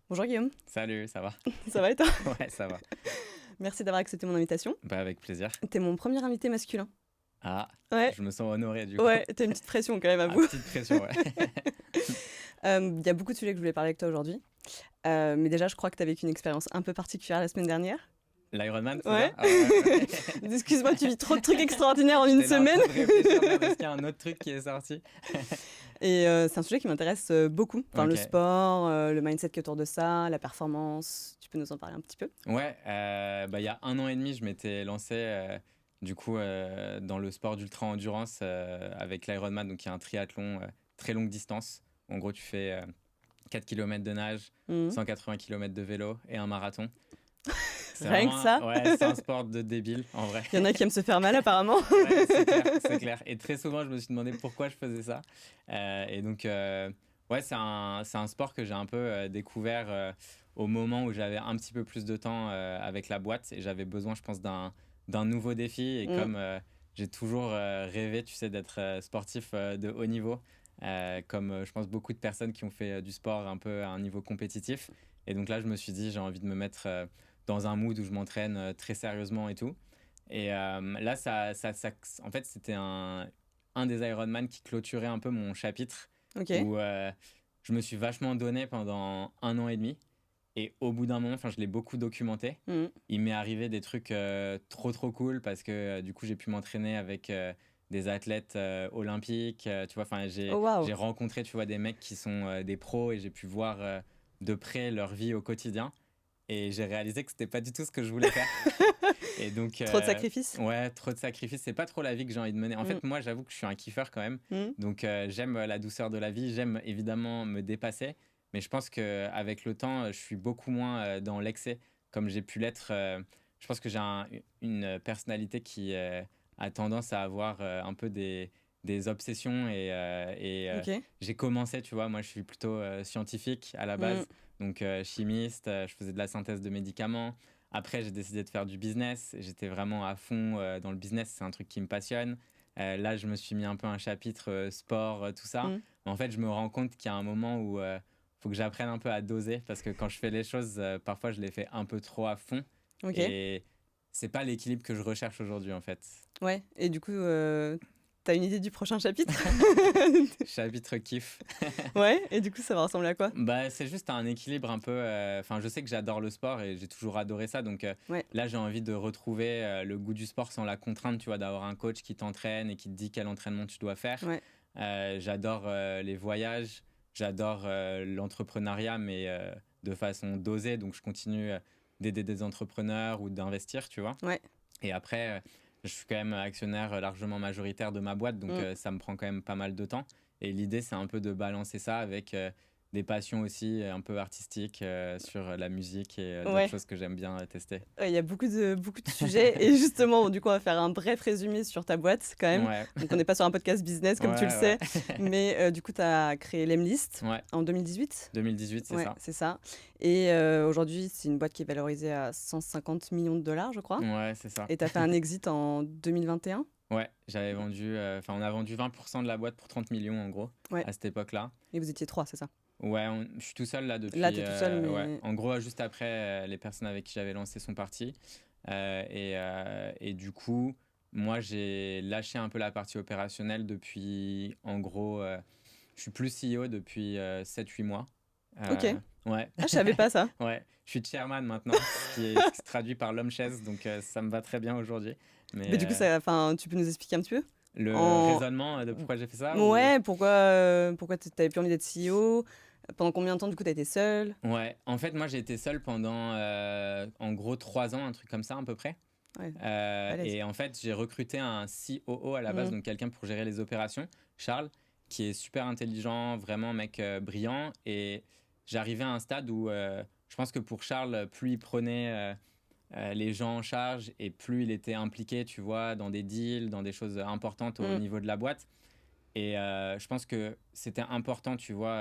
Bonjour Guillaume, Salut, ça va? ça va et toi? Ouais, ça va. Merci d'avoir accepté mon invitation. Bah, avec plaisir. T'es mon premier invité masculin. Ah, Ouais, je me sens honoré du coup. ouais, t'as une petite pression quand même, Ah, avoue. petite pression, ouais. Il y a beaucoup de sujets que je voulais parler avec toi aujourd'hui. Mais déjà, je crois que t'as vécu une expérience un peu particulière la semaine dernière. L'Ironman, c'est Ouais. ça? Ah ouais, ouais. Excuse-moi, tu vis trop de trucs extraordinaires en une J'étais là en semaine. train de réfléchir, merde, est-ce qu'il y a un autre truc qui est sorti? Et c'est un sujet qui m'intéresse beaucoup. Enfin, le Ok. sport, le mindset qui est autour de ça, la performance. Tu peux nous en parler un petit peu? Ouais, bah, il y a 1 an et demi, je m'étais lancé dans le sport d'ultra-endurance avec l'Ironman, donc il y a un triathlon très longue distance. En gros, tu fais 4 km de nage, Mhm. 180 km de vélo et un marathon. C'est Rien que vraiment, ça. ouais, c'est un sport de débile en vrai. Il y en a qui aiment se faire mal apparemment. Ouais, c'est clair, c'est clair. Et très souvent, je me suis demandé pourquoi je faisais ça. Ouais, c'est un sport que j'ai un peu découvert au moment où j'avais un petit peu plus de temps avec la boîte et j'avais besoin, je pense, d'un nouveau défi. Et Mm. comme j'ai toujours rêvé, tu sais, d'être sportif de haut niveau, comme je pense beaucoup de personnes qui ont fait du sport un peu à un niveau compétitif. Et donc là, je me suis dit, j'ai envie de me mettre dans un mood où je m'entraîne très sérieusement et tout. Et là, en fait, c'était un des Ironman qui clôturait un peu mon chapitre Ok. où je me suis vachement donné pendant 1 an et demi. Et au bout d'un moment, enfin, je l'ai beaucoup documenté. Mm. Il m'est arrivé des trucs trop, trop cool parce que du coup, j'ai pu m'entraîner avec des athlètes olympiques. Tu vois, enfin, Oh j'ai waouh. rencontré, tu vois, des mecs qui sont des pros et j'ai pu voir de près leur vie au quotidien. Et j'ai réalisé que c'était pas du tout ce que je voulais faire. Et donc, Trop de sacrifices. ouais, trop de sacrifices. C'est pas trop la vie que j'ai envie de mener. En Mm. fait, moi, j'avoue que je suis un kiffeur quand même. Mm. Donc, j'aime la douceur de la vie. J'aime évidemment me dépasser. Mais je pense qu'avec le temps, je suis beaucoup moins dans l'excès, comme j'ai pu l'être. Je pense que j'ai une personnalité qui a tendance à avoir un peu des obsessions. Ok. J'ai commencé, tu vois, moi, je suis plutôt scientifique à la Mm. base. Donc, chimiste, je faisais de la synthèse de médicaments. Après, j'ai décidé de faire du business. J'étais vraiment à fond dans le business. C'est un truc qui me passionne. Là, je me suis mis un peu un chapitre sport, tout ça. Mm. Mais en fait, je me rends compte qu'il y a un moment où faut que j'apprenne un peu à doser parce que quand je fais les choses, parfois, je les fais un peu trop à fond. Ok. Et c'est pas l'équilibre que je recherche aujourd'hui, en fait. Ouais. Et du coup, t'as une idée du prochain chapitre? Chapitre kiff. Ouais. Et du coup, ça va ressembler à quoi? Bah, c'est juste un équilibre un peu. Enfin, je sais que j'adore le sport et j'ai toujours adoré ça. Donc Ouais. là, j'ai envie de retrouver le goût du sport sans la contrainte, tu vois, d'avoir un coach qui t'entraîne et qui te dit quel entraînement tu dois faire. Ouais. J'adore les voyages, j'adore l'entrepreneuriat, mais de façon dosée. Donc, je continue d'aider des entrepreneurs ou d'investir, tu vois. Ouais. Et après, je suis quand même actionnaire largement majoritaire de ma boîte, donc Mm. ça me prend quand même pas mal de temps. Et l'idée, c'est un peu de balancer ça avec des passions aussi un peu artistiques sur la musique et d'autres Ouais. choses que j'aime bien tester. Il y a beaucoup de sujets. Et justement, du coup, on va faire un bref résumé sur ta boîte quand même. Ouais, Donc, on n'est pas sur un podcast business, comme tu le ouais, ouais. sais. Mais du coup, tu as créé Lemlist Ouais, en 2018. 2018, c'est Ouais, ça. c'est ça. Et aujourd'hui, c'est une boîte qui est valorisée à 150 millions de dollars, je crois. Ouais, c'est ça. Et tu as fait un exit en 2021. Ouais, j'avais vendu, enfin, on a vendu 20% de la boîte pour 30 millions en gros, Ouais. à cette époque-là. Et vous étiez trois, c'est ça? Ouais, je suis tout seul là Là, depuis. tu es tout seul, Ouais, mais. en gros, juste après, les personnes avec qui j'avais lancé sont parties. Et du coup, moi, j'ai lâché un peu la partie opérationnelle depuis, en gros, je suis plus CEO depuis 7-8 mois. Ok. Ouais, Ah, je savais pas ça. ouais, je suis chairman maintenant, ce qui se traduit par l'homme-chaise, donc ça me va très bien aujourd'hui. Mais Mais du coup, tu peux nous expliquer un petit peu? le En... raisonnement de pourquoi j'ai fait ça ou... Ouais, pourquoi t'avais plus envie d'être CEO? Pendant combien de temps, du coup, t'as été seule? Ouais, en fait, moi j'ai été seul pendant en gros 3 ans, un truc comme ça à peu près. Ouais, balèze. Et en fait, j'ai recruté un COO à la base, Mm. donc quelqu'un pour gérer les opérations, Charles, qui est super intelligent, vraiment mec brillant. Et j'arrivais à un stade où je pense que pour Charles, plus il prenait les gens en charge et plus il était impliqué, tu vois, dans des deals, dans des choses importantes au Mm. niveau de la boîte. Et je pense que c'était important, tu vois,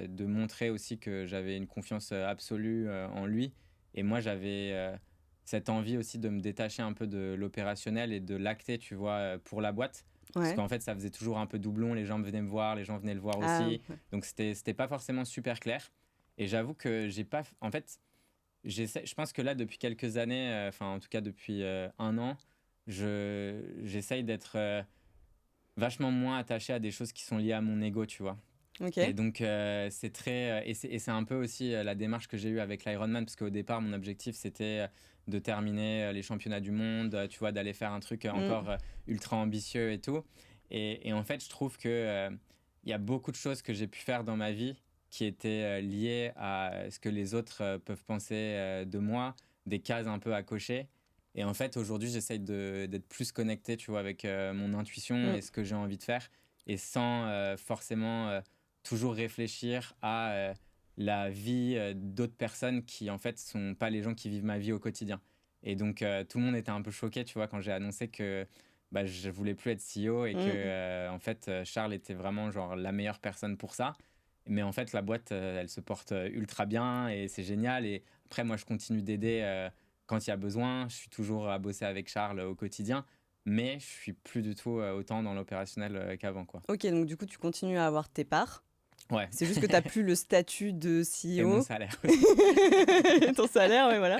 de montrer aussi que j'avais une confiance absolue en lui. Et moi, j'avais cette envie aussi de me détacher un peu de l'opérationnel et de l'acter, tu vois, pour la boîte. Parce Ouais. qu'en fait, ça faisait toujours un peu doublon. Les gens venaient me voir, les gens venaient le voir Ah, aussi. ouais. Donc, c'était pas forcément super clair. Et j'avoue que j'ai pas. En fait, je pense que là, depuis quelques années, enfin, en tout cas depuis 1 an, j'essaye d'être vachement moins attaché à des choses qui sont liées à mon ego, tu vois. Et Ok. donc, c'est très. Et c'est un peu aussi la démarche que j'ai eue avec l'Ironman, parce qu'au départ, mon objectif, c'était de terminer les championnats du monde, tu vois, d'aller faire un truc Mm. encore ultra ambitieux et tout. Et en fait, je trouve que il y a beaucoup de choses que j'ai pu faire dans ma vie qui étaient liées à ce que les autres peuvent penser de moi, des cases un peu à cocher. Et en fait, aujourd'hui, j'essaye d'être plus connecté, tu vois, avec mon intuition Mm. et ce que j'ai envie de faire, et sans forcément toujours réfléchir à la vie d'autres personnes qui en fait sont pas les gens qui vivent ma vie au quotidien. Et donc tout le monde était un peu choqué, tu vois, quand j'ai annoncé que bah, je voulais plus être CEO et que Mm. en fait Charles était vraiment genre la meilleure personne pour ça. Mais en fait la boîte elle se porte ultra bien et c'est génial. Et après moi je continue d'aider quand il y a besoin. Je suis toujours à bosser avec Charles au quotidien, mais je suis plus du tout autant dans l'opérationnel qu'avant, quoi. Ok, donc du coup, tu continues à avoir tes parts. Ouais. C'est juste que tu n'as plus le statut de Et mon CEO. salaire aussi. Ton salaire, ouais, voilà.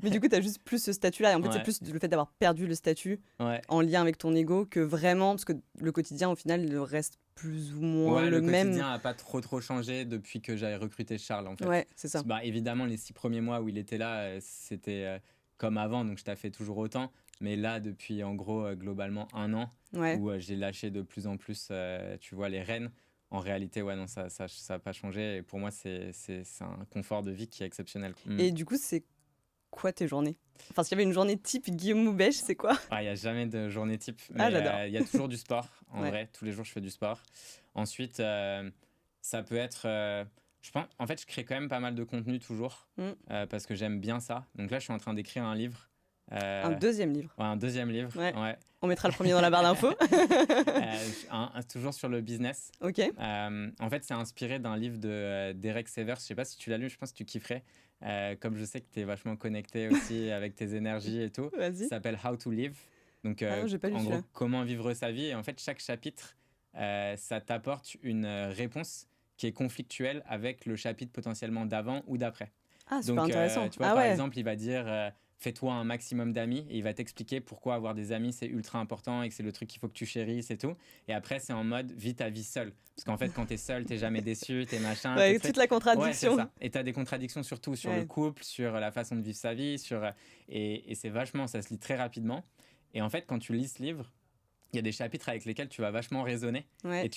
Mais du coup, tu as juste plus ce statut-là. Et en fait, c'est Ouais, plus le fait d'avoir perdu le statut ouais. en lien avec ton ego que vraiment, parce que le quotidien, au final, il reste plus ou moins Ouais, le le même. quotidien a pas trop changé depuis que j'avais recruté Charles, en fait. Ouais, c'est ça. Bah, évidemment, les 6 premiers mois où il était là, c'était comme avant, donc je taffais toujours autant. Mais là, depuis en gros, globalement 1 an, Ouais. où j'ai lâché de plus en plus, tu vois, les rênes. En réalité, ouais, non, ça a pas changé. Et pour moi, c'est un confort de vie qui est exceptionnel. Et du coup, c'est quoi tes journées? Enfin, s'il y avait une journée type Guillaume Moubèche, c'est quoi? Ah, il n'y a jamais de journée type, Ah, mais j'adore. il y a toujours du sport, en Ouais. vrai. Tous les jours, je fais du sport. Ensuite, ça peut être. Je pense, en fait, je crée quand même pas mal de contenu toujours, Mm. parce que j'aime bien ça. Donc là, je suis en train d'écrire un livre. Un deuxième livre. Ouais, un deuxième livre, Ouais. ouais. On mettra le premier dans la barre d'infos. Toujours sur le business. Ok. En fait, c'est inspiré d'un livre d'Eric Severs. Je sais pas si tu l'as lu, je pense que tu kifferais. Comme je sais que tu es vachement connecté aussi avec tes énergies et tout. Ça Vas-y. s'appelle How to Live. Donc, Ah non, j'ai pas lu en gros, celui-là. comment vivre sa vie. Et en fait, chaque chapitre, ça t'apporte une réponse qui est conflictuelle avec le chapitre potentiellement d'avant ou d'après. Ah, super Donc, intéressant. tu vois, Ah par ouais. exemple, il va dire fais-toi un maximum d'amis, et il va t'expliquer pourquoi avoir des amis c'est ultra important et que c'est le truc qu'il faut que tu chérisses et tout. Et après, c'est en mode vis ta vie seule. Parce qu'en fait, quand t'es seul, t'es jamais déçu, t'es machin, t'es Ouais, truc. toute la Ouais, c'est contradiction. ça. Et t'as des contradictions surtout sur le Ouais. couple, sur la façon de vivre sa vie, et c'est vachement, ça se lit très rapidement. Et en fait, quand tu lis ce livre, il y a des chapitres avec lesquels tu vas vachement raisonner Ouais. et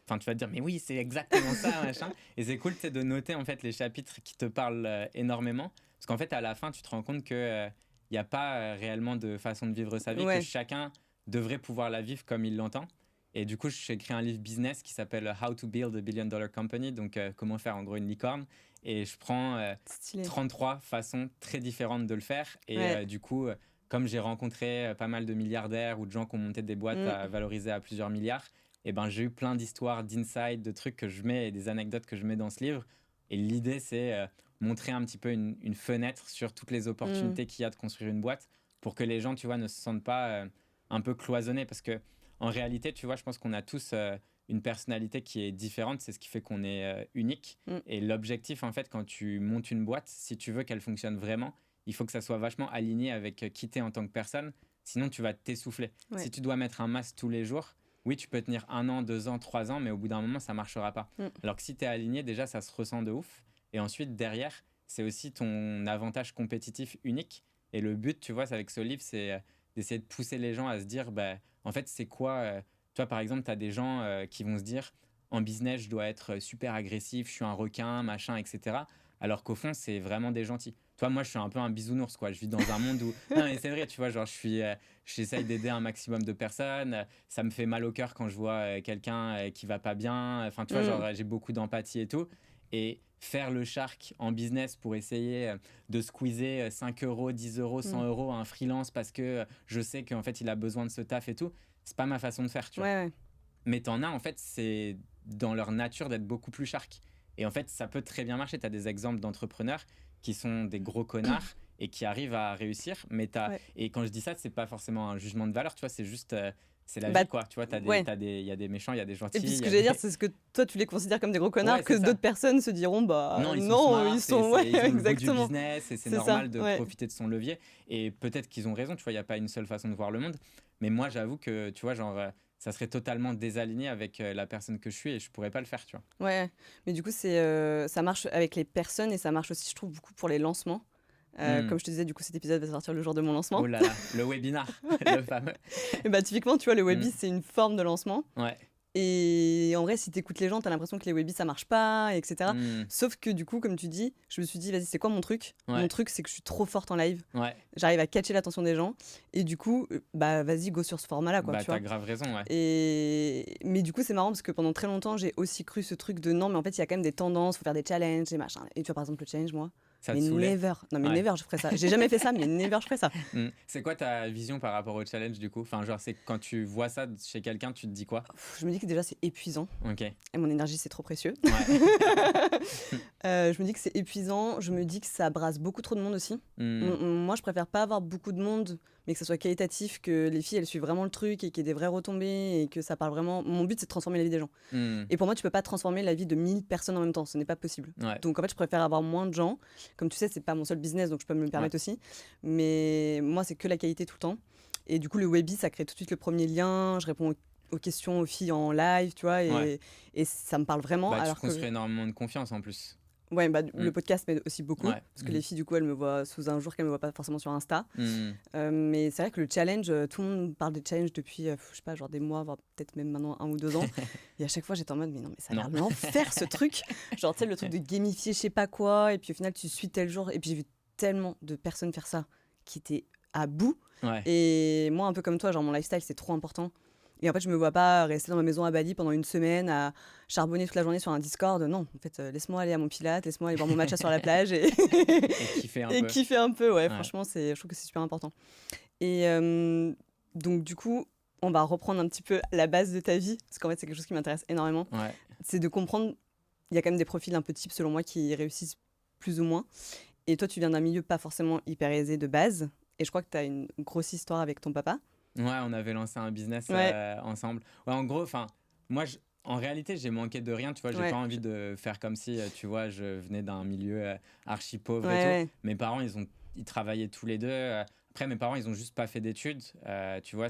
enfin, tu vas te dire mais oui c'est exactement ça machin. Et c'est cool, tu sais, de noter en fait les chapitres qui te parlent énormément, parce qu'en fait à la fin tu te rends compte que il n'y a pas réellement de façon de vivre sa vie, que Ouais. chacun devrait pouvoir la vivre comme il l'entend. Et du coup j'ai écrit un livre business qui s'appelle How to Build a Billion Dollar Company, donc comment faire en gros une licorne. Et je prends Stylé. 33 façons très différentes de le faire. Et Ouais. du coup, comme j'ai rencontré pas mal de milliardaires ou de gens qui ont monté des boîtes Mm. à valoriser à plusieurs milliards, et ben j'ai eu plein d'histoires, d'insights, de trucs que je mets et des anecdotes que je mets dans ce livre. Et l'idée, c'est montrer un petit peu une fenêtre sur toutes les Mm. opportunités qu'il y a de construire une boîte, pour que les gens, tu vois, ne se sentent pas un peu cloisonnés. Parce que en réalité, tu vois, je pense qu'on a tous une personnalité qui est différente. C'est ce qui fait qu'on est unique. Mm. Et l'objectif, en fait, quand tu montes une boîte, si tu veux qu'elle fonctionne vraiment, il faut que ça soit vachement aligné avec qui t'es en tant que personne. Sinon, tu vas t'essouffler. Ouais. Si tu dois mettre un masque tous les jours, oui, tu peux tenir 1 an, 2 ans, 3 ans, mais au bout d'un moment, ça marchera pas. Mm. Alors que si tu es aligné, déjà, ça se ressent de ouf. Et ensuite, derrière, c'est aussi ton avantage compétitif unique. Et le but, tu vois, c'est avec ce livre, c'est d'essayer de pousser les gens à se dire, bah, en fait, c'est quoi toi, par exemple, tu as des gens qui vont se dire, en business, je dois être super agressif, je suis un requin, machin, etc. Alors qu'au fond, c'est vraiment des gentils. Toi, moi, je suis un peu un bisounours, quoi. Je vis dans un monde où... Non, mais c'est vrai, tu vois, genre, j'essaye d'aider un maximum de personnes. Ça me fait mal au cœur quand je vois quelqu'un qui va pas bien. Enfin, tu vois, genre, Mm. j'ai beaucoup d'empathie et tout. Et faire le shark en business pour essayer de squeezer 5 euros, 10 euros, 100 Mm. euros à un freelance parce que je sais qu'en fait, il a besoin de ce taf et tout, c'est pas ma façon de faire, tu vois. Ouais, ouais. Mais t'en as, en fait, c'est dans leur nature d'être beaucoup plus shark. Et en fait, ça peut très bien marcher. Tu as des exemples d'entrepreneurs qui sont des gros connards et qui arrivent à réussir. Ouais. Et quand je dis ça, c'est pas forcément un jugement de valeur, tu vois, c'est juste c'est la Bah, vie, quoi. Tu vois, ouais. il y a des méchants, il y a des gentils. Et puis ce il y que a j'allais des... dire, c'est ce que toi tu les considères comme des gros connards, Ouais, que c'est ça. d'autres personnes se diront, bah Non, ils sont non, smart, ils sont. Ouais, ils ont le goût du exactement. business et c'est C'est ça, normal de ouais. profiter de son levier. Et peut-être qu'ils ont raison, tu vois, il n'y a pas une seule façon de voir le monde. Mais moi, j'avoue que, tu vois, genre, ça serait totalement désaligné avec la personne que je suis et je pourrais pas le faire, tu vois. Ouais, mais du coup, ça marche avec les personnes et ça marche aussi, je trouve, beaucoup pour les lancements. Hmm. Comme je te disais, du coup, cet épisode va sortir le jour de mon Oh lancement. là là, le webinar, le fameux. Et bah, typiquement, tu vois, le Hmm. Webby, c'est une forme de lancement. Ouais. Et en vrai, si t'écoutes les gens, t'as l'impression que les Webby, ça marche pas, etc. Hmm. Sauf que du coup, comme tu dis, je me suis dit, vas-y, c'est quoi mon truc? Mon Ouais. truc, c'est que je suis trop forte en live. Ouais. J'arrive à catcher l'attention des gens. Et du coup, bah, vas-y, go sur ce format-là, quoi, Bah, tu vois. t'as grave raison, ouais. Mais du coup, c'est marrant parce que pendant très longtemps, j'ai aussi cru ce truc de non, mais en fait, il y a quand même des tendances, faut faire des challenges et machin. Et tu vois, par exemple, le challenge, moi, Ça mais te saoulait? never. Non, mais Ouais. never, je ferais ça. J'ai jamais fait ça, mais never, je ferais ça. Hmm. C'est quoi ta vision par rapport au challenge, du coup? Enfin, genre, c'est quand tu vois ça chez quelqu'un, tu te dis quoi? Je me dis que déjà, c'est épuisant. Ok. Et mon énergie, c'est trop précieux. Ouais. Je me dis que c'est épuisant. Je me dis que ça brasse beaucoup trop de monde aussi. Hmm. Moi, je préfère pas avoir beaucoup de monde, mais que ça soit qualitatif, que les filles, elles suivent vraiment le truc et qu'il y ait des vraies retombées et que ça parle vraiment. Mon but, c'est de transformer la vie des gens. Hmm. Et pour moi, tu peux pas transformer la vie de 1000 personnes en même temps. Ce n'est pas possible. Ouais. Donc, en fait, je préfère avoir moins de gens. Comme tu sais, c'est pas mon seul business, donc je peux me le permettre aussi. Mais moi, c'est que la qualité tout le temps. Et du coup, le Webby, ça crée tout de suite le premier lien. Je réponds aux questions aux filles en live, tu vois, Ouais. et ça me parle vraiment. Bah, tu Alors construis que énormément de confiance en plus. ouais, bah, Mm. le podcast m'aide aussi beaucoup, Ouais. parce que les filles, du coup, elles me voient sous un jour qu'elles me voient pas forcément sur Insta. Hmm. Mais c'est vrai que le challenge, tout le monde parle des challenges depuis, je sais pas, genre des mois, voire peut-être même maintenant 1 ou 2 ans. Et à chaque fois, j'étais en mode, mais non, mais ça a l'air Non. l'enfer ce truc. Genre, tu sais, le truc de gamifier, je sais pas quoi, et puis au final, tu suis tel jour. Et puis j'ai vu tellement de personnes faire ça qui étaient à bout. Ouais. Et moi, un peu comme toi, genre mon lifestyle, c'est trop important. Et en fait, je me vois pas rester dans ma maison à Bali pendant une semaine à charbonner toute la journée sur un Discord. Non, en fait, laisse-moi aller à mon Pilate, laisse-moi aller voir mon matcha sur la plage et, Et kiffer un et peu. kiffer un peu. Ouais, Ouais. franchement, je trouve que c'est super important. Et donc, du coup, on va reprendre un petit peu la base de ta vie, parce qu'en fait, c'est quelque chose qui m'intéresse énormément. Ouais. C'est de comprendre, il y a quand même des profils un peu types, selon moi, qui réussissent plus ou moins. Et toi, tu viens d'un milieu pas forcément hyper aisé de base. Et je crois que tu as une grosse histoire avec ton papa. Ouais, on avait lancé un business Ouais. ensemble. Ouais, en gros, enfin, moi, en réalité, j'ai manqué de rien, tu vois. J'ai Ouais. pas envie de faire comme si, tu vois, je venais d'un milieu archi pauvre Ouais, et tout. ouais. Mes parents, ils travaillaient tous les deux. Après, mes parents, ils ont juste pas fait d'études. Tu vois,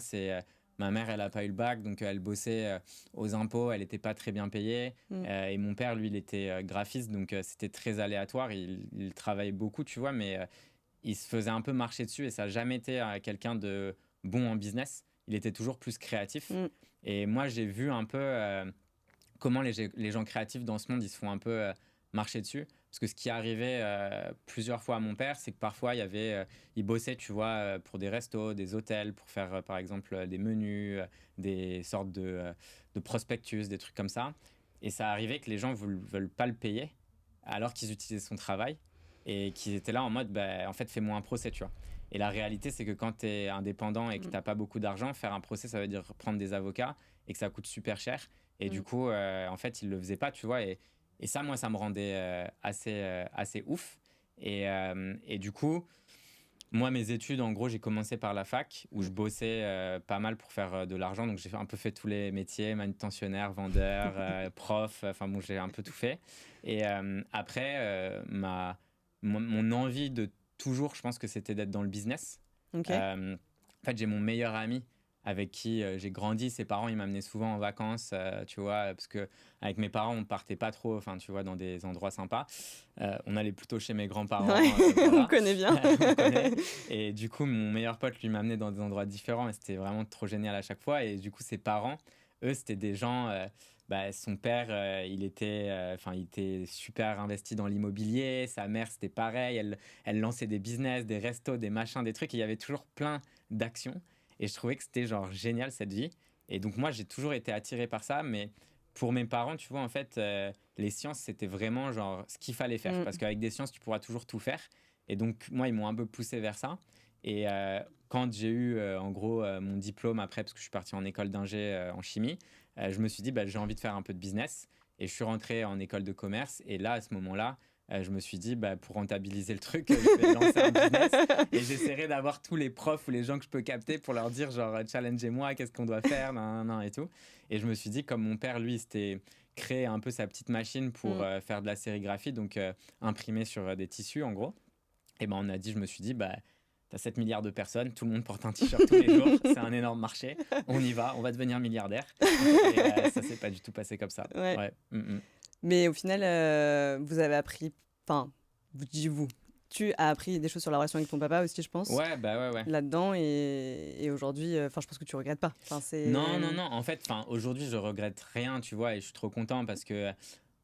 ma mère, elle a pas eu le bac, donc elle bossait aux impôts, elle était pas très bien payée. Mm. Et mon père, lui, il était graphiste, donc c'était très aléatoire. Il travaillait beaucoup, tu vois, mais il se faisait un peu marcher dessus et ça n'a jamais été quelqu'un de bon en business. Il était toujours plus créatif. Mm. Et moi, j'ai vu un peu comment les gens créatifs dans ce monde, ils se font un peu marcher dessus. Parce que ce qui arrivait plusieurs fois à mon père, c'est que parfois, il bossait, tu vois, pour des restos, des hôtels, pour faire, par exemple, des menus, des sortes de prospectus, des trucs comme ça. Et ça arrivait que les gens ne veulent pas le payer alors qu'ils utilisaient son travail et qu'ils étaient là en mode, bah, en fait, fais-moi un procès, tu vois. Et la réalité, c'est que quand tu es indépendant et que tu n'as pas beaucoup d'argent, faire un procès, ça veut dire prendre des avocats et que ça coûte super cher. Et du coup, en fait, il ne le faisait pas, tu vois. Et ça, moi, ça me rendait assez ouf. Et du coup, moi, mes études, en gros, j'ai commencé par la fac où je bossais pas mal pour faire de l'argent. Donc, j'ai un peu fait tous les métiers, manutentionnaire, vendeur, prof. Enfin, bon, j'ai un peu tout fait. Et après, mon envie de toujours, je pense que c'était d'être dans le business. Ok. En fait, j'ai mon meilleur ami avec qui j'ai grandi. Ses parents, ils m'amenaient souvent en vacances, tu vois, parce que avec mes parents, on partait pas trop, enfin, tu vois, dans des endroits sympas. On allait plutôt chez mes grands-parents. Ouais, Voilà. on connaît bien. On connaît. Et du coup, mon meilleur pote, lui, m'amenait dans des endroits différents et c'était vraiment trop génial à chaque fois. Et du coup, ses parents, eux, c'était des gens... son père, il était super investi dans l'immobilier. Sa mère, c'était pareil. Elle lançait des business, des restos, des machins, des trucs. Et il y avait toujours plein d'actions. Et je trouvais que c'était genre génial cette vie. Et donc moi, j'ai toujours été attiré par ça. Mais pour mes parents, tu vois, en fait, les sciences, c'était vraiment genre ce qu'il fallait faire. Parce qu'avec des sciences, tu pourras toujours tout faire. Et donc moi, ils m'ont un peu poussé vers ça. Et quand j'ai eu, en gros, mon diplôme après, parce que je suis parti en école d'ingé en chimie, je me suis dit, bah, j'ai envie de faire un peu de business. Et je suis rentré en école de commerce. Et là, à ce moment-là, je me suis dit, pour rentabiliser le truc, je vais lancer un business et j'essaierai d'avoir tous les profs ou les gens que je peux capter pour leur dire, genre, challengez-moi, qu'est-ce qu'on doit faire, nan, nan, nan, et tout. Et je me suis dit, comme mon père, lui, c'était créer un peu sa petite machine pour faire de la sérigraphie, donc imprimer sur des tissus, en gros. Et je me suis dit, t'as 7 milliards de personnes, tout le monde porte un t-shirt tous les jours, c'est un énorme marché, on y va, on va devenir milliardaire. Et ça s'est pas du tout passé comme ça. Ouais. Ouais. Mais au final, vous avez appris, enfin, tu as appris des choses sur la relation avec ton papa aussi, je pense. Ouais. Là-dedans, et aujourd'hui, je pense que tu regrettes pas. Non. En fait, aujourd'hui, je regrette rien, tu vois, et je suis trop content parce que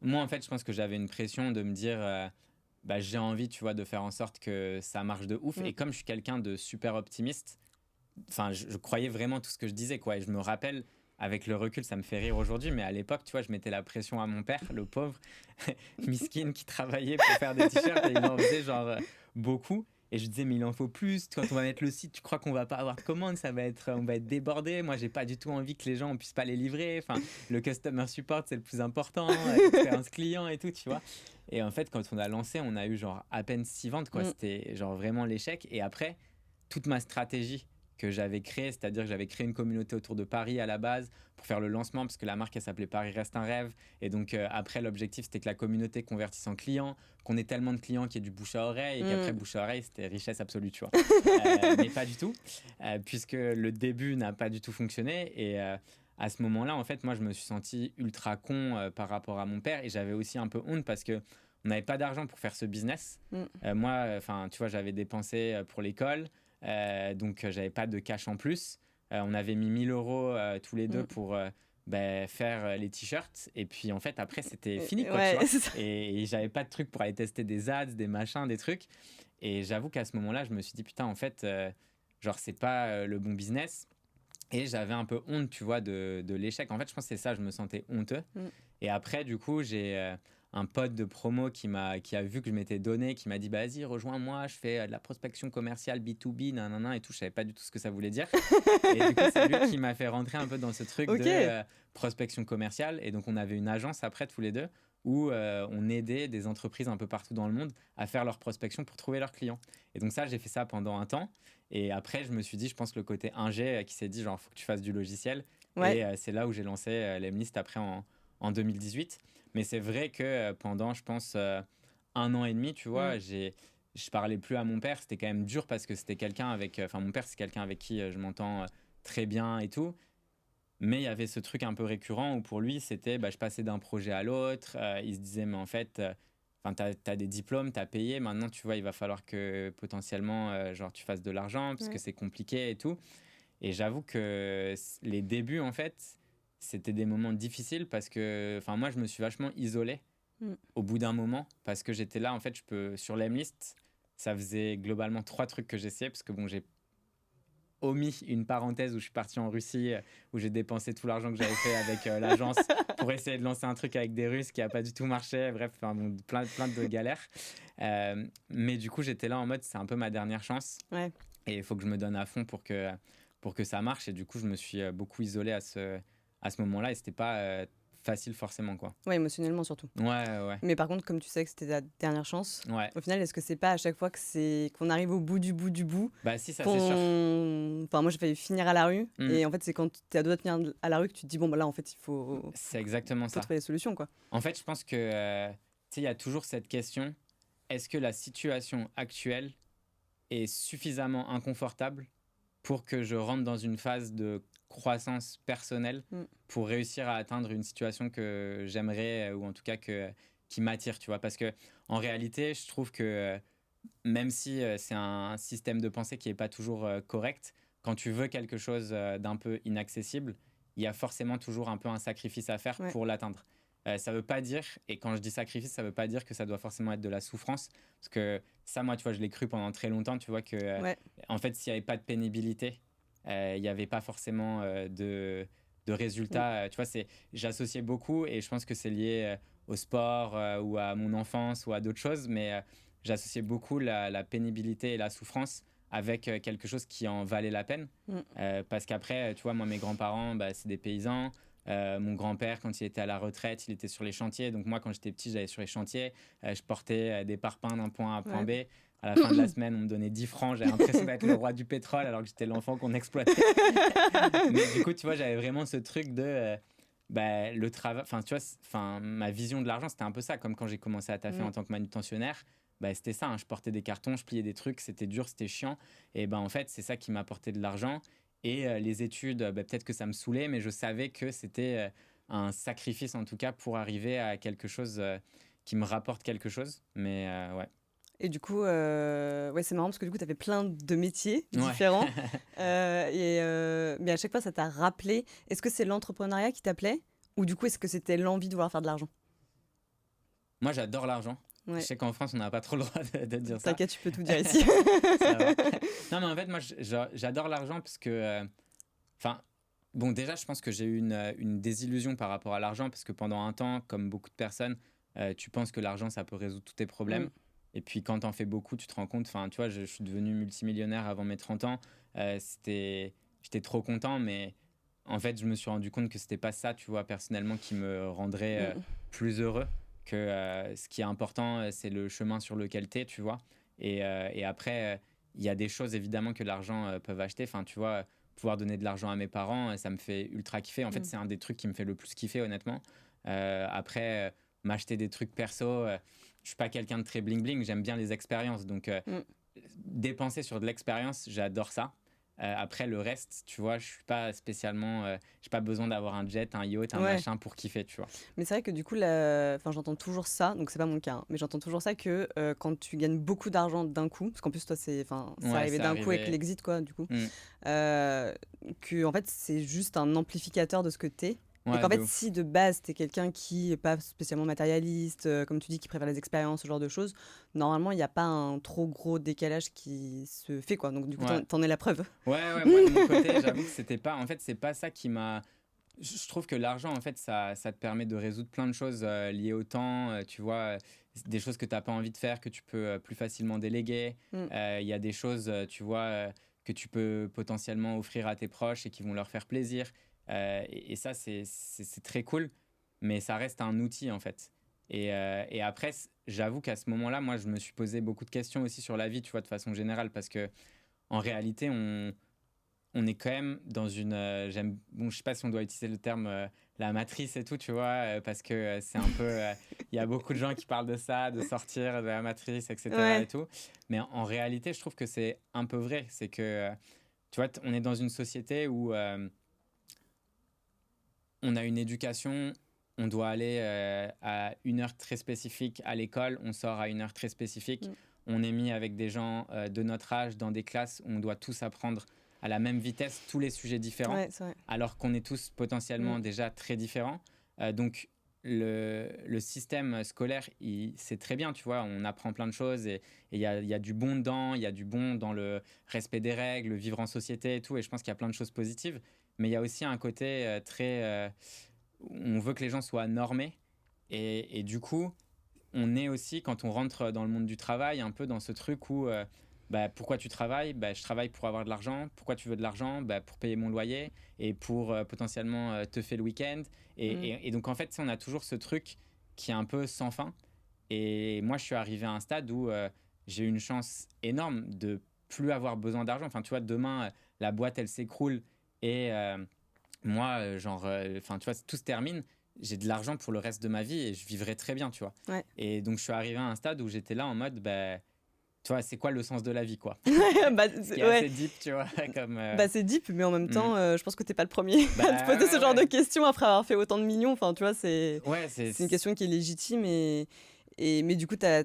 moi, en fait, je pense que j'avais une pression de me dire, j'ai envie, tu vois, de faire en sorte que ça marche de ouf. Et comme je suis quelqu'un de super optimiste, je croyais vraiment tout ce que je disais, quoi. Et je me rappelle, avec le recul, ça me fait rire aujourd'hui, mais à l'époque, tu vois, je mettais la pression à mon père, le pauvre, miskin, qui travaillait pour faire des t-shirts et il en faisait genre beaucoup. Et je disais, mais il en faut plus. Quand on va mettre le site, tu crois qu'on va pas avoir de commandes, on va être débordé. Moi, j'ai pas du tout envie que les gens ne puissent pas les livrer. Le customer support, c'est le plus important, l'expérience client et tout, tu vois. Et en fait, quand on a lancé, on a eu genre à peine 6 ventes, quoi. C'était genre vraiment l'échec. Et après, toute ma stratégie que j'avais créée, c'est-à-dire que j'avais créé une communauté autour de Paris à la base pour faire le lancement, parce que la marque, elle s'appelait Paris reste un rêve. Et donc, après, l'objectif, c'était que la communauté convertisse en clients, qu'on ait tellement de clients qu'il y ait du bouche à oreille, et qu'après, bouche à oreille, c'était richesse absolue, tu vois. Mais pas du tout, puisque le début n'a pas du tout fonctionné. Et à ce moment-là, en fait, moi, je me suis senti ultra con par rapport à mon père, et j'avais aussi un peu honte parce que on n'avait pas d'argent pour faire ce business. Moi, tu vois, j'avais dépensé pour l'école, donc j'avais pas de cash en plus. On avait mis 1 000 € tous les deux pour faire les t-shirts. Et puis en fait, après, c'était fini, quoi, tu vois. Et j'avais pas de trucs pour aller tester des ads, des machins, des trucs. Et j'avoue qu'à ce moment-là, je me suis dit, putain, en fait, genre, c'est pas le bon business. Et j'avais un peu honte, tu vois, de l'échec. En fait, je pense que c'est ça, je me sentais honteux. Et après, du coup, j'ai un pote de promo qui a vu que je m'étais donné, qui m'a dit, vas-y, rejoins-moi, je fais de la prospection commerciale B2B, nanana, et tout. Je savais pas du tout ce que ça voulait dire. Et du coup, c'est lui qui m'a fait rentrer un peu dans ce truc de prospection commerciale. Et donc, on avait une agence après, tous les deux, où on aidait des entreprises un peu partout dans le monde à faire leur prospection pour trouver leurs clients. Et donc ça, j'ai fait ça pendant un temps. Et après, je me suis dit, je pense, le côté ingé qui s'est dit, genre, faut que tu fasses du logiciel. Et c'est là où j'ai lancé Lemlist après en 2018. Mais c'est vrai que pendant, je pense, 1 an et demi, tu vois, je parlais plus à mon père. C'était quand même dur parce que c'était quelqu'un avec... mon père, c'est quelqu'un avec qui je m'entends très bien et tout. Mais il y avait ce truc un peu récurrent où pour lui, c'était, je passais d'un projet à l'autre. Il se disait, mais en fait... t'as des diplômes, t'as payé. Maintenant, tu vois, il va falloir que potentiellement, genre, tu fasses de l'argent parce que c'est compliqué et tout. Et j'avoue que les débuts, en fait, c'était des moments difficiles parce que, moi, je me suis vachement isolé au bout d'un moment parce que j'étais là, en fait, sur l'Emlist, ça faisait globalement 3 trucs que j'essayais parce que, bon, j'ai omis une parenthèse où je suis parti en Russie, où j'ai dépensé tout l'argent que j'avais fait avec l'agence pour essayer de lancer un truc avec des Russes qui n'a pas du tout marché. Bref, plein de galères. Mais du coup, j'étais là en mode, c'est un peu ma dernière chance. Et il faut que je me donne à fond pour que ça marche. Et du coup, je me suis beaucoup isolé à ce moment-là. Et c'était pas facile forcément, quoi. Ouais, émotionnellement surtout. Ouais. Mais par contre, comme tu sais que c'était ta dernière chance, au final, est-ce que c'est pas à chaque fois qu'on arrive au bout du bout Bah si, ça c'est sûr. Moi, j'ai failli finir à la rue. Et en fait, c'est quand tu es à deux doigts de finir à la rue que tu te dis, bon, là, en fait, il faut... C'est exactement ça. Trouver des solutions, quoi. En fait, je pense que, tu sais, il y a toujours cette question, est-ce que la situation actuelle est suffisamment inconfortable pour que je rentre dans une phase de croissance personnelle pour réussir à atteindre une situation que j'aimerais ou en tout cas qui m'attire, tu vois. Parce que en réalité, je trouve que même si c'est un système de pensée qui n'est pas toujours correct, quand tu veux quelque chose d'un peu inaccessible, il y a forcément toujours un peu un sacrifice à faire pour l'atteindre. Ça veut pas dire, et quand je dis sacrifice, ça veut pas dire que ça doit forcément être de la souffrance. Parce que ça, moi, tu vois, je l'ai cru pendant très longtemps, tu vois, que en fait, s'il n'y avait pas de pénibilité, il n'y avait pas forcément de résultats. Tu vois, j'associais beaucoup, et je pense que c'est lié au sport ou à mon enfance ou à d'autres choses, mais j'associais beaucoup la pénibilité et la souffrance avec quelque chose qui en valait la peine. Parce qu'après, tu vois, moi, mes grands-parents, c'est des paysans. Mon grand-père, quand il était à la retraite, il était sur les chantiers. Donc moi, quand j'étais petit, j'allais sur les chantiers. Je portais des parpaings d'un point A à point B. À la fin de la semaine, on me donnait 10 francs. J'avais l'impression d'être le roi du pétrole alors que j'étais l'enfant qu'on exploitait. Mais du coup, tu vois, j'avais vraiment ce truc de le travail. Enfin, tu vois, ma vision de l'argent, c'était un peu ça. Comme quand j'ai commencé à taffer en tant que manutentionnaire, c'était ça. Hein, je portais des cartons, je pliais des trucs, c'était dur, c'était chiant. Et en fait, c'est ça qui m'apportait de l'argent. Et les études, peut-être que ça me saoulait, mais je savais que c'était un sacrifice en tout cas pour arriver à quelque chose qui me rapporte quelque chose. Mais ouais. Et du coup, ouais, c'est marrant parce que du coup, tu avais plein de métiers Ouais. différents. Mais à chaque fois, ça t'a rappelé. Est-ce que c'est l'entrepreneuriat qui t'appelait? Ou du coup, est-ce que c'était l'envie de vouloir faire de l'argent? Moi, j'adore l'argent. Ouais. Je sais qu'en France, on n'a pas trop le droit de dire ça. T'inquiète, tu peux tout dire ici. Ça va. Non, mais en fait, moi, j'adore l'argent parce que... Enfin, bon, déjà, je pense que j'ai eu une désillusion par rapport à l'argent parce que pendant un temps, comme beaucoup de personnes, tu penses que l'argent, ça peut résoudre tous tes problèmes. Et puis, quand t'en fais beaucoup, tu te rends compte... Enfin, tu vois, je suis devenu multimillionnaire avant mes 30 ans. J'étais trop content, mais en fait, je me suis rendu compte que c'était pas ça, tu vois, personnellement, qui me rendrait plus heureux. Que ce qui est important, c'est le chemin sur lequel tu es, tu vois. Et après, il y a des choses, évidemment, que l'argent peut acheter. Enfin, tu vois, pouvoir donner de l'argent à mes parents, ça me fait ultra kiffer. En fait, c'est un des trucs qui me fait le plus kiffer, honnêtement. Après, m'acheter des trucs perso, je suis pas quelqu'un de très bling-bling, j'aime bien les expériences. Donc, dépenser sur de l'expérience, j'adore ça. Après, le reste, tu vois, je suis pas spécialement... j'ai pas besoin d'avoir un jet, un yacht, un machin pour kiffer, tu vois. Mais c'est vrai que du coup, enfin, j'entends toujours ça, donc c'est pas mon cas, hein, mais j'entends toujours ça que quand tu gagnes beaucoup d'argent d'un coup, parce qu'en plus, toi, c'est arrivé d'un coup avec l'exit, quoi, du coup, que en fait, c'est juste un amplificateur de ce que t'es. Et qu'en fait, si de base, t'es quelqu'un qui est pas spécialement matérialiste, comme tu dis, qui préfère les expériences, ce genre de choses, normalement, il n'y a pas un trop gros décalage qui se fait, quoi. Donc, du coup, t'en es la preuve. Ouais, moi, de mon côté, j'avoue que c'était pas... En fait, c'est pas ça qui m'a... Je trouve que l'argent, en fait, ça te permet de résoudre plein de choses liées au temps, tu vois, des choses que tu n'as pas envie de faire, que tu peux plus facilement déléguer. Il y a des choses, tu vois, que tu peux potentiellement offrir à tes proches et qui vont leur faire plaisir. Et ça, c'est très cool, mais ça reste un outil, en fait. Et après, j'avoue qu'à ce moment-là, moi, je me suis posé beaucoup de questions aussi sur la vie, tu vois, de façon générale, parce que en réalité, on est quand même dans une... bon, je sais pas si on doit utiliser le terme la matrice et tout, tu vois, parce que c'est un peu... Il y a beaucoup de gens qui parlent de ça, de sortir de la matrice, etc. et tout. Mais en réalité, je trouve que c'est un peu vrai. C'est que, tu vois, on est dans une société où on a une éducation, on doit aller à une heure très spécifique à l'école, on sort à une heure très spécifique. On est mis avec des gens de notre âge dans des classes où on doit tous apprendre à la même vitesse tous les sujets différents, alors qu'on est tous potentiellement déjà très différents. Donc, le système scolaire, c'est très bien, tu vois, on apprend plein de choses et il y a du bon dedans, il y a du bon dans le respect des règles, vivre en société et tout, et je pense qu'il y a plein de choses positives. Mais il y a aussi un côté très... on veut que les gens soient normés et du coup, on est aussi, quand on rentre dans le monde du travail, un peu dans ce truc où pourquoi tu travailles? Je travaille pour avoir de l'argent. Pourquoi tu veux de l'argent? Pour payer mon loyer et pour potentiellement te faire le week-end. Et donc, en fait, on a toujours ce truc qui est un peu sans fin. Et moi, je suis arrivé à un stade où j'ai eu une chance énorme de plus avoir besoin d'argent. Enfin, tu vois, demain, la boîte, elle s'écroule et moi, tu vois, tout se termine. J'ai de l'argent pour le reste de ma vie et je vivrai très bien, tu vois. Et donc, je suis arrivé à un stade où j'étais là en mode, tu vois, c'est quoi le sens de la vie, quoi? C'est assez deep, tu vois. C'est deep, mais en même temps, je pense que t'es pas le premier à te poser ce genre de questions après avoir fait autant de millions. Enfin, tu vois, c'est une question qui est légitime. Mais du coup, t'as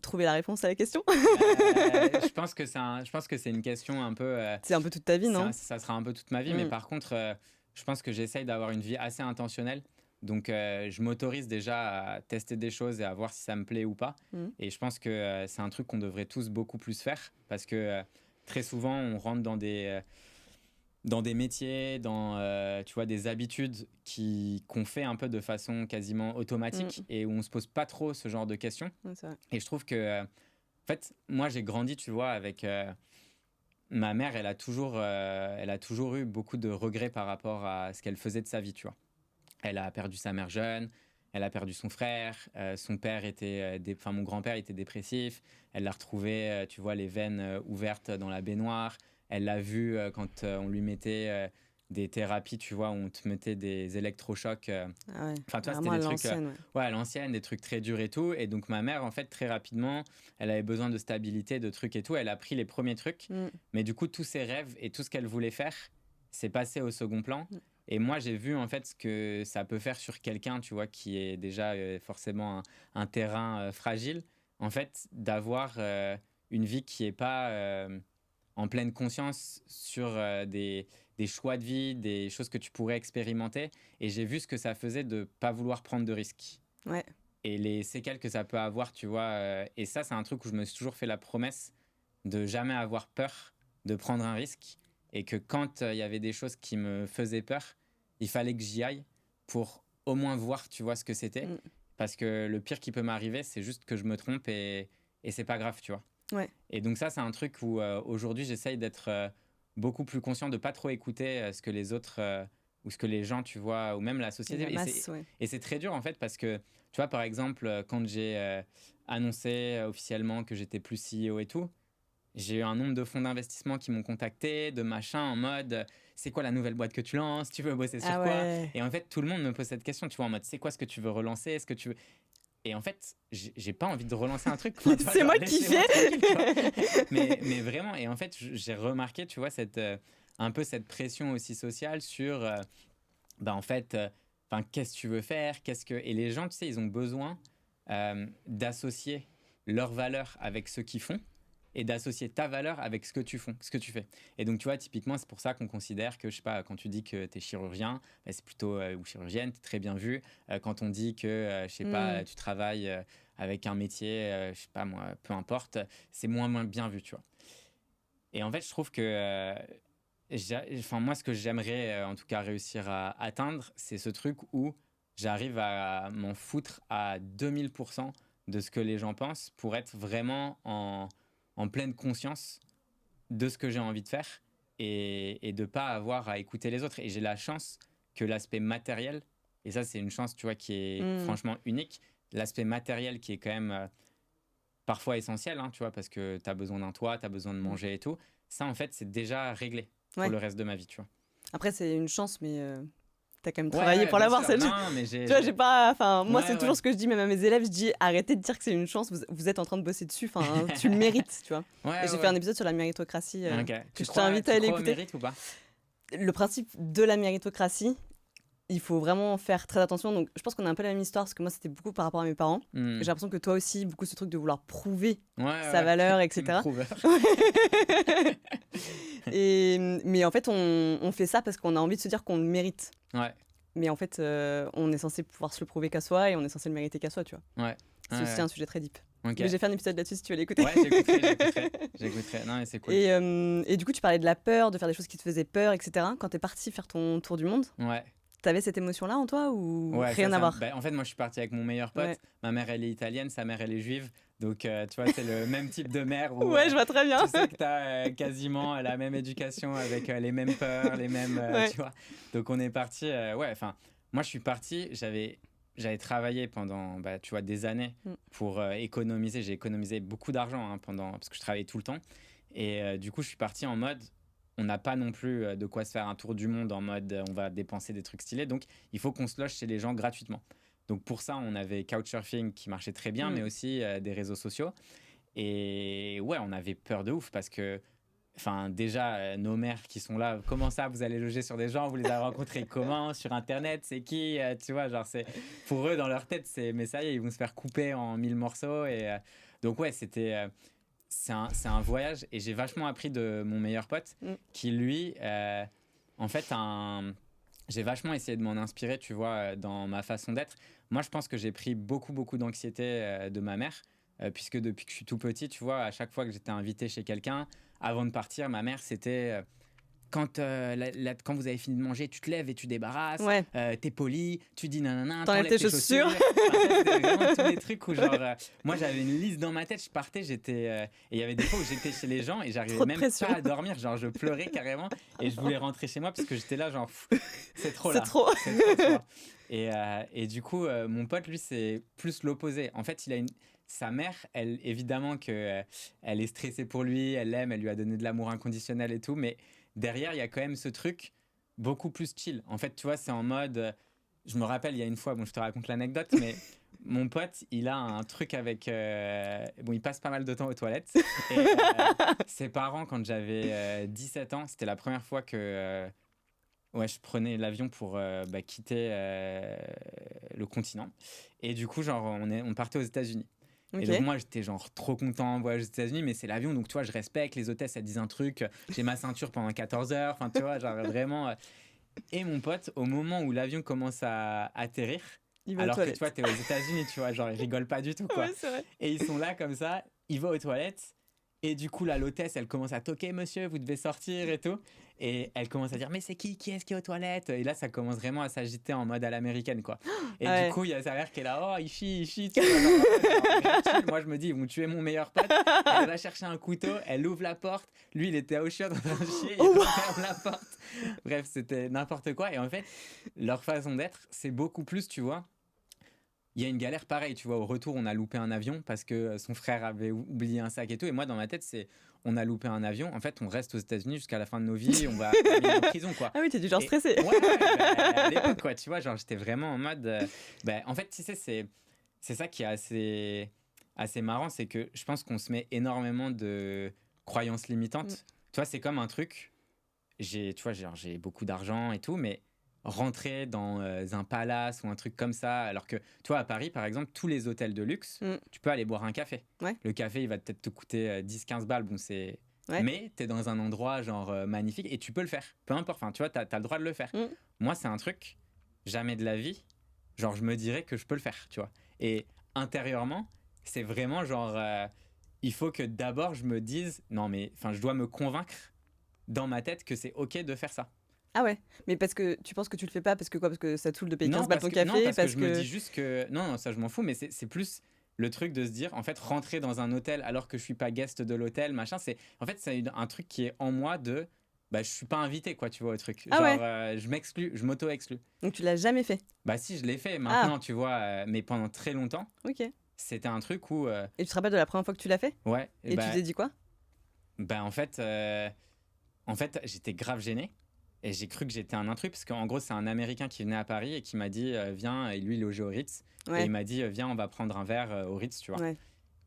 trouvé la réponse à la question? Je pense que c'est une question un peu... c'est un peu toute ta vie, non? Ça sera un peu toute ma vie, mais par contre, je pense que j'essaye d'avoir une vie assez intentionnelle. Donc, je m'autorise déjà à tester des choses et à voir si ça me plaît ou pas. Et je pense que c'est un truc qu'on devrait tous beaucoup plus faire parce que très souvent, on rentre dans des métiers, dans tu vois, des habitudes qu'on fait un peu de façon quasiment automatique et où on ne se pose pas trop ce genre de questions. Et je trouve que, en fait, moi, j'ai grandi, tu vois, avec... ma mère, elle a toujours eu beaucoup de regrets par rapport à ce qu'elle faisait de sa vie, tu vois. Elle a perdu sa mère jeune, elle a perdu son frère, son père était, mon grand-père était dépressif. Elle l'a retrouvé, tu vois, les veines ouvertes dans la baignoire. Elle l'a vu quand on lui mettait des thérapies, tu vois, où on te mettait des électrochocs. Ah ouais, Enfin, toi, c'était vraiment à des trucs, l'ancienne, ouais. ouais, à l'ancienne, des trucs très durs et tout. Et donc, ma mère, en fait, très rapidement, elle avait besoin de stabilité, de trucs et tout. Elle a pris les premiers trucs. Mais du coup, tous ses rêves et tout ce qu'elle voulait faire, c'est passé au second plan. Et moi, j'ai vu en fait ce que ça peut faire sur quelqu'un, tu vois, qui est déjà forcément un terrain fragile. En fait, d'avoir une vie qui n'est pas en pleine conscience sur des choix de vie, des choses que tu pourrais expérimenter. Et j'ai vu ce que ça faisait de ne pas vouloir prendre de risques. Ouais. Et les séquelles que ça peut avoir, tu vois. Et ça, c'est un truc où je me suis toujours fait la promesse de jamais avoir peur de prendre un risque. Et que quand il y avait des choses qui me faisaient peur, il fallait que j'y aille pour au moins voir, tu vois, ce que c'était. Parce que le pire qui peut m'arriver, c'est juste que je me trompe et c'est pas grave, tu vois. Ouais. Et donc ça, c'est un truc où aujourd'hui, j'essaye d'être beaucoup plus conscient de pas trop écouter ce que les autres ou ce que les gens, tu vois, ou même la société. La masse, ouais. Et c'est très dur, en fait, parce que, tu vois, par exemple, quand j'ai annoncé officiellement que j'étais plus CEO et tout, j'ai eu un nombre de fonds d'investissement qui m'ont contacté, de machins en mode c'est quoi la nouvelle boîte que tu lances, tu veux bosser sur quoi. Et en fait, tout le monde me pose cette question, tu vois, en mode c'est quoi ce que tu veux relancer, est-ce que tu veux. Et en fait, j'ai pas envie de relancer un truc. Enfin, c'est moi qui fais. mais vraiment, et en fait, j'ai remarqué, tu vois, un peu cette pression aussi sociale sur en fait, qu'est-ce que tu veux faire, et les gens, tu sais, ils ont besoin d'associer leurs valeurs avec ce qu'ils font et d'associer ta valeur avec ce que tu fais. Et donc, tu vois, typiquement, c'est pour ça qu'on considère que, je sais pas, quand tu dis que tu es chirurgien, c'est plutôt, ou chirurgienne, tu es très bien vu. Quand on dit que, je sais pas, tu travailles avec un métier, je sais pas moi, peu importe, c'est moins bien vu, tu vois. Et en fait, je trouve que, moi, ce que j'aimerais, en tout cas, réussir à atteindre, c'est ce truc où j'arrive à m'en foutre à 2000% de ce que les gens pensent pour être vraiment en pleine conscience de ce que j'ai envie de faire et de ne pas avoir à écouter les autres. Et j'ai la chance que l'aspect matériel, et ça c'est une chance, tu vois, qui est franchement unique, l'aspect matériel qui est quand même parfois essentiel, hein, tu vois, parce que tu as besoin d'un toit, tu as besoin de manger et tout, ça en fait c'est déjà réglé pour le reste de ma vie, tu vois. Après c'est une chance, mais... T'as quand même travaillé pour l'avoir, cette chance. Tu vois, j'ai pas. Enfin, moi, c'est toujours ce que je dis, même à mes élèves, je dis arrêtez de dire que c'est une chance, vous êtes en train de bosser dessus, enfin, tu le mérites, tu vois. Et j'ai fait un épisode sur la méritocratie que je t'invite à aller écouter. Tu mérite ou pas ? Le principe de la méritocratie, il faut vraiment faire très attention. Donc, je pense qu'on a un peu la même histoire, parce que moi, c'était beaucoup par rapport à mes parents. J'ai l'impression que toi aussi, beaucoup ce truc de vouloir prouver sa valeur, etc. Mais en fait, on fait ça parce qu'on a envie de se dire qu'on le mérite. Ouais. Mais en fait, on est censé pouvoir se le prouver qu'à soi et on est censé le mériter qu'à soi, tu vois. Ouais. C'est aussi un sujet très deep. Okay. Mais j'ai fait un épisode là-dessus si tu veux l'écouter. Ouais, j'écouterai. Non, mais c'est cool. Et du coup, tu parlais de la peur, de faire des choses qui te faisaient peur, etc. Quand t'es parti faire ton tour du monde, t'avais cette émotion-là en toi ou rien à voir ? En fait, moi, je suis parti avec mon meilleur pote. Ma mère, elle est italienne, sa mère, elle est juive. Donc, tu vois, c'est le même type de mère. Où, je vois très bien. Tu sais que tu as quasiment la même éducation avec les mêmes peurs, les mêmes... tu vois. Donc, on est parti... moi, je suis parti, j'avais travaillé pendant tu vois, des années pour économiser. J'ai économisé beaucoup d'argent parce que je travaillais tout le temps. Et du coup, je suis parti en mode... On n'a pas non plus de quoi se faire un tour du monde en mode on va dépenser des trucs stylés. Donc, il faut qu'on se loge chez les gens gratuitement. Donc, pour ça, on avait Couchsurfing qui marchait très bien, mais aussi des réseaux sociaux. Et ouais, on avait peur de ouf parce que, déjà, nos mères qui sont là, comment ça, vous allez loger sur des gens, vous les avez rencontrés comment, sur Internet, c'est qui, tu vois, genre, c'est, pour eux, dans leur tête, mais ça y est, ils vont se faire couper en 1000 morceaux. Et donc, ouais, c'était... C'est un voyage et j'ai vachement appris de mon meilleur pote qui, lui, en fait, j'ai vachement essayé de m'en inspirer, tu vois, dans ma façon d'être. Moi, je pense que j'ai pris beaucoup d'anxiété de ma mère, puisque depuis que je suis tout petit, tu vois, à chaque fois que j'étais invité chez quelqu'un, avant de partir, ma mère, c'était quand vous avez fini de manger, tu te lèves et tu débarrasses, Ouais. t'es poli, tu dis nanana, T'enlèves tes chaussures. C'était vraiment tous les trucs où genre, moi j'avais une liste dans ma tête, je partais, et il y avait des fois où j'étais chez les gens et j'arrivais Trop de même pression. pas à dormir, genre je pleurais carrément et je voulais rentrer chez moi parce que j'étais là genre, c'est trop C'est là. trop. C'est trop, tu vois. Et du coup, mon pote, lui, c'est plus l'opposé. En fait, sa mère, elle, évidemment que elle est stressée pour lui, elle l'aime, elle lui a donné de l'amour inconditionnel et tout, mais derrière, il y a quand même ce truc beaucoup plus chill. En fait, tu vois, c'est en mode... je me rappelle, il y a une fois, bon, je te raconte l'anecdote, mais mon pote, il a un truc avec... bon, il passe pas mal de temps aux toilettes. Et ses parents, quand j'avais 17 ans, c'était la première fois que... ouais, je prenais l'avion pour quitter le continent. Et du coup, genre, on partait aux États-Unis. Ok. Et donc moi j'étais genre trop content de voyager aux États-Unis, mais c'est l'avion, donc tu vois je respecte les hôtesses, elles disent un truc, j'ai ma ceinture pendant 14 heures, enfin tu vois genre vraiment. Et mon pote, au moment où l'avion commence à atterrir, Il va aux alors que tu toilettes. vois t'es aux États-Unis, tu vois genre ils rigolent pas du tout quoi. Ouais, c'est vrai. Et ils sont là comme ça, il va aux toilettes. Et du coup, là, l'hôtesse, elle commence à toquer, monsieur, vous devez sortir et tout. Et elle commence à dire, mais c'est qui est-ce qui est aux toilettes? Et là, ça commence vraiment à s'agiter en mode à l'américaine, quoi. Et Ouais. du coup, il y a sa mère qui est là, oh, Ishi, tu vois, genre, chill. Moi, je me dis, ils vont tuer mon meilleur pote. Elle va chercher un couteau, elle ouvre la porte. Lui, il était au chiottes en train de chier, il referme la porte. Bref, c'était n'importe quoi. Et en fait, leur façon d'être, c'est beaucoup plus, tu vois. Il y a une galère pareille, tu vois, au retour, on a loupé un avion parce que son frère avait oublié un sac et tout. Et moi, dans ma tête, c'est on a loupé un avion. En fait, on reste aux États-Unis jusqu'à la fin de nos vies, on va terminer en prison, quoi. Ah oui, t'es du genre Et- stressé. Ouais, à l'époque, quoi, tu vois, genre, j'étais vraiment en mode. En fait, tu sais, c'est ça qui est assez marrant, c'est que je pense qu'on se met énormément de croyances limitantes. Mm. Tu vois, c'est comme un truc. Tu vois, j'ai beaucoup d'argent et tout, mais rentrer dans un palace ou un truc comme ça, alors que, tu vois, à Paris, par exemple, tous les hôtels de luxe, Mm. tu peux aller boire un café. Ouais. Le café, il va peut-être te coûter 10-15 balles, bon, c'est... Ouais. Mais t'es dans un endroit, genre, magnifique, et tu peux le faire. Peu importe, enfin, tu vois, t'as le droit de le faire. Mm. Moi, c'est un truc, jamais de la vie, genre, je me dirais que je peux le faire, tu vois. Et intérieurement, c'est vraiment, genre, il faut que d'abord, je me dise, non, mais, enfin, je dois me convaincre dans ma tête que c'est OK de faire ça. Ah ouais, mais parce que tu penses que tu le fais pas parce que quoi? Parce que ça te saoule de payer 15 balles ton non, café, parce que je me dis juste que... Non, ça, je m'en fous, mais c'est plus le truc de se dire, en fait, rentrer dans un hôtel alors que je suis pas guest de l'hôtel, machin, en fait, c'est un truc qui est en moi de... Bah, je suis pas invité, quoi, tu vois, au truc. Ah Genre, ouais. je m'exclus, je m'auto-exclus. Donc tu l'as jamais fait. Bah si, je l'ai fait maintenant, tu vois, mais pendant très longtemps, Ok. Et c'était un truc où... tu te rappelles de la première fois que tu l'as fait? ouais, Et tu t'es dit quoi? en fait, j'étais grave gêné. Et j'ai cru que j'étais un intrus, parce qu'en gros, c'est un Américain qui venait à Paris et qui m'a dit, viens, et lui, il logeait au Ritz. Ouais. Et il m'a dit, viens, on va prendre un verre au Ritz, tu vois. Ouais.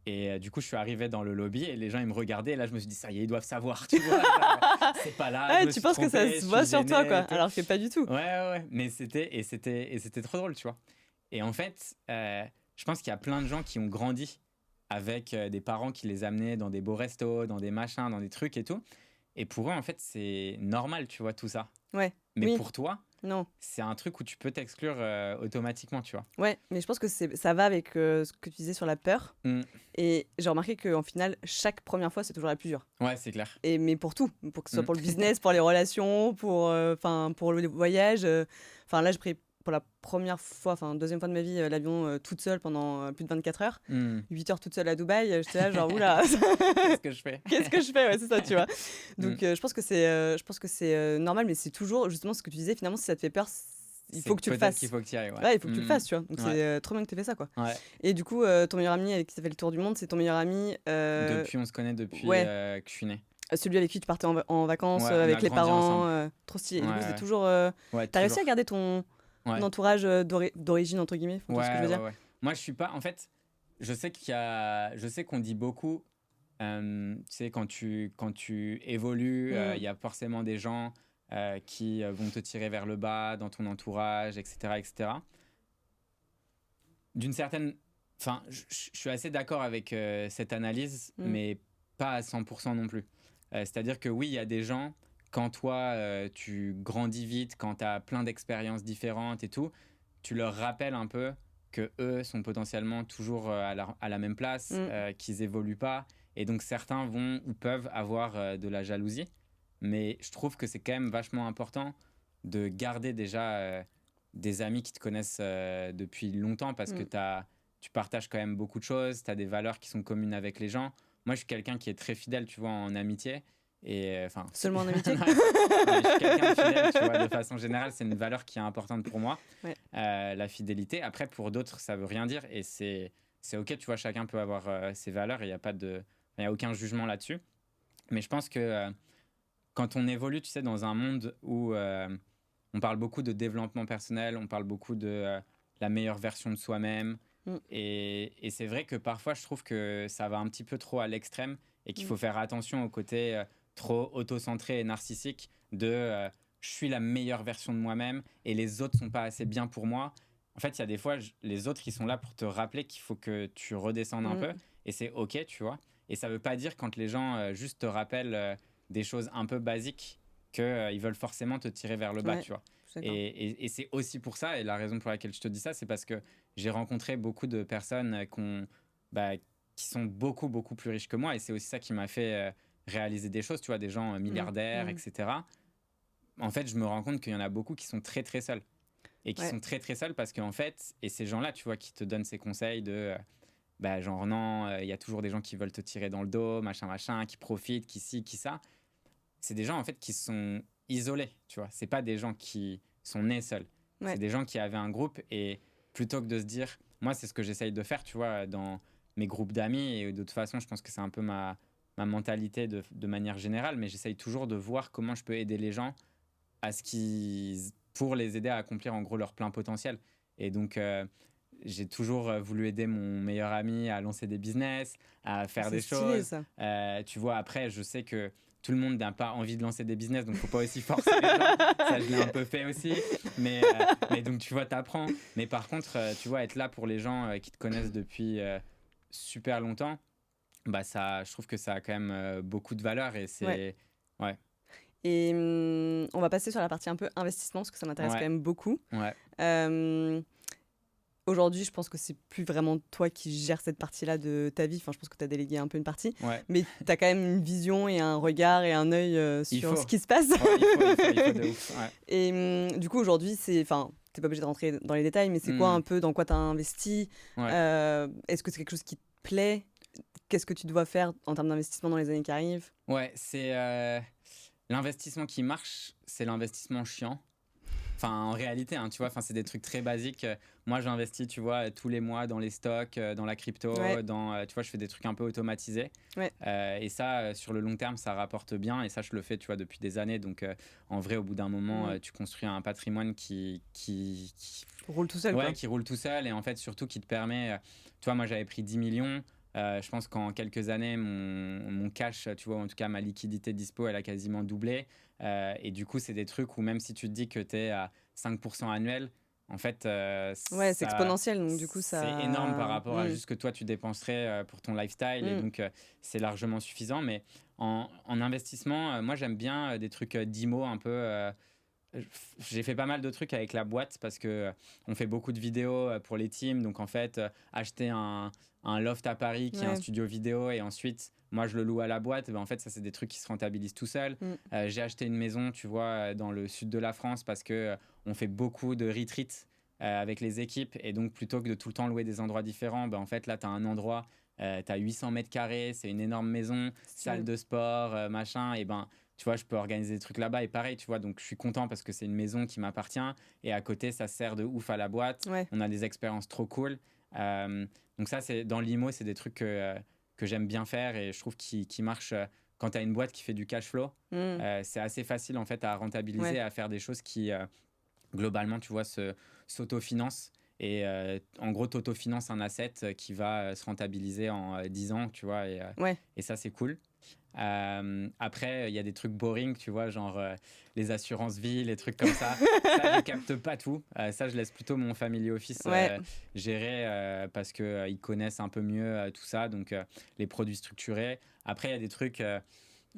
Et du coup, je suis arrivé dans le lobby et les gens, ils me regardaient. Et là, je me suis dit, ça y est, ils doivent savoir, tu vois. Genre, c'est pas là. Ah, je me tu suis penses que ça trompé, se je voit suis sur toi, gêné quoi. et tout. Alors que pas du tout. Ouais. Mais c'était trop drôle, tu vois. Et en fait, je pense qu'il y a plein de gens qui ont grandi avec des parents qui les amenaient dans des beaux restos, dans des machins, dans des trucs et tout. Et pour eux, en fait, c'est normal, tu vois, tout ça. Ouais. Mais Oui. pour toi, Non. c'est un truc où tu peux t'exclure automatiquement, tu vois. Ouais, mais je pense que ça va avec ce que tu disais sur la peur. Mm. Et j'ai remarqué qu'en final, chaque première fois, c'est toujours la plus dure. Ouais, c'est clair. Mais pour tout, pour que ce soit Mm. pour le business, pour les relations, pour le voyage. Enfin, là, j'ai pris pour la première fois, enfin, deuxième fois de ma vie, l'avion toute seule pendant plus de 24 heures. 8 heures toute seule à Dubaï. J'étais là, genre, oula, Qu'est-ce que je fais? qu'est-ce que je fais? Ouais, c'est ça, tu vois. Donc, je pense que c'est normal, mais c'est toujours, justement, ce que tu disais, finalement, si ça te fait peur, il faut que tu le fasses. Il faut que tu y ailles. Ouais, Ouais, il faut que tu le fasses, tu vois. Donc, Ouais. c'est trop bien que tu aies fait ça, quoi. Ouais. Et du coup, ton meilleur ami avec qui ça fait le tour du monde, c'est ton meilleur ami. Depuis, on se connaît depuis ouais. que je suis né. Celui avec qui tu partais en vacances Ouais, on avec a les grandi parents. ensemble. Trop stylé. Et du coup, Ouais, c'est ouais. toujours. Ouais, T'as réussi à toujours. garder ton Ouais. entourage d'origine, entre guillemets, faut ce que je veux dire. Ouais. Moi, je suis pas. En fait, je sais qu'on dit beaucoup. Tu sais, quand tu évolues, il y a forcément des gens qui vont te tirer vers le bas dans ton entourage, etc., etc. D'une certaine. Enfin, je suis assez d'accord avec cette analyse, mais pas à 100% non plus. C'est-à-dire que oui, il y a des gens, quand toi, tu grandis vite, quand tu as plein d'expériences différentes et tout, tu leur rappelles un peu que eux sont potentiellement toujours à la même place, qu'ils évoluent pas. Et donc, certains vont ou peuvent avoir de la jalousie. Mais je trouve que c'est quand même vachement important de garder déjà des amis qui te connaissent depuis longtemps parce que tu partages quand même beaucoup de choses, tu as des valeurs qui sont communes avec les gens. Moi, je suis quelqu'un qui est très fidèle, tu vois, en amitié. Et enfin, Seulement en amitié. non, mais je suis quelqu'un de fidèle, tu vois, de façon générale, c'est une valeur qui est importante pour moi, Ouais. la fidélité. Après, pour d'autres, ça veut rien dire et c'est ok, tu vois, chacun peut avoir ses valeurs et il y a aucun jugement là-dessus. Mais je pense que quand on évolue, tu sais, dans un monde où on parle beaucoup de développement personnel, on parle beaucoup de la meilleure version de soi-même. Et c'est vrai que parfois, je trouve que ça va un petit peu trop à l'extrême et qu'il faut faire attention au côté trop auto-centré et narcissique de je suis la meilleure version de moi-même et les autres sont pas assez bien pour moi. En fait, il y a des fois, les autres, ils sont là pour te rappeler qu'il faut que tu redescendes un peu et c'est OK, tu vois. Et ça veut pas dire quand les gens juste te rappellent des choses un peu basiques qu'ils veulent forcément te tirer vers le bas, tu vois. Et c'est aussi pour ça, et la raison pour laquelle je te dis ça, c'est parce que j'ai rencontré beaucoup de personnes qui sont beaucoup, beaucoup plus riches que moi, et c'est aussi ça qui m'a fait réaliser des choses, tu vois, des gens milliardaires, etc. En fait, je me rends compte qu'il y en a beaucoup qui sont très, très seuls. Et qui sont très, très seuls parce qu'en fait, et ces gens-là, tu vois, qui te donnent ces conseils de... genre non, il y a toujours des gens qui veulent te tirer dans le dos, machin, qui profitent, qui ci, qui ça. C'est des gens, en fait, qui sont isolés, tu vois. C'est pas des gens qui sont nés seuls. C'est des gens qui avaient un groupe et plutôt que de se dire... Moi, c'est ce que j'essaye de faire, tu vois, dans mes groupes d'amis. Et de toute façon, je pense que c'est un peu ma mentalité de manière générale. Mais j'essaye toujours de voir comment je peux aider les gens pour les aider à accomplir, en gros, leur plein potentiel. Et donc... j'ai toujours voulu aider mon meilleur ami à lancer des business, à faire des choses. Tu vois, après, je sais que tout le monde n'a pas envie de lancer des business, donc il ne faut pas aussi forcer les gens. Ça, je l'ai un peu fait aussi. Mais donc, tu vois, tu apprends. Mais par contre, tu vois, être là pour les gens qui te connaissent depuis super longtemps, je trouve que ça a quand même beaucoup de valeur. Et c'est... Ouais. Et on va passer sur la partie un peu investissement, parce que ça m'intéresse quand même beaucoup. Aujourd'hui, je pense que c'est plus vraiment toi qui gères cette partie-là de ta vie. Enfin, je pense que tu as délégué un peu une partie. Mais tu as quand même une vision et un regard et un œil sur ce qui se passe. Il faut de ouf. Et du coup, aujourd'hui, t'es pas obligé de rentrer dans les détails, mais c'est quoi un peu, dans quoi tu as investi Est-ce que c'est quelque chose qui te plaît? Qu'est-ce que tu dois faire en termes d'investissement dans les années qui arrivent? Ouais, c'est l'investissement qui marche, c'est l'investissement chiant. Enfin, en réalité, tu vois, c'est des trucs très basiques. Moi, j'investis, tu vois, tous les mois dans les stocks, dans la crypto, tu vois, je fais des trucs un peu automatisés. Et ça, sur le long terme, ça rapporte bien. Et ça, je le fais, tu vois, depuis des années. Donc, en vrai, au bout d'un moment, tu construis un patrimoine qui roule tout seul. Qui roule tout seul. Et en fait, surtout, qui te permet... tu vois, moi, j'avais pris 10 millions. Je pense qu'en quelques années, mon cash, tu vois, en tout cas ma liquidité dispo, elle a quasiment doublé. Et du coup, c'est des trucs où même si tu te dis que tu es à 5% annuel, en fait, c'est exponentiel. Donc, du coup, c'est énorme par rapport à juste ce que toi, tu dépenserais pour ton lifestyle. Et donc, c'est largement suffisant. Mais en investissement, moi, j'aime bien des trucs d'IMO un peu... j'ai fait pas mal de trucs avec la boîte parce que on fait beaucoup de vidéos pour les teams. Donc en fait, acheter un loft à Paris qui est un studio vidéo et ensuite moi je le loue à la boîte, en fait ça c'est des trucs qui se rentabilisent tout seul. J'ai acheté une maison, tu vois, dans le sud de la France parce que on fait beaucoup de retreats avec les équipes et donc plutôt que de tout le temps louer des endroits différents, en fait là tu as un endroit, tu as 800 mètres carrés, c'est une énorme maison, salle de sport, machin, et tu vois, je peux organiser des trucs là-bas et pareil, tu vois, donc je suis content parce que c'est une maison qui m'appartient et à côté, ça sert de ouf à la boîte. On a des expériences trop cool. Donc ça, dans l'IMO, c'est des trucs que j'aime bien faire et je trouve qui marchent quand tu as une boîte qui fait du cash flow. C'est assez facile en fait à rentabiliser, à faire des choses qui, globalement, tu vois, s'autofinancent. Et en gros, tu autofinances un asset qui va se rentabiliser en 10 ans, tu vois, et ça, c'est cool. Après, il y a des trucs boring, tu vois, genre les assurances vie, les trucs comme ça. Ça, je capte pas tout. Ça, je laisse plutôt mon family office gérer parce qu'ils connaissent un peu mieux tout ça, donc les produits structurés. Après, il y a des trucs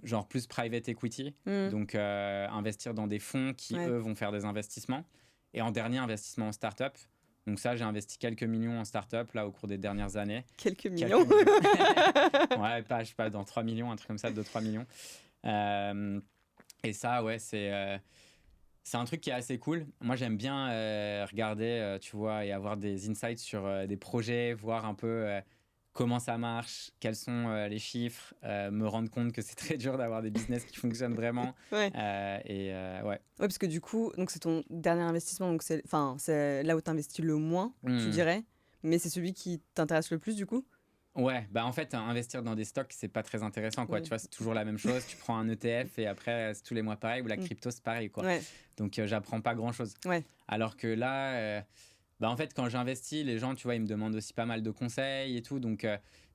genre plus private equity, donc investir dans des fonds qui, eux, vont faire des investissements. Et en dernier, investissement en start-up. Donc ça, j'ai investi quelques millions en start-up là au cours des dernières années. Quelques millions. Ouais, je sais pas, dans 3 millions, un truc comme ça, 2-3 millions. Et ça, ouais, c'est un truc qui est assez cool. Moi, j'aime bien regarder, tu vois, et avoir des insights sur des projets, voir un peu comment ça marche, quels sont les chiffres, me rendre compte que c'est très dur d'avoir des business qui fonctionnent vraiment. Ouais. Ouais. Ouais, parce que du coup, donc c'est ton dernier investissement, donc c'est là où tu investis le moins, tu Hmm. dirais, mais c'est celui qui t'intéresse le plus du coup. Ouais, bah en fait, investir dans des stocks, c'est pas très intéressant, quoi. Ouais. Tu vois, c'est toujours la même chose. Tu prends un ETF et après, c'est tous les mois pareil, ou la Mm. crypto, c'est pareil, quoi. Ouais, Donc, j'apprends pas grand-chose. ouais, Alors que là, bah en fait, quand j'investis, les gens, tu vois, ils me demandent aussi pas mal de conseils et tout. Donc,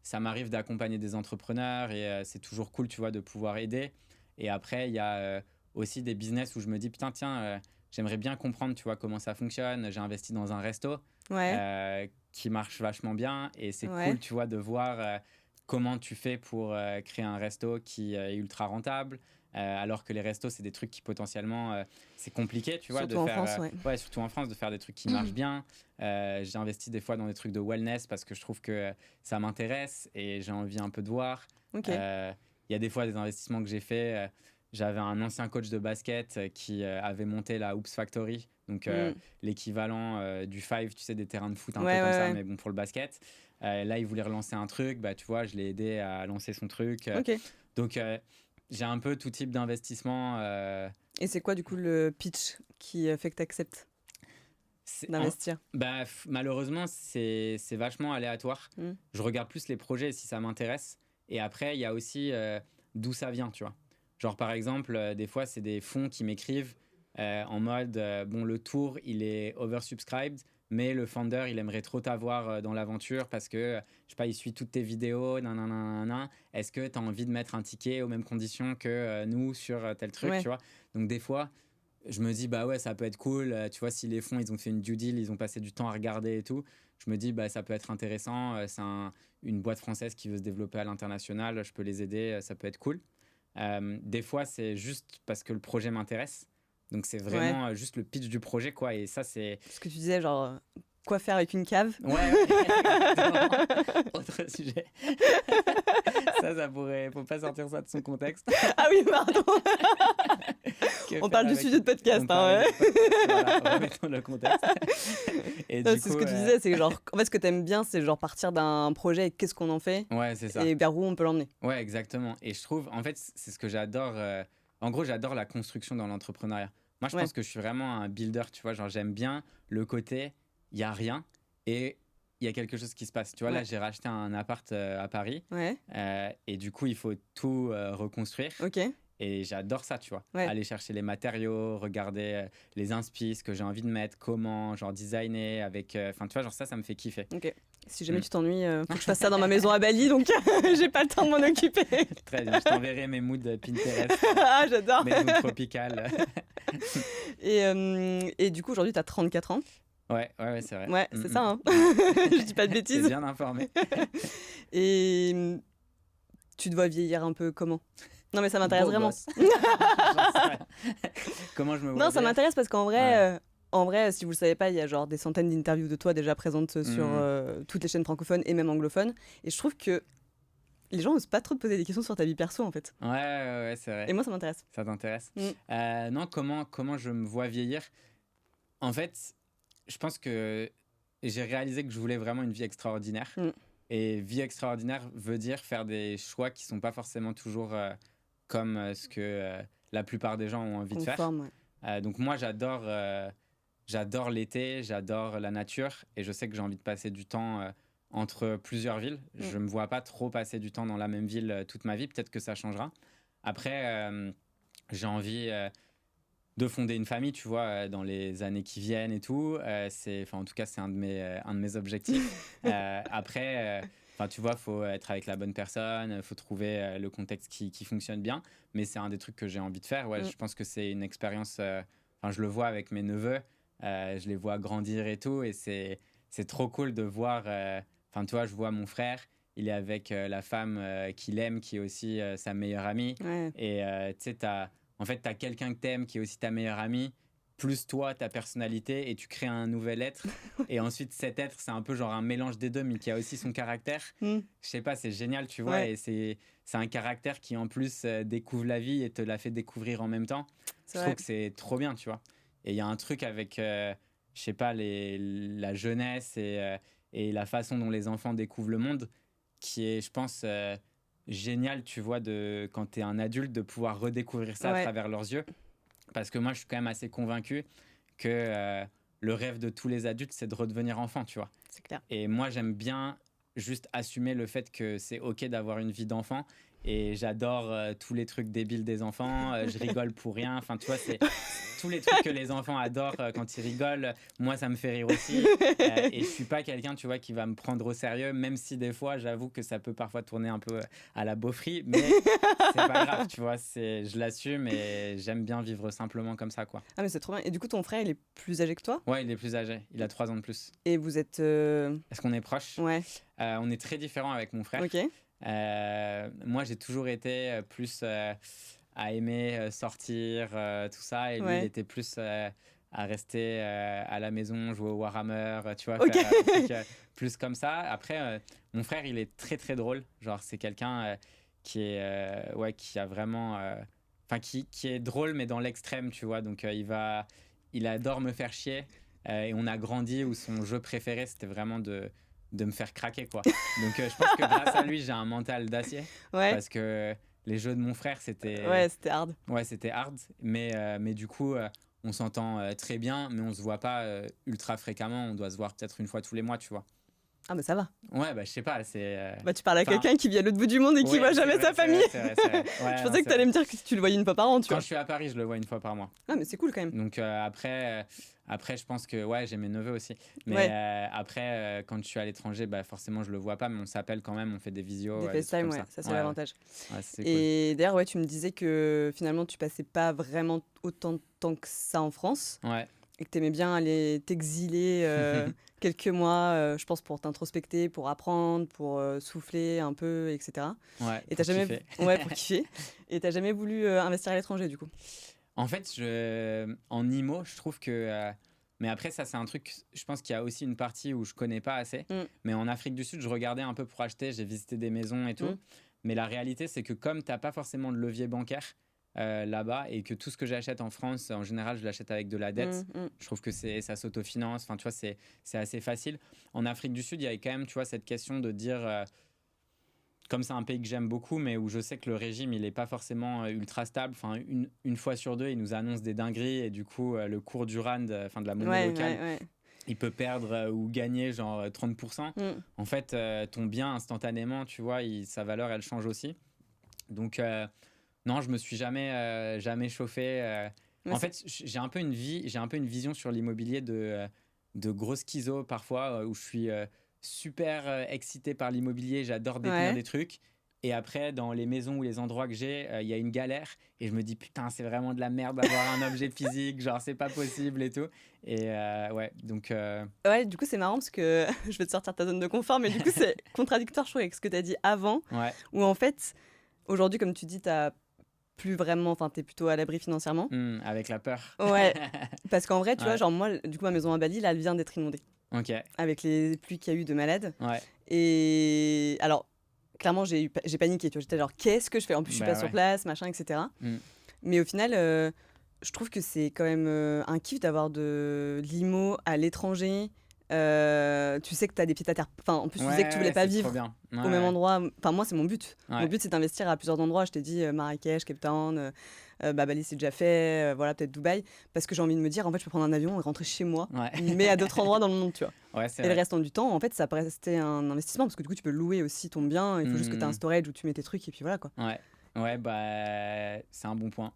ça m'arrive d'accompagner des entrepreneurs et c'est toujours cool, tu vois, de pouvoir aider. Et après, il y a aussi des business où je me dis, putain, tiens, j'aimerais bien comprendre, tu vois, comment ça fonctionne. J'ai investi dans un resto ouais, qui marche vachement bien et c'est ouais. cool, tu vois, de voir comment tu fais pour créer un resto qui est ultra rentable. Alors que les restos, c'est des trucs qui potentiellement, c'est compliqué, tu vois, de Surtout en faire, France, ouais. ouais, surtout en France, de faire des trucs qui marchent bien. J'ai investi des fois dans des trucs de wellness parce que je trouve que ça m'intéresse et j'ai envie un peu de voir. Ok. Il y a des fois des investissements que j'ai faits. J'avais un ancien coach de basket qui avait monté la Hoops Factory, donc Mm. l'équivalent du Five, tu sais, des terrains de foot un Ouais, peu comme ça, ouais, mais bon pour le basket. Là, il voulait relancer un truc, bah tu vois, je l'ai aidé à lancer son truc. ouais. Ok. Donc j'ai un peu tout type d'investissement. Et c'est quoi du coup le pitch qui fait que tu acceptes C'est- en- d'investir? Bah, malheureusement, c'est vachement aléatoire. Mm. Je regarde plus les projets si ça m'intéresse. Et après, il y a aussi d'où ça vient, tu vois. Genre, par exemple, des fois, c'est des fonds qui m'écrivent en mode bon, le tour, il est oversubscribed, mais le founder, il aimerait trop t'avoir dans l'aventure parce que, je sais pas, il suit toutes tes vidéos, nanana. Est-ce que tu as envie de mettre un ticket aux mêmes conditions que nous sur tel truc, Ouais. tu vois? Donc, des fois, je me dis bah ouais ça peut être cool, tu vois, si les fonds ils ont fait une due deal, ils ont passé du temps à regarder et tout, je me dis bah ça peut être intéressant, c'est une boîte française qui veut se développer à l'international, je peux les aider, ça peut être cool. Des fois c'est juste parce que le projet m'intéresse, donc c'est Ouais. vraiment juste le pitch du projet, quoi, et ça c'est Ce que tu disais, genre, quoi faire avec une cave? ouais, exactement. Autre sujet. Ça pourrait, faut pas sortir ça de son contexte. Ah oui, pardon. Que On faire parle du avec- sujet de podcast, on hein, parle ouais. du podcast, voilà, remettons le contexte. Et Non, du c'est coup, ce que tu disais, c'est genre, en fait, ce que t'aimes bien, c'est genre partir d'un projet et qu'est-ce qu'on en fait ouais, c'est ça. et vers où on peut l'emmener. Ouais, exactement. Et je trouve, en fait, c'est ce que j'adore. En gros, j'adore la construction dans l'entrepreneuriat. Moi, je Ouais. pense que je suis vraiment un builder, tu vois. Genre, j'aime bien le côté, il y a rien et il y a quelque chose qui se passe. Tu vois, là, Ouais. j'ai racheté un appart à Paris Ouais, et du coup, il faut tout reconstruire. ok, Et j'adore ça, tu vois. ouais. Aller chercher les matériaux, regarder les inspi, ce que j'ai envie de mettre, comment, genre designer avec. Enfin, tu vois, genre ça me fait kiffer. Ok. Si jamais Mm. tu t'ennuies, faut que je fasse ça dans ma maison à Bali, donc j'ai pas le temps de m'en occuper. Très bien, je t'enverrai mes moods Pinterest, Ah, j'adore. mes moods tropicales. Et du coup, aujourd'hui, t'as 34 ans. Ouais, c'est vrai. Ouais, c'est ça, hein. Ouais. Je dis pas de T'es bêtises. bien informé. Et tu dois vieillir un peu comment? Non, mais ça m'intéresse Beau vraiment. gosse. J'en sais rien. Comment je me vois Non, ça vieillir. m'intéresse parce qu'en vrai, Ouais. en vrai, si vous le savez pas, il y a genre des centaines d'interviews de toi déjà présentes sur toutes les chaînes francophones et même anglophones. Et je trouve que les gens osent pas trop te poser des questions sur ta vie perso en fait. Ouais, c'est vrai. Et moi, ça m'intéresse. Ça t'intéresse? Mm. Non, comment je me vois vieillir? En fait, je pense que j'ai réalisé que je voulais vraiment une vie extraordinaire. Mm. Et vie extraordinaire veut dire faire des choix qui sont pas forcément toujours comme ce que la plupart des gens ont envie de faire. Conforme, ouais. Donc moi, j'adore l'été, j'adore la nature et je sais que j'ai envie de passer du temps entre plusieurs villes. Je me vois pas trop passer du temps dans la même ville toute ma vie. Peut-être que ça changera. Après, j'ai envie de fonder une famille, tu vois, dans les années qui viennent et tout. En tout cas, c'est un de mes objectifs. Après, tu vois, faut être avec la bonne personne, faut trouver le contexte qui fonctionne bien. Mais c'est un des trucs que j'ai envie de faire. Ouais, je pense que c'est une expérience. Je le vois avec mes neveux, je les vois grandir et tout, et c'est trop cool de voir. Tu vois, je vois mon frère. Il est avec la femme qu'il aime, qui est aussi sa meilleure amie. Ouais. Et tu sais, en fait, tu as quelqu'un que tu aimes qui est aussi ta meilleure amie. plus toi, ta personnalité, et tu crées un nouvel être. Et ensuite, cet être, c'est un peu genre un mélange des deux, mais qui a aussi son caractère. Je sais pas, c'est génial, tu vois. Ouais. Et c'est un caractère qui, en plus, découvre la vie et te la fait découvrir en même temps. Je trouve que c'est trop bien, tu vois. Et il y a un truc avec, je sais pas, la jeunesse et la façon dont les enfants découvrent le monde qui est, je pense, génial, tu vois, quand tu es un adulte, de pouvoir redécouvrir ça à travers leurs yeux. Parce que moi, je suis quand même assez convaincu que le rêve de tous les adultes, c'est de redevenir enfant, tu vois. C'est clair. Et moi, j'aime bien juste assumer le fait que c'est OK d'avoir une vie d'enfant. Et j'adore tous les trucs débiles des enfants. Je rigole pour rien. Enfin, tu vois, c'est tous les trucs que les enfants adorent quand ils rigolent. Moi, ça me fait rire aussi. Et je suis pas quelqu'un, tu vois, qui va me prendre au sérieux, même si des fois, j'avoue que ça peut parfois tourner un peu à la beaufrie. Mais c'est pas grave, tu vois. Je l'assume et j'aime bien vivre simplement comme ça, quoi. Ah, mais c'est trop bien. Et du coup, ton frère, il est plus âgé que toi ? Ouais, il est plus âgé. Il a 3 ans de plus. Et vous êtes... Est-ce qu'on est proches ? Ouais. On est très différents avec mon frère. Ok. Moi, j'ai toujours été plus à aimer sortir, tout ça. Et lui, il était plus à rester à la maison, jouer au Warhammer, tu vois, faire un truc plus comme ça. Après, mon frère, il est très, très drôle. Genre, c'est quelqu'un qui a vraiment... Enfin, qui est drôle, mais dans l'extrême, tu vois. Donc, il adore me faire chier. Et on a grandi où son jeu préféré, c'était vraiment de me faire craquer, quoi. Donc je pense que grâce à lui, j'ai un mental d'acier. Ouais. Parce que les jeux de mon frère, c'était... Ouais, c'était hard. Ouais, c'était hard. Mais du coup, on s'entend très bien, mais on se voit pas ultra fréquemment. On doit se voir peut-être une fois tous les mois, tu vois. Ah, mais ça va. Ouais, bah je sais pas, c'est... Bah, tu parles à quelqu'un qui vit à l'autre bout du monde et qui voit jamais sa famille. C'est vrai. Ouais, je pensais que t'allais me dire que tu le voyais une fois par an, tu vois. Quand je suis à Paris, je le vois une fois par mois. Ah, mais c'est cool quand même. Donc après, je pense que j'ai mes neveux aussi. Mais après, quand je suis à l'étranger, bah, forcément, je le vois pas, mais on s'appelle quand même, on fait des visios. Des FaceTime, ça c'est l'avantage. Ouais, c'est et d'ailleurs, tu me disais que finalement, tu passais pas vraiment autant de temps que ça en France. Ouais. Et que tu aimais bien aller t'exiler quelques mois, je pense, pour t'introspecter, pour apprendre, pour souffler un peu, etc. Ouais, et pour kiffer. Et tu n'as jamais voulu investir à l'étranger, du coup? En fait, en IMO, je trouve que... mais après, ça, c'est un truc, je pense qu'il y a aussi une partie où je connais pas assez. Mais en Afrique du Sud, je regardais un peu pour acheter, j'ai visité des maisons et tout. Mais la réalité, c'est que comme tu n'as pas forcément de levier bancaire, là-bas, et que tout ce que j'achète en France, en général, je l'achète avec de la dette. Je trouve que ça s'autofinance. Enfin, tu vois, c'est assez facile. En Afrique du Sud, il y avait quand même, tu vois, cette question de dire, comme c'est un pays que j'aime beaucoup, mais où je sais que le régime, il n'est pas forcément ultra stable. Enfin, une fois sur deux, il nous annonce des dingueries, et du coup, le cours du rand, de la monnaie locale, il peut perdre ou gagner genre 30%. En fait, ton bien, instantanément, tu vois, sa valeur, elle change aussi. Donc... non, je me suis jamais chauffé. En fait, j'ai un peu une vision sur l'immobilier de gros schizo parfois, où je suis super excité par l'immobilier, j'adore détenir des trucs. Et après, dans les maisons ou les endroits que j'ai, il y a une galère. Et je me dis, putain, c'est vraiment de la merde d'avoir un objet physique, genre c'est pas possible et tout. Et donc... Ouais, du coup, c'est marrant parce que je vais te sortir de ta zone de confort, mais du coup, c'est contradictoire, je trouve, avec ce que tu as dit avant. Où en fait, aujourd'hui, comme tu dis, t'as plus vraiment, enfin t'es plutôt à l'abri financièrement. Avec la peur. Ouais, parce qu'en vrai, tu vois, genre moi, du coup, ma maison à Bali, là, elle vient d'être inondée. Ok. Avec les pluies qu'il y a eu de malades. Ouais. Et alors, clairement, j'ai paniqué, tu vois, j'étais genre, qu'est-ce que je fais ? En plus, je suis pas sur place, machin, etc. Mais au final, je trouve que c'est quand même un kiff d'avoir de l'IMO à l'étranger. Tu sais que tu as des pieds à terre. Enfin, en plus, tu disais que tu voulais pas vivre au même endroit. Enfin, moi, c'est mon but. Mon but, c'est d'investir à plusieurs endroits. Je t'ai dit Marrakech, Cape Town, Bali, c'est déjà fait. Voilà, peut-être Dubaï. Parce que j'ai envie de me dire, en fait, je peux prendre un avion et rentrer chez moi, mais à d'autres endroits dans le monde, tu vois. Et le restant du temps, en fait, ça peut rester un investissement parce que du coup, tu peux louer aussi ton bien. Il faut juste que tu aies un storage où tu mets tes trucs et puis voilà, quoi. Ouais, bah, c'est un bon point.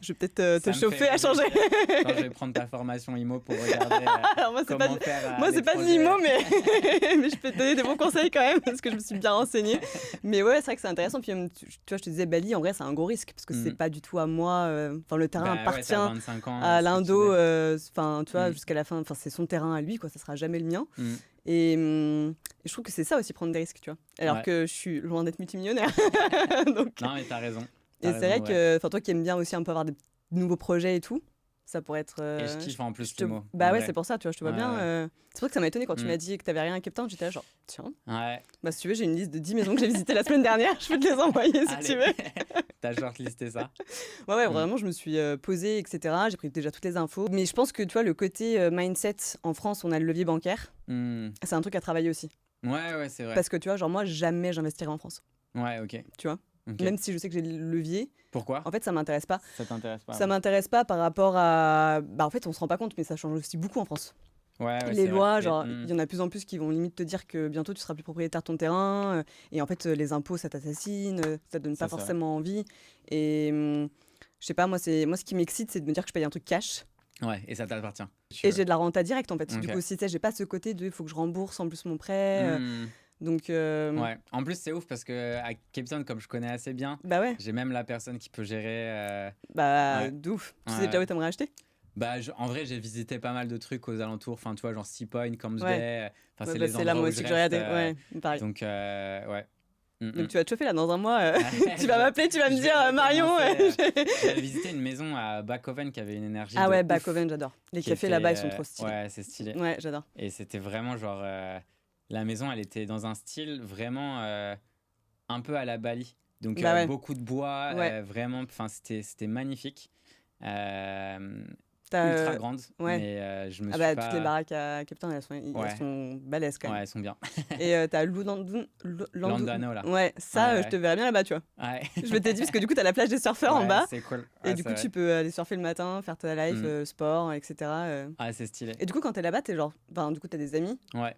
Je vais peut-être te chauffer à changer. Quand je vais prendre ta formation IMO pour regarder alors moi, comment faire. Moi, c'est pas de l'IMO, mais je peux te donner des bons conseils quand même, parce que je me suis bien renseignée. Mais ouais, c'est vrai que c'est intéressant. Puis, tu vois, je te disais, Bali, en vrai, c'est un gros risque, parce que c'est pas du tout à moi. Enfin, le terrain appartient à l'Indo, enfin, tu vois, jusqu'à la fin. Enfin, c'est son terrain à lui, quoi. Ça sera jamais le mien. Et je trouve que c'est ça aussi, prendre des risques, tu vois. Alors que je suis loin d'être multimillionnaire. Donc... Non, mais t'as raison. Et c'est vrai que toi qui aimes bien aussi un peu avoir des nouveaux projets et tout, Ça pourrait être. Et je kiffe en plus je te... les mots. Bah en ouais, vrai. c'est pour ça, tu vois, je te vois Ouais, bien. ouais. C'est pour ça que ça m'a étonné quand tu Mm. m'as dit que t'avais rien à Cape Town. J'étais là, genre, tiens, Ouais. bah si tu veux, j'ai une liste de 10 maisons que j'ai visitées la semaine dernière. Je peux te les envoyer si tu Allez. veux. T'as shortlisté ça. Ouais, Mm. vraiment, je me suis posée, etc. J'ai pris déjà toutes les infos. Mais je pense que, tu vois, le côté mindset, en France, on a le levier bancaire. Mm. C'est un truc à travailler aussi. Ouais, c'est vrai. Parce que, tu vois, genre, moi, jamais j'investirais en France. Ouais, ok. Tu vois, Ok. même si je sais que j'ai le levier, Pourquoi en fait, ça m'intéresse pas. ça t'intéresse pas? Ça m'intéresse pas par rapport à. Bah, en fait, on se rend pas compte, mais ça change aussi beaucoup en France. Ouais, Les c'est lois, vrai. genre, il y en a de plus en plus qui vont limite te dire que bientôt tu seras plus propriétaire de ton terrain. Et en fait, les impôts, ça t'assassine, ça te donne Ça, pas c'est vrai. forcément envie. Et je sais pas, moi, ce qui m'excite, c'est de me dire que je paye un truc cash. Ouais, et ça t'appartient. Et j'ai de la renta directe en fait. Du Ok. coup, si tu sais, j'ai pas ce côté de il faut que je rembourse en plus mon prêt. Mm. Donc, Ouais. En plus, c'est ouf parce que à Cape Town, comme je connais assez bien, bah ouais, j'ai même la personne qui peut gérer. bah Ouais. de ouf. Tu sais Ouais. déjà où t'aimerais acheter? Bah, en vrai, j'ai visité pas mal de trucs aux alentours. Enfin, tu vois, genre Sea Point, Camps Ouais. Bay. Enfin, Ouais, c'est bah, les c'est là endroits moi où aussi je que j'ai reste. regardé. Ouais, pareil. Donc, ouais. Donc tu vas te chauffer là dans un mois. Tu vas Je- m'appeler, tu vas me je dire vais Marion. commencer, J'avais visité une maison à Bakoven qui avait une énergie Ah de ouais, ouf, Bakoven, j'adore. Les qui cafés était, là-bas, ils sont trop stylés. Ouais, c'est stylé. Ouais, j'adore. Et c'était vraiment genre. La maison, elle était dans un style vraiment un peu à la Bali. Donc, Bah ouais. beaucoup de bois, Ouais. vraiment. Enfin, c'était magnifique. T'as, Ultra grande, ouais. mais je me Ah suis bah pas. toutes les baraques à Cape Town, Ouais. elles sont balèzes quand Ouais, même. elles sont bien. Et t'as Landano, là. Ouais, ça, Ouais, je te verrais bien là-bas, tu vois. ouais. Je m'étais dit parce que du coup t'as la plage des surfeurs en Ouais, bas. c'est cool. Et Ouais, du c'est coup, vrai. tu peux aller surfer le matin, faire ta life, Mm. sport, etc. Ah, c'est stylé. Et du coup, quand t'es là-bas, t'es genre. Enfin, du coup, t'as des amis. Ouais.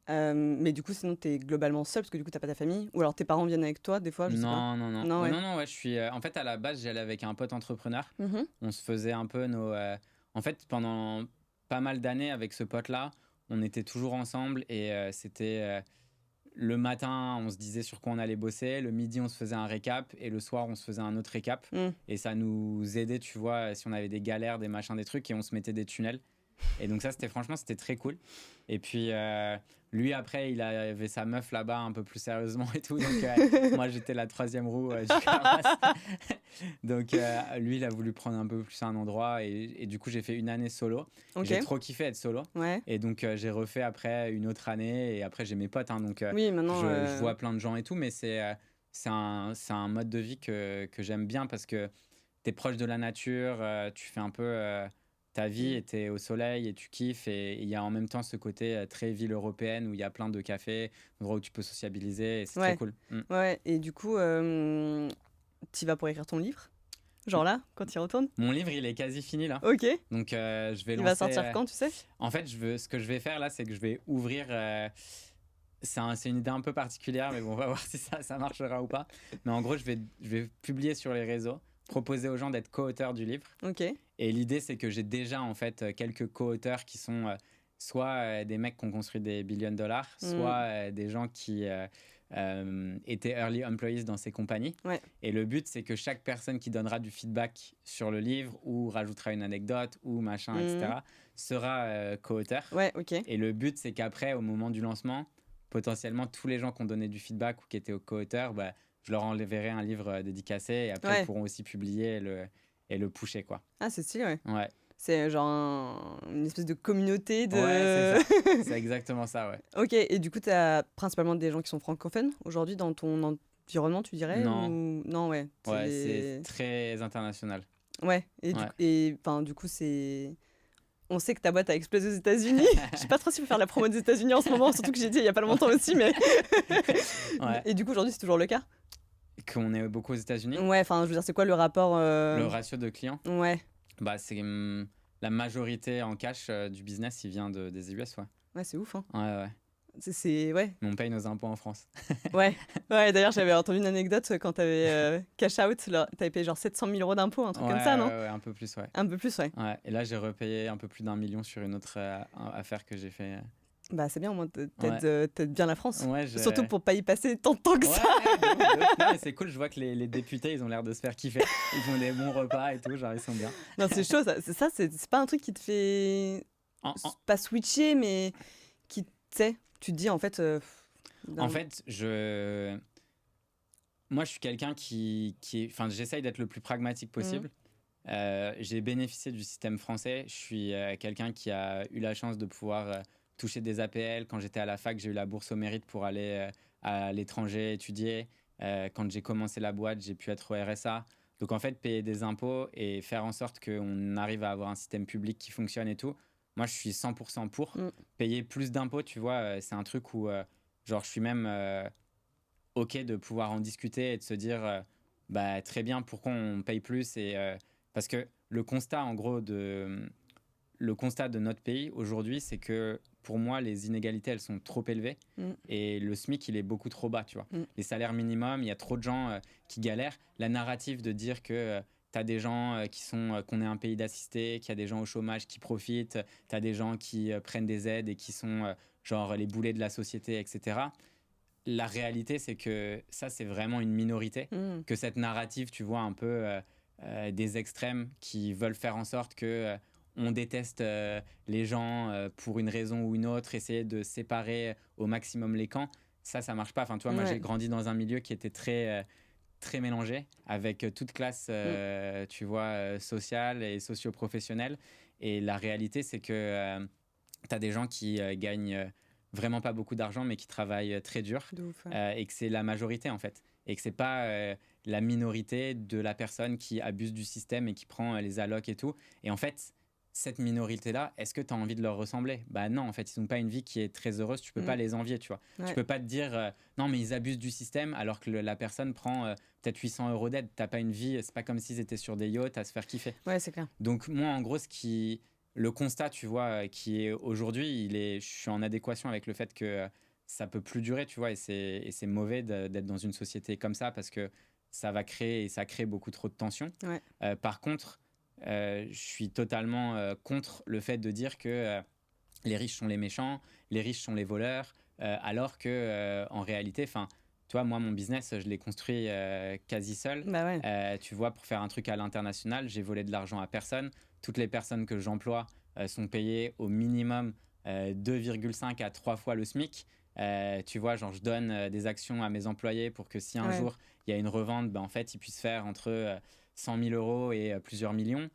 Mais du coup, sinon, t'es globalement seul parce que du coup, t'as pas ta famille. Ou alors tes parents viennent avec toi, des fois, je sais pas. Non, non, non. Non, ouais. Non, ouais, je suis. En fait, à la base, j'allais avec un pote entrepreneur. Mhm. On se faisait un peu nos. En fait, pendant pas mal d'années avec ce pote-là, on était toujours ensemble et c'était. Le matin, on se disait sur quoi on allait bosser. Le midi, on se faisait un récap. Et le soir, on se faisait un autre récap. Mm. Et ça nous aidait, tu vois, si on avait des galères, des machins, des trucs. Et on se mettait des tunnels. Et donc ça, franchement, c'était très cool. Et puis, lui, après, il avait sa meuf là-bas un peu plus sérieusement et tout. Donc, moi, j'étais la troisième roue du carrosse. Donc, lui, il a voulu prendre un peu plus un endroit. Et du coup, j'ai fait une année solo. Ok. J'ai trop kiffé être solo. Ouais. Et donc, j'ai refait après une autre année. Et après, j'ai mes potes. Hein, donc, Oui, maintenant. je vois plein de gens et tout. Mais c'est un mode de vie que j'aime bien parce que tu es proche de la nature. Tu fais un peu ta vie et t'es au soleil et tu kiffes et il y a en même temps ce côté très ville européenne où il y a plein de cafés, endroits où tu peux sociabiliser et c'est Ouais. très cool. Mm. Ouais, et du coup, tu vas pour écrire ton livre? Genre là, quand tu y retournes? Mon livre il est quasi fini là, Ok. donc je vais Il lancer. va sortir quand, tu sais? En fait, ce que je vais faire là, c'est que je vais ouvrir. C'est une idée un peu particulière, mais bon, on va voir si ça marchera ou pas. Mais en gros, je vais publier sur les réseaux, proposer aux gens d'être co-auteurs du livre. Ok. Et l'idée, c'est que j'ai déjà en fait quelques co-auteurs qui sont soit des mecs qui ont construit des billions de dollars, soit des gens qui étaient early employees dans ces compagnies. Ouais. Et le but, c'est que chaque personne qui donnera du feedback sur le livre ou rajoutera une anecdote ou machin, etc., sera co-auteur. Ouais, ok. Et le but, c'est qu'après, au moment du lancement, potentiellement, tous les gens qui ont donné du feedback ou qui étaient co-auteurs, bah, je leur enverrai un livre dédicacé et après, ils pourront aussi publier et le pusher, quoi. Ah, c'est stylé, ouais. Ouais. C'est genre une espèce de communauté de... Ouais, c'est ça. C'est exactement ça, ouais. Ok, et du coup, tu as principalement des gens qui sont francophones aujourd'hui dans ton environnement, tu dirais? Non. Ou... Non, ouais. Ouais, c'est très international. Ouais, et du coup, c'est... On sait que ta boîte a explosé aux États-Unis. Je sais pas trop s'il faut faire la promo des États-Unis en ce moment, surtout que j'ai dit il y a pas longtemps aussi, mais... Ouais. Et du coup, aujourd'hui, c'est toujours le cas? Qu'on est beaucoup aux États-Unis. Ouais, enfin, je veux dire, c'est quoi le rapport... Le ratio de clients. Ouais. Bah, c'est la majorité en cash du business, il vient des US, ouais. Ouais, c'est ouf, hein. Ouais. Ouais. Mais on paye nos impôts en France. Ouais, d'ailleurs, j'avais entendu une anecdote quand t'avais cash out, t'avais payé genre 700 000 euros d'impôts, un truc comme ça, non? Ouais, un peu plus, ouais. Un peu plus, ouais. Ouais. Et là, j'ai repayé un peu plus d'1 million sur une autre affaire que j'ai fait. Bah, c'est bien, au moins, t'aides bien la France. Ouais, Surtout pour pas y passer tant de temps que ça. Non, mais c'est cool, je vois que les députés, ils ont l'air de se faire kiffer. Ils font des bons repas et tout, genre ils sont bien. Non, c'est chaud, ça. C'est pas un truc qui te fait... Pas switcher, mais qui, tu sais, tu te dis, en fait... En fait, moi, je suis quelqu'un qui est... Enfin, j'essaye d'être le plus pragmatique possible. j'ai bénéficié du système français. Je suis quelqu'un qui a eu la chance de pouvoir toucher des APL. Quand j'étais à la fac, j'ai eu la bourse au mérite pour aller à l'étranger étudier. Quand j'ai commencé la boîte, j'ai pu être au RSA. Donc en fait, payer des impôts et faire en sorte qu'on arrive à avoir un système public qui fonctionne et tout, moi je suis 100% pour. Mm. Payer plus d'impôts, tu vois, c'est un truc où genre je suis même OK de pouvoir en discuter et de se dire bah, très bien, pourquoi on paye plus parce que le constat, en gros, le constat de notre pays aujourd'hui, c'est que pour moi, les inégalités, elles sont trop élevées et le SMIC, il est beaucoup trop bas, tu vois. Les salaires minimums, il y a trop de gens qui galèrent. La narrative de dire que tu as des gens qu'on est un pays d'assistés, qu'il y a des gens au chômage qui profitent, tu as des gens qui prennent des aides et qui sont genre les boulets de la société, etc. La réalité, c'est que ça, c'est vraiment une minorité. Que cette narrative, tu vois, un peu des extrêmes qui veulent faire en sorte que on déteste les gens pour une raison ou une autre, essayer de séparer au maximum les camps. Ça marche pas. Enfin, tu vois, moi, j'ai grandi dans un milieu qui était très mélangé, avec toute classe, tu vois, sociale et socio-professionnelle. Et la réalité, c'est que tu as des gens qui gagnent vraiment pas beaucoup d'argent, mais qui travaillent très dur. Ouf, Et que c'est la majorité, en fait. Et que c'est pas la minorité de la personne qui abuse du système et qui prend les allocs et tout. Et en fait, cette minorité-là, est-ce que tu as envie de leur ressembler? Bah non, en fait, ils n'ont pas une vie qui est très heureuse. Tu peux pas les envier, tu vois. Tu peux pas te dire non, mais ils abusent du système alors que la personne prend peut-être 800 euros d'aide. T'as pas une vie, c'est pas comme s'ils étaient sur des yachts à se faire kiffer. Ouais, c'est clair. Donc, moi, en gros, le constat, tu vois, qui est aujourd'hui, je suis en adéquation avec le fait que ça peut plus durer, tu vois, et c'est mauvais d'être dans une société comme ça parce que ça crée beaucoup trop de tensions. Par contre, je suis totalement contre le fait de dire que les riches sont les méchants, les riches sont les voleurs, alors que en réalité, enfin, toi, moi, mon business, je l'ai construit quasi seul. Bah ouais. Tu vois, pour faire un truc à l'international, j'ai volé de l'argent à personne. Toutes les personnes que j'emploie sont payées au minimum 2,5 à 3 fois le SMIC. Tu vois, genre, je donne des actions à mes employés pour que si un jour il y a une revente, ben, en fait, ils puissent faire entre 100 000 euros et plusieurs millions.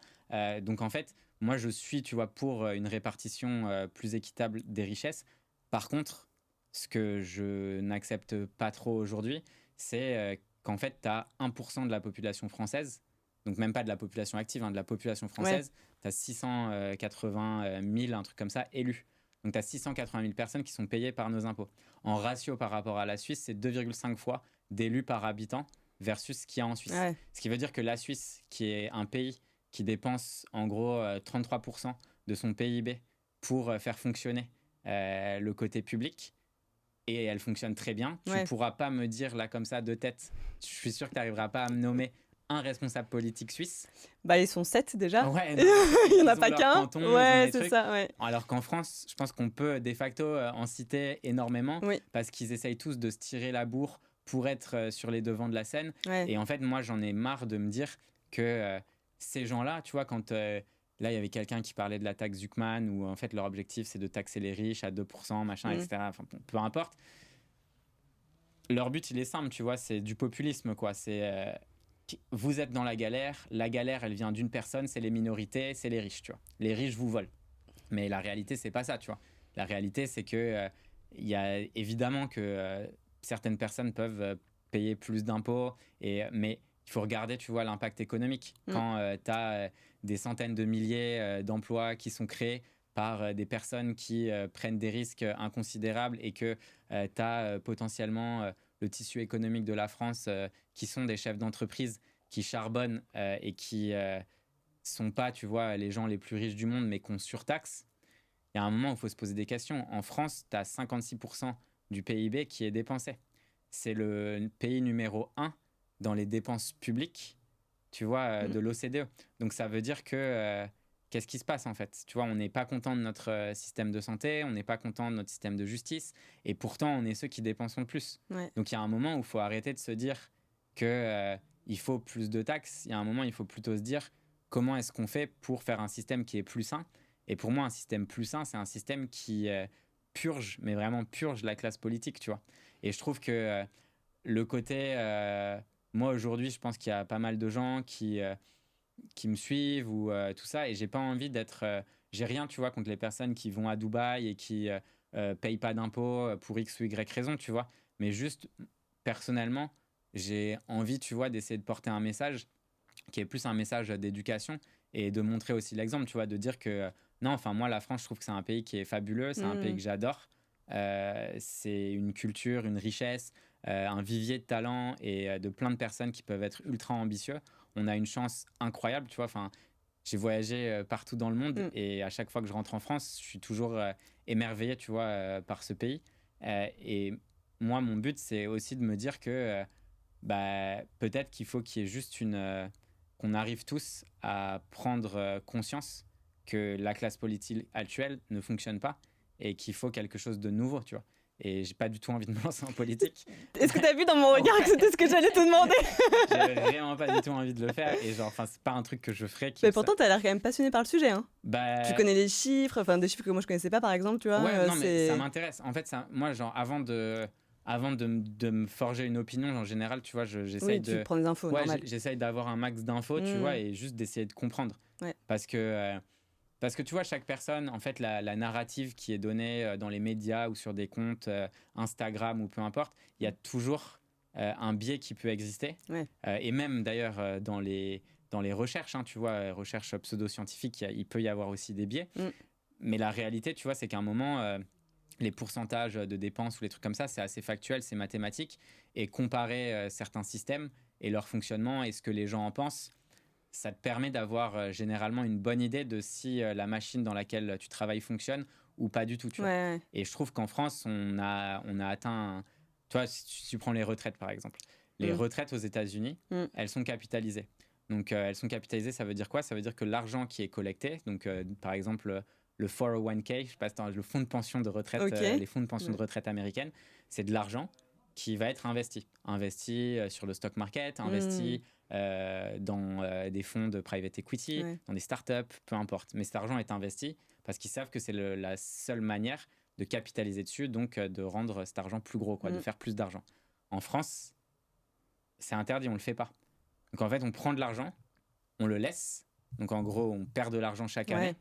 Donc, en fait, moi, je suis, tu vois, pour une répartition plus équitable des richesses. Par contre, ce que je n'accepte pas trop aujourd'hui, c'est qu'en fait, tu as 1% de la population française, donc même pas de la population active, hein, de la population française, tu as 680 000, un truc comme ça, élus. Donc tu as 680 000 personnes qui sont payées par nos impôts. En ratio par rapport à la Suisse, c'est 2,5 fois d'élus par habitant versus ce qu'il y a en Suisse. Ce qui veut dire que la Suisse, qui est un pays qui dépense en gros 33% de son PIB pour faire fonctionner le côté public, et elle fonctionne très bien. Tu ne pourras pas me dire là comme ça de tête, je suis sûr que tu n'arriveras pas à me nommer un responsable politique suisse. Bah, ils sont 7 déjà. Ouais, il n'y en a pas qu'un. Ouais, c'est ça. Ouais. Alors qu'en France, je pense qu'on peut de facto en citer énormément parce qu'ils essayent tous de se tirer la bourre pour être sur les devants de la scène. Et en fait, moi, j'en ai marre de me dire que ces gens-là, tu vois, quand là, il y avait quelqu'un qui parlait de la taxe Zuckman où en fait, leur objectif, c'est de taxer les riches à 2%, machin, etc. Enfin, peu importe. Leur but, il est simple, tu vois, c'est du populisme, quoi. C'est vous êtes dans la galère, elle vient d'une personne, c'est les minorités, c'est les riches, tu vois. Les riches vous volent. Mais la réalité, c'est pas ça, tu vois. La réalité, c'est que il y a évidemment que certaines personnes peuvent payer plus d'impôts, mais il faut regarder, tu vois, l'impact économique. Quand tu as des centaines de milliers d'emplois qui sont créés par des personnes qui prennent des risques inconsidérables et que tu as potentiellement le tissu économique de la France qui sont des chefs d'entreprise qui charbonnent et qui sont pas, tu vois, les gens les plus riches du monde, mais qu'on surtaxe. Il y a un moment où il faut se poser des questions. En France, tu as 56% du PIB qui est dépensé. C'est le pays numéro 1 dans les dépenses publiques, tu vois, de l'OCDE. Donc ça veut dire que qu'est-ce qui se passe en fait? Tu vois, on n'est pas content de notre système de santé, on n'est pas content de notre système de justice, et pourtant on est ceux qui dépensent le plus. Donc il y a un moment où il faut arrêter de se dire que il faut plus de taxes. Il y a un moment où il faut plutôt se dire comment est-ce qu'on fait pour faire un système qui est plus sain. Et pour moi, un système plus sain, c'est un système qui purge, mais vraiment purge la classe politique, tu vois. Et je trouve que le côté... moi, aujourd'hui, je pense qu'il y a pas mal de gens qui qui me suivent ou tout ça. Et j'ai pas envie d'être. J'ai rien, tu vois, contre les personnes qui vont à Dubaï et qui payent pas d'impôts pour X ou Y raison, tu vois. Mais juste, personnellement, j'ai envie, tu vois, d'essayer de porter un message qui est plus un message d'éducation et de montrer aussi l'exemple, tu vois, de dire que non, enfin, moi, la France, je trouve que c'est un pays qui est fabuleux, c'est un pays que j'adore. C'est une culture, une richesse, un vivier de talents et de plein de personnes qui peuvent être ultra ambitieux. On a une chance incroyable, tu vois. Enfin, j'ai voyagé partout dans le monde et à chaque fois que je rentre en France, je suis toujours émerveillé, tu vois, par ce pays. Et moi, mon but, c'est aussi de me dire que bah, peut-être qu'il faut qu'il y ait juste qu'on arrive tous à prendre conscience que la classe politique actuelle ne fonctionne pas et qu'il faut quelque chose de nouveau, tu vois. Et j'ai pas du tout envie de me lancer en politique. Est-ce que tu as vu dans mon regard que c'était ce que j'allais te demander? J'ai vraiment pas du tout envie de le faire et genre, enfin, c'est pas un truc que je ferais. Mais pourtant, tu as l'air quand même passionné par le sujet. Hein. Bah... Tu connais les chiffres, enfin des chiffres que moi je connaissais pas, par exemple, tu vois. Ouais, non, mais ça m'intéresse. En fait, moi, genre, avant de me forger une opinion, en général, tu vois, j'essaye tu prends des infos, normal. J'essaye d'avoir un max d'infos, tu vois, et juste d'essayer de comprendre. Ouais. Parce que tu vois, chaque personne, en fait, la narrative qui est donnée dans les médias ou sur des comptes Instagram ou peu importe, il y a toujours un biais qui peut exister. Ouais. Et même d'ailleurs dans les recherches, hein, tu vois, recherches pseudo-scientifiques, il peut y avoir aussi des biais. Mais la réalité, tu vois, c'est qu'à un moment, les pourcentages de dépenses ou les trucs comme ça, c'est assez factuel, c'est mathématique. Et comparer certains systèmes et leur fonctionnement et ce que les gens en pensent, ça te permet d'avoir généralement une bonne idée de si la machine dans laquelle tu travailles fonctionne ou pas du tout. Tu vois. Ouais. Et je trouve qu'en France, on a atteint... Toi, si tu prends les retraites, par exemple. Les retraites aux États-Unis, elles sont capitalisées. Donc, elles sont capitalisées, ça veut dire quoi? Ça veut dire que l'argent qui est collecté, donc par exemple... le 401k, je sais pas, le fonds de pension de retraite, les fonds de pension de retraite américaines, c'est de l'argent qui va être investi sur le stock market, investi dans des fonds de private equity, dans des startups, peu importe. Mais cet argent est investi parce qu'ils savent que c'est la seule manière de capitaliser dessus, donc de rendre cet argent plus gros, quoi, de faire plus d'argent. En France, c'est interdit, on le fait pas. Donc en fait, on prend de l'argent, on le laisse. Donc en gros, on perd de l'argent chaque année.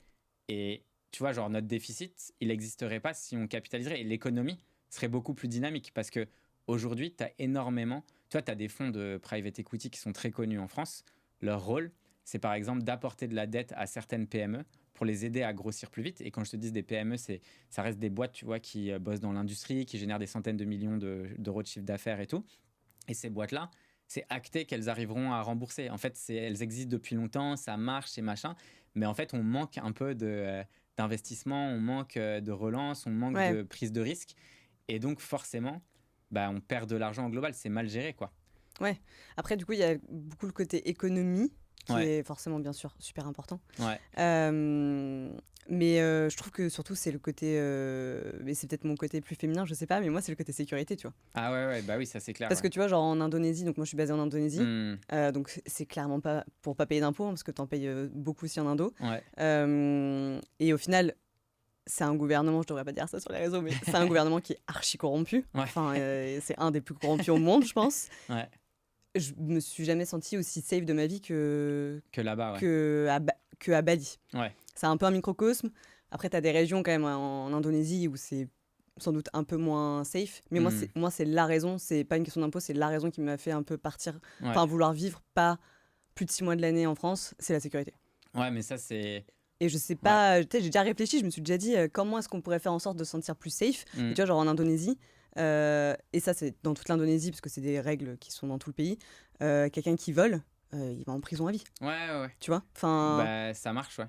Et tu vois, genre notre déficit, il n'existerait pas si on capitaliserait. Et l'économie serait beaucoup plus dynamique parce que aujourd'hui, tu as énormément... Tu vois, tu as des fonds de private equity qui sont très connus en France. Leur rôle, c'est par exemple d'apporter de la dette à certaines PME pour les aider à grossir plus vite. Et quand je te dis des PME, ça reste des boîtes, tu vois, qui bossent dans l'industrie, qui génèrent des centaines de millions d'euros de chiffre d'affaires et tout. Et ces boîtes-là, c'est acté qu'elles arriveront à rembourser. En fait, elles existent depuis longtemps, ça marche, c'est machin. Mais en fait, on manque un peu d'investissement, on manque de relance, on manque de prise de risque. Et donc, forcément, bah, on perd de l'argent au global. C'est mal géré, quoi. Ouais. Après, du coup, il y a beaucoup le côté économie qui est forcément, bien sûr, super important. Mais je trouve que surtout, c'est le côté... mais c'est peut-être mon côté plus féminin, je sais pas, mais moi, c'est le côté sécurité, tu vois. Ah ouais, bah oui, ça c'est clair. Parce que tu vois, genre en Indonésie, donc moi je suis basée en Indonésie, donc c'est clairement pas pour pas payer d'impôts, hein, parce que t'en payes beaucoup aussi en Indo. Et au final, c'est un gouvernement, je devrais pas dire ça sur les réseaux, mais c'est un gouvernement qui est archi corrompu. Enfin, c'est un des plus corrompus au monde, je pense. Je me suis jamais sentie aussi safe de ma vie que là-bas, que à Bali. C'est un peu un microcosme. Après, tu as des régions quand même en Indonésie où c'est sans doute un peu moins safe. Mais moi, c'est la raison. C'est pas une question d'impôt, c'est la raison qui m'a fait un peu partir, enfin vouloir vivre pas plus de 6 mois de l'année en France, c'est la sécurité. Ouais, mais ça, c'est... Et je sais pas, j'ai déjà réfléchi, je me suis déjà dit comment est-ce qu'on pourrait faire en sorte de se sentir plus safe. Et tu vois, genre en Indonésie, et ça c'est dans toute l'Indonésie, parce que c'est des règles qui sont dans tout le pays, quelqu'un qui vole, il va en prison à vie. Ouais. Tu vois, bah, ça marche,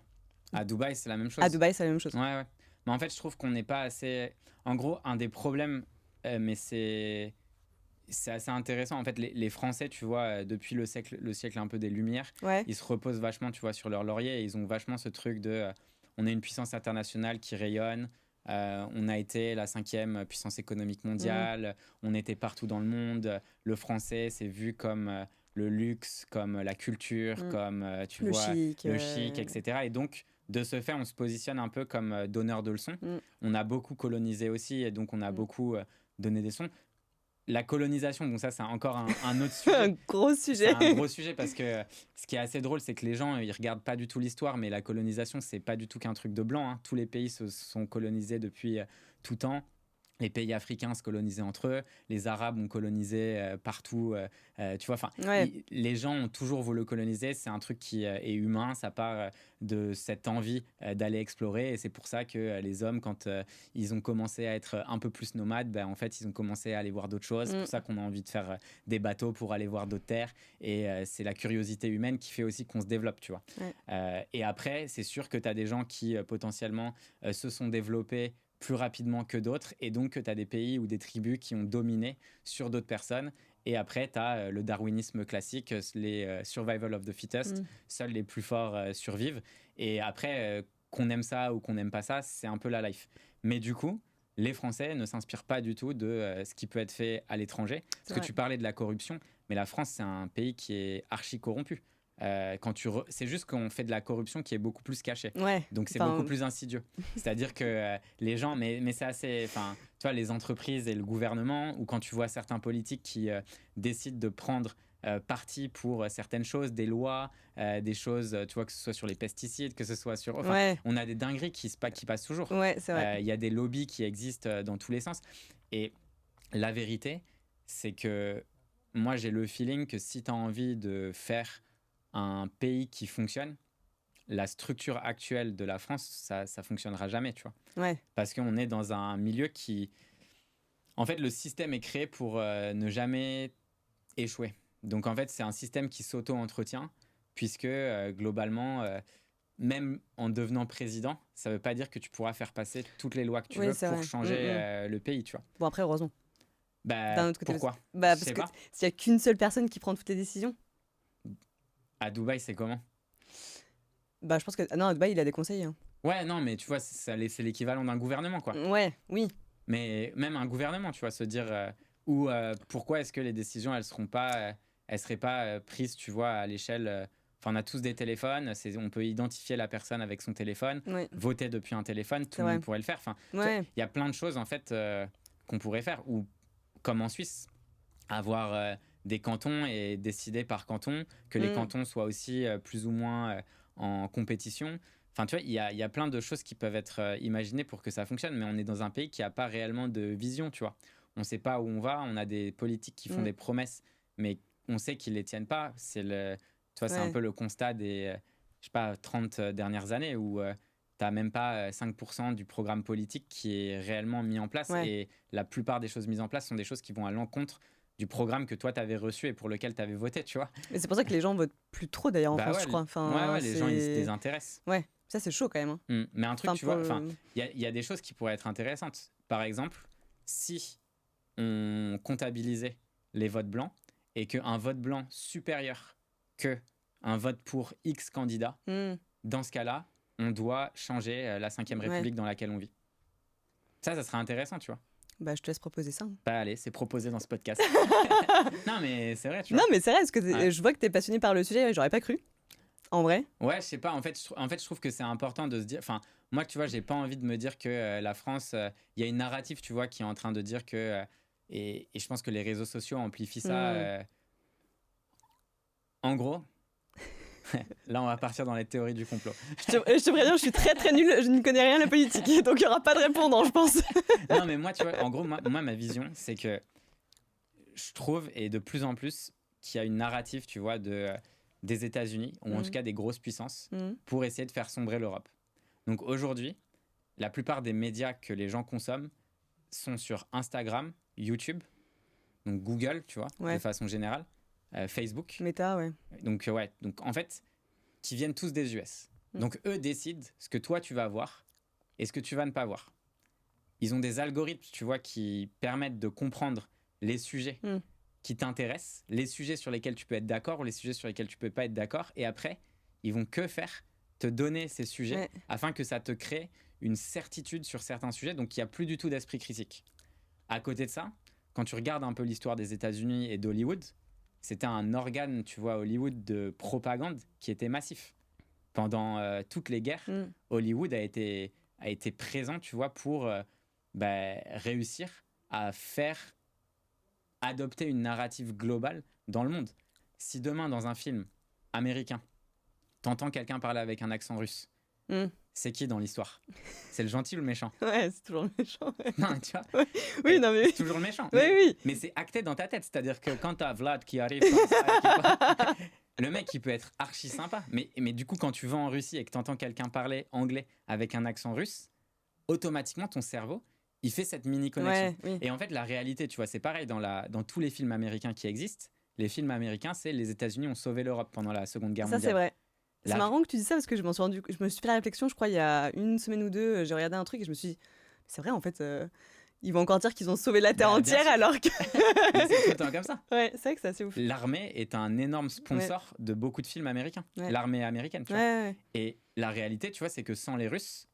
À Dubaï, c'est la même chose. À Dubaï, c'est la même chose. Ouais. Mais en fait, je trouve qu'on n'est pas assez... En gros, un des problèmes, mais c'est assez intéressant. En fait, les Français, tu vois, depuis le siècle un peu des Lumières, ils se reposent vachement, tu vois, sur leur laurier. Et ils ont vachement ce truc de... on est une puissance internationale qui rayonne. On a été la 5e puissance économique mondiale. On était partout dans le monde. Le français, c'est vu comme le luxe, comme la culture, comme, tu vois, le chic, etc. Et donc... de ce fait, on se positionne un peu comme donneur de leçons. On a beaucoup colonisé aussi, et donc on a beaucoup donné des leçons. la colonisation, bon ça c'est encore un autre sujet. Un gros C'est sujet. un gros sujet parce que ce qui est assez drôle, c'est que les gens ils regardent pas du tout l'histoire, mais la colonisation c'est pas du tout qu'un truc de blanc, hein. Tous les pays se sont colonisés depuis tout temps. Les pays africains se colonisaient entre eux, les Arabes ont colonisé partout, tu vois. Enfin, Ouais. les gens ont toujours voulu coloniser. C'est un truc qui est humain. Ça part de cette envie d'aller explorer, et c'est pour ça que les hommes, quand ils ont commencé à être un peu plus nomades, ben, en fait, ils ont commencé à aller voir d'autres choses. C'est pour ça qu'on a envie de faire des bateaux pour aller voir d'autres terres. Et c'est la curiosité humaine qui fait aussi qu'on se développe, tu vois. Ouais. Et après, c'est sûr que tu as des gens qui potentiellement se sont développés plus rapidement que d'autres, et donc que tu as des pays ou des tribus qui ont dominé sur d'autres personnes. Et après, tu as le darwinisme classique, les survival of the fittest, seuls les plus forts survivent. Et après, qu'on aime ça ou qu'on n'aime pas ça, c'est un peu la life. Mais du coup, les Français ne s'inspirent pas du tout de ce qui peut être fait à l'étranger. Parce que tu parlais de la corruption, mais la France, c'est un pays qui est archi corrompu. C'est juste qu'on fait de la corruption qui est beaucoup plus cachée. Ouais. Donc c'est beaucoup plus insidieux. C'est-à-dire que les gens, mais c'est assez, enfin, tu vois, les entreprises et le gouvernement, ou quand tu vois certains politiques qui décident de prendre parti pour certaines choses, des lois, des choses, tu vois, que ce soit sur les pesticides, que ce soit sur, enfin, on a des dingueries qui passent toujours. Ouais, c'est vrai. Il y a des lobbies qui existent dans tous les sens. Et la vérité, c'est que moi j'ai le feeling que si tu as envie de faire un pays qui fonctionne, la structure actuelle de la France, ça fonctionnera jamais, tu vois. Ouais. Parce qu'on est dans un milieu qui... En fait, le système est créé pour ne jamais échouer. Donc, en fait, c'est un système qui s'auto-entretient, puisque globalement, même en devenant président, ça ne veut pas dire que tu pourras faire passer toutes les lois que tu veux pour changer le pays, tu vois. Bon, après, heureusement. Bah, d'un autre côté, pourquoi parce que s'il n'y a qu'une seule personne qui prend toutes les décisions. À Dubaï, c'est comment? Bah, je pense que... Non, à Dubaï, il a des conseillers. Hein. Ouais, non, mais tu vois, c'est l'équivalent d'un gouvernement, quoi. Ouais, oui. Mais même un gouvernement, tu vois, se dire pourquoi est-ce que les décisions, elles seraient pas prises, tu vois, à l'échelle... Enfin, on a tous des téléphones, on peut identifier la personne avec son téléphone, voter depuis un téléphone, tout le monde pourrait le faire. Enfin, il y a plein de choses, en fait, qu'on pourrait faire. Ou, comme en Suisse, avoir des cantons et décider par canton, que les cantons soient aussi plus ou moins en compétition. Enfin, tu vois, il y a plein de choses qui peuvent être imaginées pour que ça fonctionne, mais on est dans un pays qui n'a pas réellement de vision, tu vois. On ne sait pas où on va, on a des politiques qui font des promesses, mais on sait qu'ils ne les tiennent pas. Tu vois, c'est un peu le constat des, je sais pas, 30 dernières années où tu n'as même pas 5% du programme politique qui est réellement mis en place. Et la plupart des choses mises en place sont des choses qui vont à l'encontre du programme que toi t'avais reçu et pour lequel t'avais voté, tu vois. Et c'est pour ça que les gens votent plus trop d'ailleurs en France, je crois. Enfin, les gens ils se désintéressent. Ouais, ça c'est chaud quand même. Hein. Mais un truc, tu vois, il y a des choses qui pourraient être intéressantes. Par exemple, si on comptabilisait les votes blancs et qu'un vote blanc supérieur que un vote pour X candidat, dans ce cas-là, on doit changer la 5e République dans laquelle on vit. Ça serait intéressant, tu vois. Bah, je te laisse proposer ça. Bah allez, c'est proposé dans ce podcast. Non, mais c'est vrai, tu vois. Non, mais c'est vrai, parce que je vois que t'es passionné par le sujet, j'aurais pas cru. En vrai. Ouais, je sais pas. En fait, je trouve que c'est important de se dire... Enfin, moi, tu vois, j'ai pas envie de me dire que la France... Il y a une narrative, tu vois, qui est en train de dire que... et je pense que les réseaux sociaux amplifient ça. En gros... Là, on va partir dans les théories du complot. Je te préviens, je suis très très nulle, je ne connais rien à la politique, donc il n'y aura pas de répondant, je pense. Non, mais moi, tu vois, en gros, moi ma vision, c'est que je trouve, et de plus en plus, qu'il y a une narrative, tu vois, des États-Unis, ou en tout cas des grosses puissances, pour essayer de faire sombrer l'Europe. Donc aujourd'hui, la plupart des médias que les gens consomment sont sur Instagram, YouTube, donc Google, tu vois, de façon générale, Facebook. Meta, ouais. Donc en fait, qui viennent tous des US. Donc eux décident ce que toi tu vas voir et ce que tu vas ne pas voir. Ils ont des algorithmes, tu vois, qui permettent de comprendre les sujets qui t'intéressent, les sujets sur lesquels tu peux être d'accord ou les sujets sur lesquels tu peux pas être d'accord. Et après, ils vont que faire? Te donner ces sujets afin que ça te crée une certitude sur certains sujets. Donc il n'y a plus du tout d'esprit critique. À côté de ça, quand tu regardes un peu l'histoire des États-Unis et d'Hollywood, c'était un organe, tu vois, Hollywood, de propagande qui était massif. Pendant toutes les guerres, Hollywood a été présent, tu vois, pour réussir à adopter une narrative globale dans le monde. Si demain, dans un film américain, t'entends quelqu'un parler avec un accent russe, c'est qui dans l'histoire? C'est le gentil ou le méchant? Ouais, c'est toujours le méchant. Ouais. Non, tu vois, Oui, non, mais c'est toujours le méchant. oui, oui. Mais c'est acté dans ta tête. C'est-à-dire que quand t'as Vlad qui arrive comme ça, le mec, il peut être archi sympa. Mais du coup, quand tu vas en Russie et que t'entends quelqu'un parler anglais avec un accent russe, automatiquement, ton cerveau, il fait cette mini-connexion. Ouais, oui. Et en fait, la réalité, tu vois, c'est pareil dans tous les films américains qui existent. Les films américains, c'est les États-Unis ont sauvé l'Europe pendant la Seconde Guerre Ça, mondiale. c'est vrai. C'est La- marrant que tu dis ça parce que je me suis fait la réflexion, je crois, il y a une semaine ou deux, j'ai regardé un truc et je me suis dit, c'est vrai, en fait, ils vont encore dire qu'ils ont sauvé la Terre Bah, bien entière sûr. alors que. Mais c'est tout le temps comme ça. Ouais, c'est vrai que c'est assez ouf. L'armée est un énorme sponsor de beaucoup de films américains. Ouais. L'armée américaine, tu vois. Ouais. Et la réalité, tu vois, c'est que sans les Russes,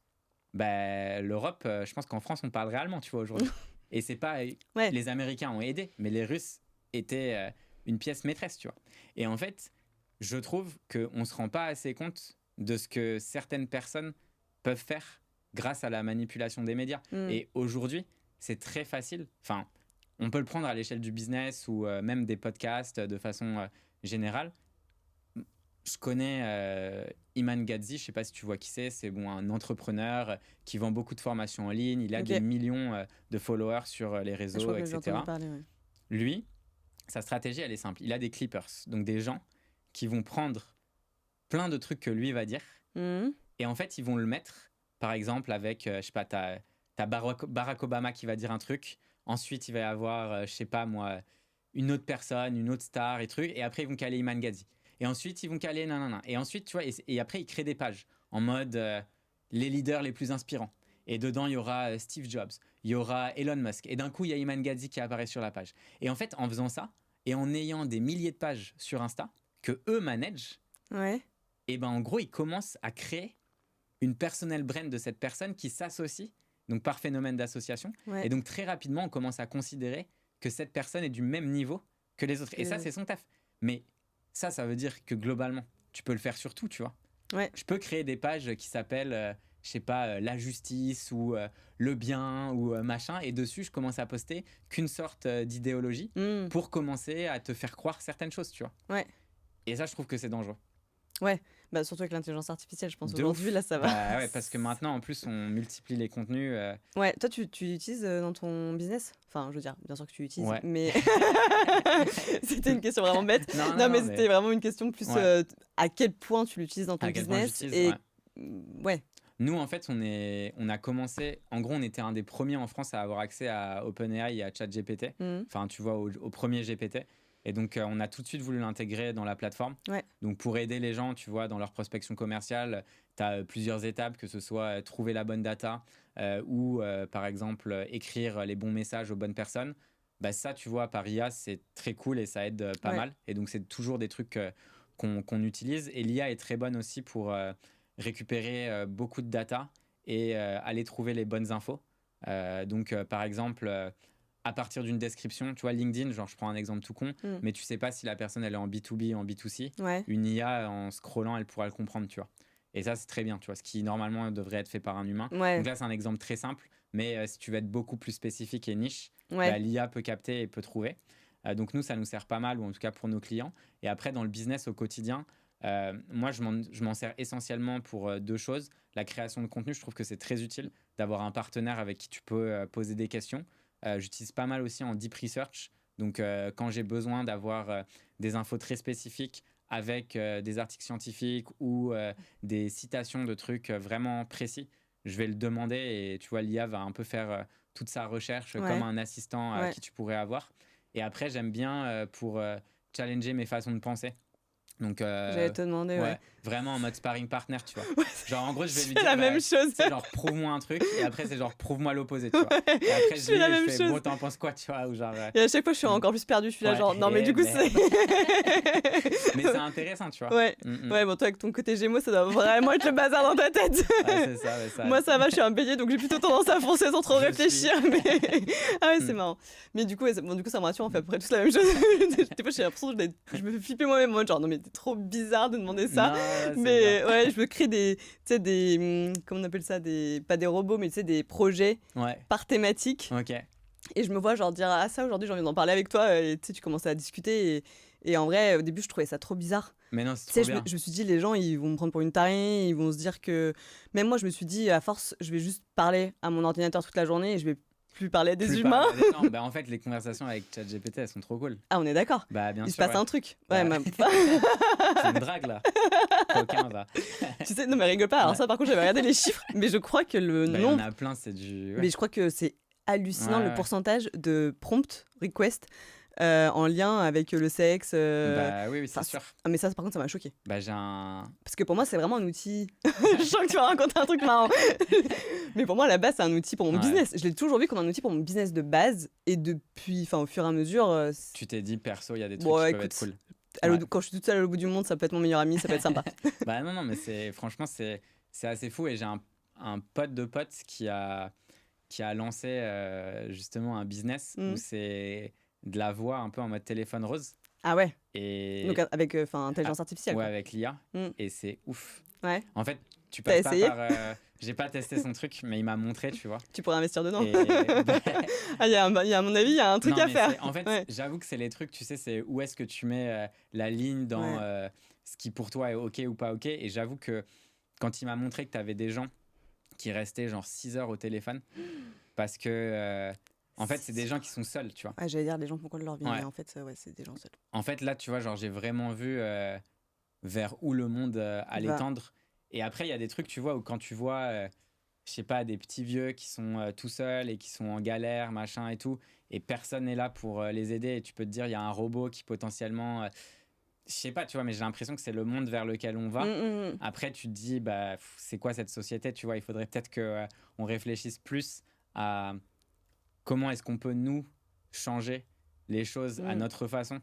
bah, l'Europe, je pense qu'en France, on parlerait allemand, tu vois, aujourd'hui. Et c'est pas... Ouais. Les Américains ont aidé, mais les Russes étaient une pièce maîtresse, tu vois. Et en fait, je trouve qu'on ne se rend pas assez compte de ce que certaines personnes peuvent faire grâce à la manipulation des médias. Et aujourd'hui, c'est très facile. Enfin, on peut le prendre à l'échelle du business ou même des podcasts de façon générale. Je connais Iman Gadzhi, je ne sais pas si tu vois qui c'est bon, un entrepreneur qui vend beaucoup de formations en ligne, il a des millions de followers sur les Je réseaux, crois que j'ai etc. entendu parler, ouais. Lui, sa stratégie, elle est simple. Il a des clippers, donc des gens qui vont prendre plein de trucs que lui va dire et en fait, ils vont le mettre, par exemple, avec, je sais pas, t'as Barack Obama qui va dire un truc, ensuite, il va y avoir, je sais pas moi, une autre personne, une autre star et trucs, et après, ils vont caler Iman Gadzhi. Et ensuite, ils vont caler nanana. Et ensuite, tu vois, et après, ils créent des pages en mode les leaders les plus inspirants. Et dedans, il y aura Steve Jobs, il y aura Elon Musk. Et d'un coup, il y a Iman Gadzhi qui apparaît sur la page. Et en fait, en faisant ça, et en ayant des milliers de pages sur Insta, que eux managent, et ben en gros, ils commencent à créer une personnel brand de cette personne qui s'associe, donc par phénomène d'association. Et donc, très rapidement, on commence à considérer que cette personne est du même niveau que les autres. Et ça, c'est son taf. Mais ça veut dire que globalement, tu peux le faire sur tout, tu vois. Je peux créer des pages qui s'appellent, je sais pas, la justice ou le bien ou machin. Et dessus, je commence à poster qu'une sorte d'idéologie pour commencer à te faire croire certaines choses, tu vois. Et ça, je trouve que c'est dangereux. Bah, surtout avec l'intelligence artificielle, je pense. De Aujourd'hui, ouf. là, ça va. Bah ouais, parce que maintenant, en plus, on multiplie les contenus. Ouais, toi, tu l'utilises dans ton business? Enfin, je veux dire, bien sûr que tu l'utilises, mais c'était une question vraiment bête. Non, mais c'était vraiment une question plus à quel point tu l'utilises dans ton business. Et Nous, en fait, on a commencé. En gros, on était un des premiers en France à avoir accès à OpenAI et à ChatGPT. Enfin, tu vois, au premier GPT. Et donc, on a tout de suite voulu l'intégrer dans la plateforme. Donc, pour aider les gens, tu vois, dans leur prospection commerciale, tu as plusieurs étapes, que ce soit trouver la bonne data ou, par exemple, écrire les bons messages aux bonnes personnes. Bah, ça, tu vois, par IA, c'est très cool et ça aide pas mal. Et donc, c'est toujours des trucs qu'on utilise. Et l'IA est très bonne aussi pour récupérer beaucoup de data et aller trouver les bonnes infos. Donc, par exemple... à partir d'une description, tu vois, LinkedIn, genre je prends un exemple tout con, mais tu sais pas si la personne elle est en B2B ou en B2C. Une IA, en scrollant, elle pourra le comprendre, tu vois. Et ça, c'est très bien, tu vois, ce qui normalement devrait être fait par un humain. Donc là, c'est un exemple très simple, mais si tu veux être beaucoup plus spécifique et niche, bah, l'IA peut capter et peut trouver. Donc nous, ça nous sert pas mal, ou en tout cas pour nos clients. Et après, dans le business au quotidien, moi, je m'en sers essentiellement pour deux choses. La création de contenu, je trouve que c'est très utile d'avoir un partenaire avec qui tu peux poser des questions. J'utilise pas mal aussi en deep research. Donc, quand j'ai besoin d'avoir des infos très spécifiques avec des articles scientifiques ou des citations de trucs vraiment précis, je vais le demander et tu vois, l'IA va un peu faire toute sa recherche comme un assistant qui tu pourrais avoir. Et après, j'aime bien pour challenger mes façons de penser. Donc, j'allais te demander, vraiment en mode sparring partner, tu vois. Genre, en gros, je vais lui c'est dire la même chose. C'est genre, prouve-moi un truc, et après, c'est genre, prouve-moi l'opposé, tu vois. Et après, je fais, bon, t'en penses quoi, tu vois, ou genre, et à chaque fois, je suis encore plus perdue. Je suis là, genre, non, mais du coup, c'est. Mais c'est intéressant, tu vois. Ouais, bon, toi, avec ton côté Gémeaux, ça doit vraiment être le bazar dans ta tête. C'est ça. Moi, ça va, je suis un bélier, donc j'ai plutôt tendance à foncer sans trop réfléchir. Mais... ah ouais, c'est marrant. Mais du coup, ça me rassure, on fait à peu près tous la même chose. Des fois, j'ai l'impression que je me fais flipper moi-même, genre, non, mais t'es trop bizarre de demander ça. Non, mais ouais, je me crée des comment on appelle ça, pas des robots, mais tu sais, des projets par thématique. Et je me vois genre dire ah ça aujourd'hui j'ai envie d'en parler avec toi et tu sais tu commences à discuter et en vrai au début je trouvais ça trop bizarre. Mais non, c'est Tu sais trop bien. je me suis dit les gens ils vont me prendre pour une tarée, ils vont se dire que même moi je me suis dit à force je vais juste parler à mon ordinateur toute la journée et je vais plus parler à des Plus humains. parler à des gens. Bah, en fait, les conversations avec ChatGPT, elles sont trop cool. Ah on est d'accord. Bah, bien Il se sûr, passe ouais. un truc. Ouais, Bah, mais- tu me dragues là. Coquin, va. tu sais non mais rigole pas. Alors Ouais. ça par contre j'avais regardé les chiffres mais je crois que le Bah, il y en nombre a plein, c'est du. Ouais. mais je crois que c'est hallucinant Ouais, le ouais. pourcentage de prompt request en lien avec le sexe. Bah, oui, oui, c'est Enfin, sûr. ah, mais ça, par contre, ça m'a choqué. Bah, j'ai un. Parce que pour moi, c'est vraiment un outil. Je sens que tu vas raconter un truc marrant. Mais pour moi, à la base, c'est un outil pour mon Ouais. business. Je l'ai toujours vu comme un outil pour mon business de base. Et depuis, enfin, au fur et à mesure, Tu t'es dit, perso, il y a des trucs bon, qui peuvent écoute, être cool. à Ouais. quand je suis toute seule au bout du monde, ça peut être mon meilleur ami, ça peut être sympa. Bah, non, non, mais franchement, c'est assez fou. Et j'ai un pote de pote qui a lancé justement un business Mm. où c'est de la voix un peu en mode téléphone rose. Ah ouais. Et Donc avec intelligence artificielle. ouais, Quoi. avec l'IA. Mm. Et c'est ouf. Ouais. En fait, tu T'as passes pas essayé par. J'ai pas testé son truc, mais il m'a montré, tu vois. Tu pourrais investir dedans. Et Ah, à mon avis, il y a un truc non, à mais faire. en fait, Ouais. j'avoue que c'est les trucs, tu sais, c'est où est-ce que tu mets la ligne dans Ouais. ce qui pour toi est OK ou pas OK. Et j'avoue que quand il m'a montré que tu avais des gens qui restaient genre 6 heures au téléphone, parce que en fait, c'est des gens qui sont seuls, tu vois. Ah, j'allais dire les gens font quoi de leur vie, Ouais. mais en fait, ouais, c'est des gens seuls. En fait, là, tu vois, genre, j'ai vraiment vu vers où le monde allait Va. tendre. Et après, il y a des trucs, tu vois, où quand tu vois, je sais pas, des petits vieux qui sont tout seuls et qui sont en galère, machin et tout, et personne n'est là pour les aider, et tu peux te dire, il y a un robot qui potentiellement. Je sais pas, tu vois, mais j'ai l'impression que c'est le monde vers lequel on va. Après, tu te dis, bah, c'est quoi cette société, tu vois, il faudrait peut-être que on réfléchisse plus à comment est-ce qu'on peut, nous, changer les choses à notre façon,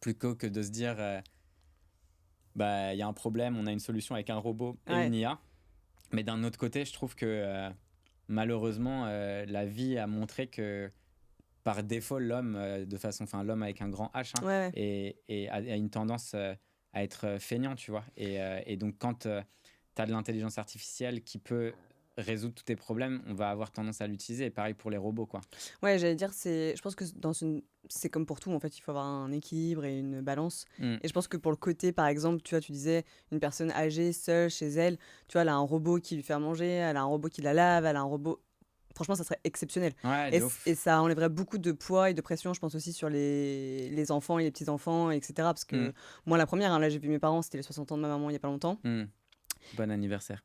plutôt que de se dire, bah, il y a un problème, on a une solution avec un robot et Ouais. une IA. Mais d'un autre côté, je trouve que malheureusement, la vie a montré que par défaut, l'homme, l'homme avec un grand H, hein, Ouais, ouais. a une tendance à être feignant, tu vois. Et donc, quand tu as de l'intelligence artificielle qui peut résoudre tous tes problèmes, on va avoir tendance à l'utiliser. Et pareil pour les robots, quoi. Ouais, j'allais dire, je pense que c'est comme pour tout, en fait, il faut avoir un équilibre et une balance. Mm. Et je pense que pour le côté, par exemple, tu vois, tu disais, une personne âgée, seule, chez elle, tu vois, elle a un robot qui lui fait à manger, elle a un robot qui la lave, elle a un robot... Franchement, ça serait exceptionnel. Ouais, de ouf. Et ça enlèverait beaucoup de poids et de pression, je pense aussi, sur les enfants et les petits-enfants, etc. Parce que moi, la première, hein, là, j'ai vu mes parents, c'était les 60 ans de ma maman il n'y a pas longtemps. Bon anniversaire.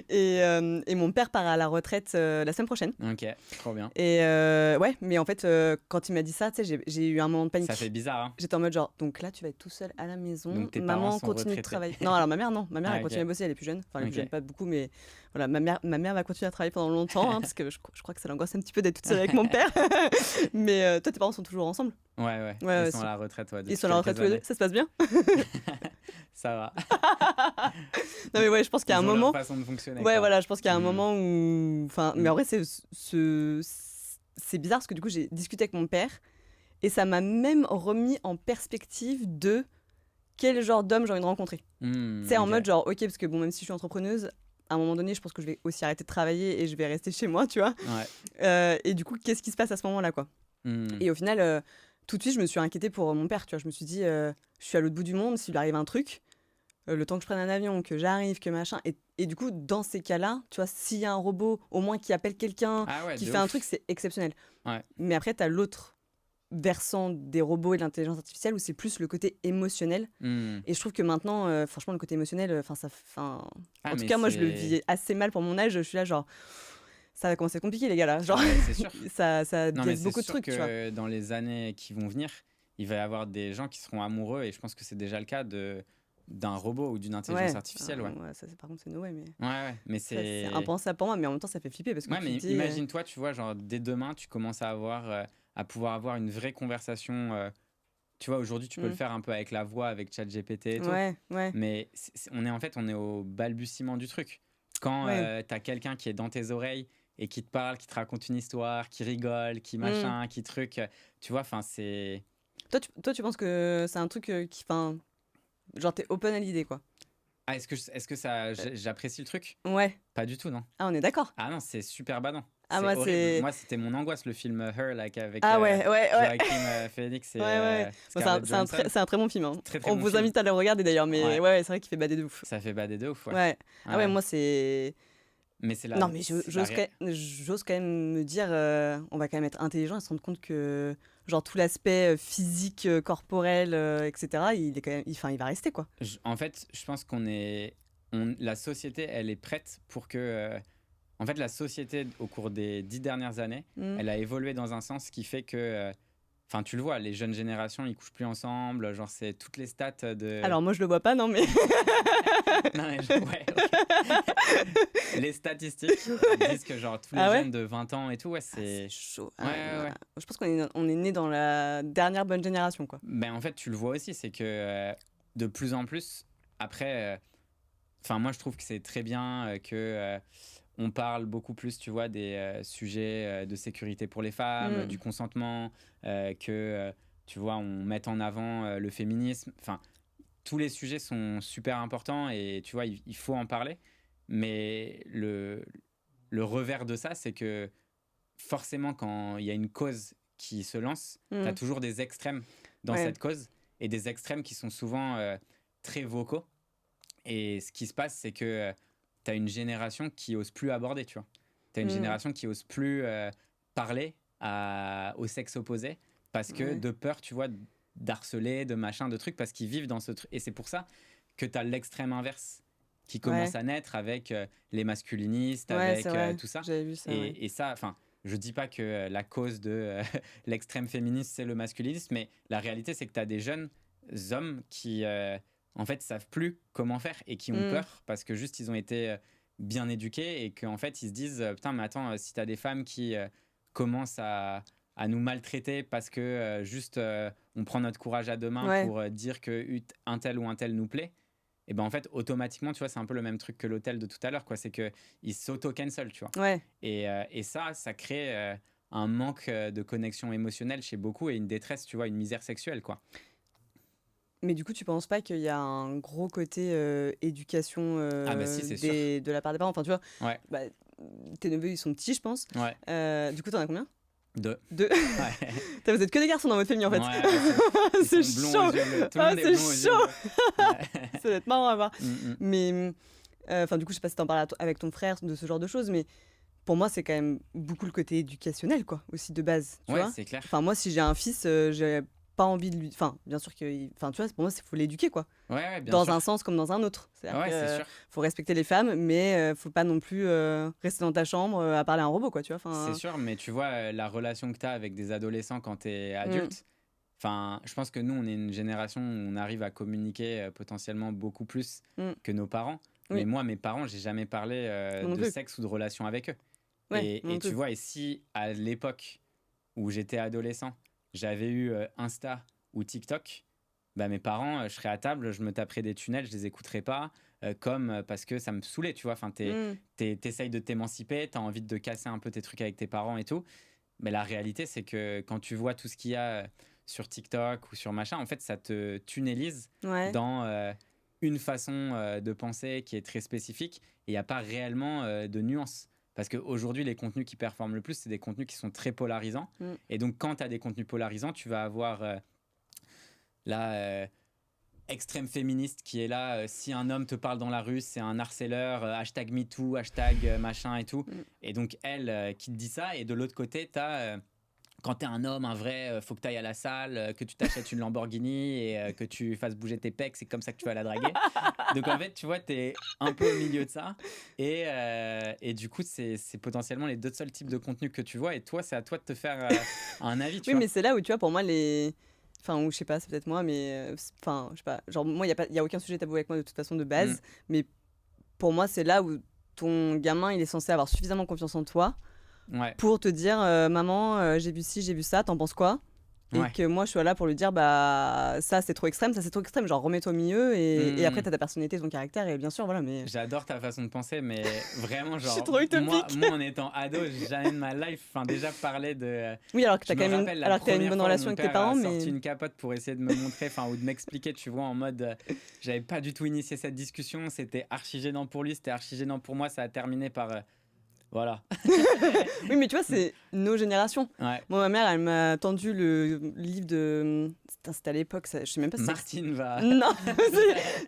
Et mon père part à la retraite la semaine prochaine. Ok, trop bien. Et ouais, mais en fait, quand il m'a dit ça, tu sais, j'ai eu un moment de panique. Ça fait bizarre, hein. J'étais en mode genre, donc là, tu vas être tout seul à la maison. Donc tes Maman parents sont continue de retraités. travailler. Non, alors ma mère, non. Ma mère, Ah, elle ok. continue à bosser, elle est plus jeune. Enfin, elle est plus Ok. jeune, pas beaucoup, mais voilà, ma mère va continuer à travailler pendant longtemps, hein, parce que je crois que ça l'angoisse un petit peu d'être toute seule avec mon père. Mais toi, tes parents sont toujours ensemble. Ouais. Ouais, Ils sont à la retraite, ouais. Ils sont à la retraite tous les deux. Ça se passe bien. Ça va. Non, mais ouais, je pense qu'il y a un Ils ont leur moment. façon de fonctionner. Ouais, quoi. voilà, je pense qu'il y a un Mm. moment où. Enfin, mais Mm. en vrai, c'est bizarre parce que du coup, j'ai discuté avec mon père et ça m'a même remis en perspective de quel genre d'homme j'ai envie de rencontrer. Mm, Tu sais, en ok. mode genre, ok, parce que bon, même si je suis entrepreneuse, à un moment donné, je pense que je vais aussi arrêter de travailler et je vais rester chez moi, tu vois. Ouais. Et du coup, qu'est-ce qui se passe à ce moment-là, quoi. Mm. Et au final, tout de suite, je me suis inquiétée pour mon père, tu vois. Je me suis dit, je suis à l'autre bout du monde, s'il lui arrive un truc, le temps que je prenne un avion, que j'arrive, que machin. Et du coup, dans ces cas-là, tu vois, s'il y a un robot, au moins qui appelle quelqu'un, Ah ouais, qui de fait un ouf. truc, c'est exceptionnel. Ouais. Mais après, tu as l'autre versant des robots et de l'intelligence artificielle où c'est plus le côté émotionnel. Mm. Et je trouve que maintenant, franchement, le côté émotionnel, Ah, en tout mais cas, moi, je le c'est- vis assez mal pour mon âge. Je suis là, genre, ça va commencer à être compliqué, les gars, là. Genre, Ah ouais, c'est sûr. ça Non, mais biaise c'est beaucoup de sûr trucs, que tu vois. dans les années qui vont venir, il va y avoir des gens qui seront amoureux, et je pense que c'est déjà le cas d'un robot ou d'une intelligence artificielle. Ouais. Ça, par contre, c'est no way, mais Mais ça, c'est. c'est impensable pour moi, mais en même temps, ça fait flipper parce que Ouais, tu mais te dis, imagine-toi, tu vois, genre dès demain, tu commences à pouvoir avoir une vraie conversation. Tu vois, aujourd'hui, tu peux le faire un peu avec la voix, avec ChatGPT et tout. ouais, Mais on est au balbutiement du truc. Quand Ouais. t'as quelqu'un qui est dans tes oreilles et qui te parle, qui te raconte une histoire, qui rigole, qui machin, qui truc, tu vois, enfin, c'est. Toi, tu penses que c'est un truc qui, enfin, genre, t'es open à l'idée, quoi. Ah, est-ce que ça, j'apprécie le truc? Ouais. Pas du tout, non. Ah, on est d'accord. Ah non, c'est super badant. Ah, C'est moi, horrible. c'est. Moi, c'était mon angoisse, le film Her, là, avec Ah, ouais, ouais, ouais. Joaquin Phoenix et Ouais, ouais. Bon, Scarlett Johansson. c'est un très bon film, hein. Très, très On bon vous film. invite à le regarder d'ailleurs, mais Ouais. ouais, c'est vrai qu'il fait bader de ouf. Ça fait bader de ouf, ouais. Ouais. Ah ouais, Ouais. moi, c'est. Mais c'est Non, mais c'est j'ose quand même me dire, on va quand même être intelligent et se rendre compte que, genre, tout l'aspect physique, corporel, etc., il est quand même, enfin, il va rester, quoi. En fait, je pense la société, elle est prête pour que. En fait, la société, au cours des 10 dernières années, Mm. elle a évolué dans un sens qui fait que. Enfin, tu le vois, les jeunes générations, ils couchent plus ensemble. Genre, c'est toutes les stats de. Alors, moi, je le vois pas, non, mais. Non, mais ouais, ok. Les statistiques disent que, genre, tous les Ah ouais jeunes de 20 ans et tout, ouais, c'est. C'est chaud. Ouais, ouais, ouais. Je pense on est né dans la dernière bonne génération, quoi. Ben, en fait, tu le vois aussi, c'est que de plus en plus, après. Enfin, moi, je trouve que c'est très bien que. On parle beaucoup plus, tu vois, des sujets de sécurité pour les femmes, du consentement, tu vois, on met en avant le féminisme. Enfin, tous les sujets sont super importants et, tu vois, il faut en parler. Mais le revers de ça, c'est que forcément, quand il y a une cause qui se lance, tu as toujours des extrêmes dans cette cause et des extrêmes qui sont souvent très vocaux. Et ce qui se passe, c'est que tu as une génération qui ose plus aborder, tu vois. Tu as une génération qui ose plus parler au sexe opposé parce que de peur, tu vois, d'harceler, de machin, de trucs, parce qu'ils vivent dans ce truc. Et c'est pour ça que tu as l'extrême inverse qui commence à naître avec les masculinistes, avec tout ça. J'avais vu ça, et ça, enfin, je dis pas que la cause de l'extrême féministe, c'est le masculinisme, mais la réalité, c'est que tu as des jeunes hommes qui... en fait, savent plus comment faire et qui ont peur parce que juste ils ont été bien éduqués et qu'en fait ils se disent putain mais attends si t'as des femmes qui commencent à nous maltraiter parce que juste on prend notre courage à deux mains pour dire que un tel ou un tel nous plaît, et ben en fait automatiquement tu vois c'est un peu le même truc que l'hôtel de tout à l'heure quoi, c'est que ils s'auto-cancel tu vois. Et ça crée un manque de connexion émotionnelle chez beaucoup et une détresse, tu vois, une misère sexuelle quoi. Mais du coup, tu penses pas qu'il y a un gros côté éducation Ah bah si, c'est sûr. de la part des parents? Enfin, tu vois, Ouais. bah, tes neveux, ils sont petits, je pense. Ouais. Du coup, t'en as combien? 2. Ouais. Putain, vous êtes que des garçons dans votre famille, en fait. Ouais, c'est chaud. C'est chaud. Ça doit être marrant à voir. Mais, enfin, du coup, je sais pas si t'en parles avec ton frère de ce genre de choses, mais pour moi, c'est quand même beaucoup le côté éducationnel, quoi, aussi de base. Tu vois, c'est clair. Enfin, moi, si j'ai un fils, j'ai pas envie de lui. Enfin, bien sûr que. Enfin, tu vois, pour moi, il faut l'éduquer, quoi. Ouais, bien dans sûr. un sens comme dans un autre. C'est-à-dire c'est sûr. Faut respecter les femmes, mais faut pas non plus rester dans ta chambre à parler à un robot, quoi, tu vois. C'est sûr, mais tu vois, la relation que tu as avec des adolescents quand tu es adulte, enfin, je pense que nous, on est une génération où on arrive à communiquer potentiellement beaucoup plus que nos parents. Mais moi, mes parents, j'ai jamais parlé de sexe ou de relation avec eux. Et tu vois, et si à l'époque où j'étais adolescent, j'avais eu Insta ou TikTok, bah mes parents, je serais à table, je me taperais des tunnels, je les écouterais pas, parce que ça me saoulait, tu vois. Enfin, t'essayes de t'émanciper, t'as envie de casser un peu tes trucs avec tes parents et tout. Mais la réalité, c'est que quand tu vois tout ce qu'il y a sur TikTok ou sur machin, en fait, ça te tunnelise dans une façon de penser qui est très spécifique et il n'y a pas réellement de nuances. Parce qu'aujourd'hui, les contenus qui performent le plus, c'est des contenus qui sont très polarisants. Et donc, quand tu as des contenus polarisants, tu vas avoir extrême féministe qui est là. Si un homme te parle dans la rue, c'est un harceleur, hashtag MeToo, hashtag machin et tout. Et donc, elle qui te dit ça. Et de l'autre côté, tu as... quand t'es un homme, un vrai, faut que t'ailles à la salle, que tu t'achètes une Lamborghini et que tu fasses bouger tes pecs, c'est comme ça que tu vas la draguer. Donc en fait, tu vois, t'es un peu au milieu de ça. Et du coup, c'est potentiellement les deux seuls types de contenus que tu vois. Et toi, c'est à toi de te faire un avis, tu vois. Mais c'est là où, tu vois, pour moi, Enfin, ou je sais pas, c'est peut-être moi, mais... Enfin, je sais pas. Genre, moi, il y a aucun sujet tabou avec moi, de toute façon, de base. Mais pour moi, c'est là où ton gamin, il est censé avoir suffisamment confiance en toi pour te dire maman, j'ai vu ci, j'ai vu ça, t'en penses quoi? Et que moi je sois là pour lui dire bah ça c'est trop extrême, genre remets-toi au milieu et après t'as ta personnalité, ton caractère et bien sûr voilà. Mais j'adore ta façon de penser, mais vraiment genre je suis trop utopique. moi en étant ado, j'ai jamais de ma life déjà parlé de oui alors que t'as quand même une bonne relation avec tes parents, mais sorti une capote pour essayer de me montrer ou de m'expliquer, tu vois, en mode j'avais pas du tout initié cette discussion, c'était archi gênant pour lui, c'était archi gênant pour moi, ça a terminé par Voilà. Oui, mais tu vois, c'est nos générations. Ouais. Moi, ma mère, elle m'a tendu le livre de... C'était à l'époque, ça, je sais même pas si c'est... Martine va. Non,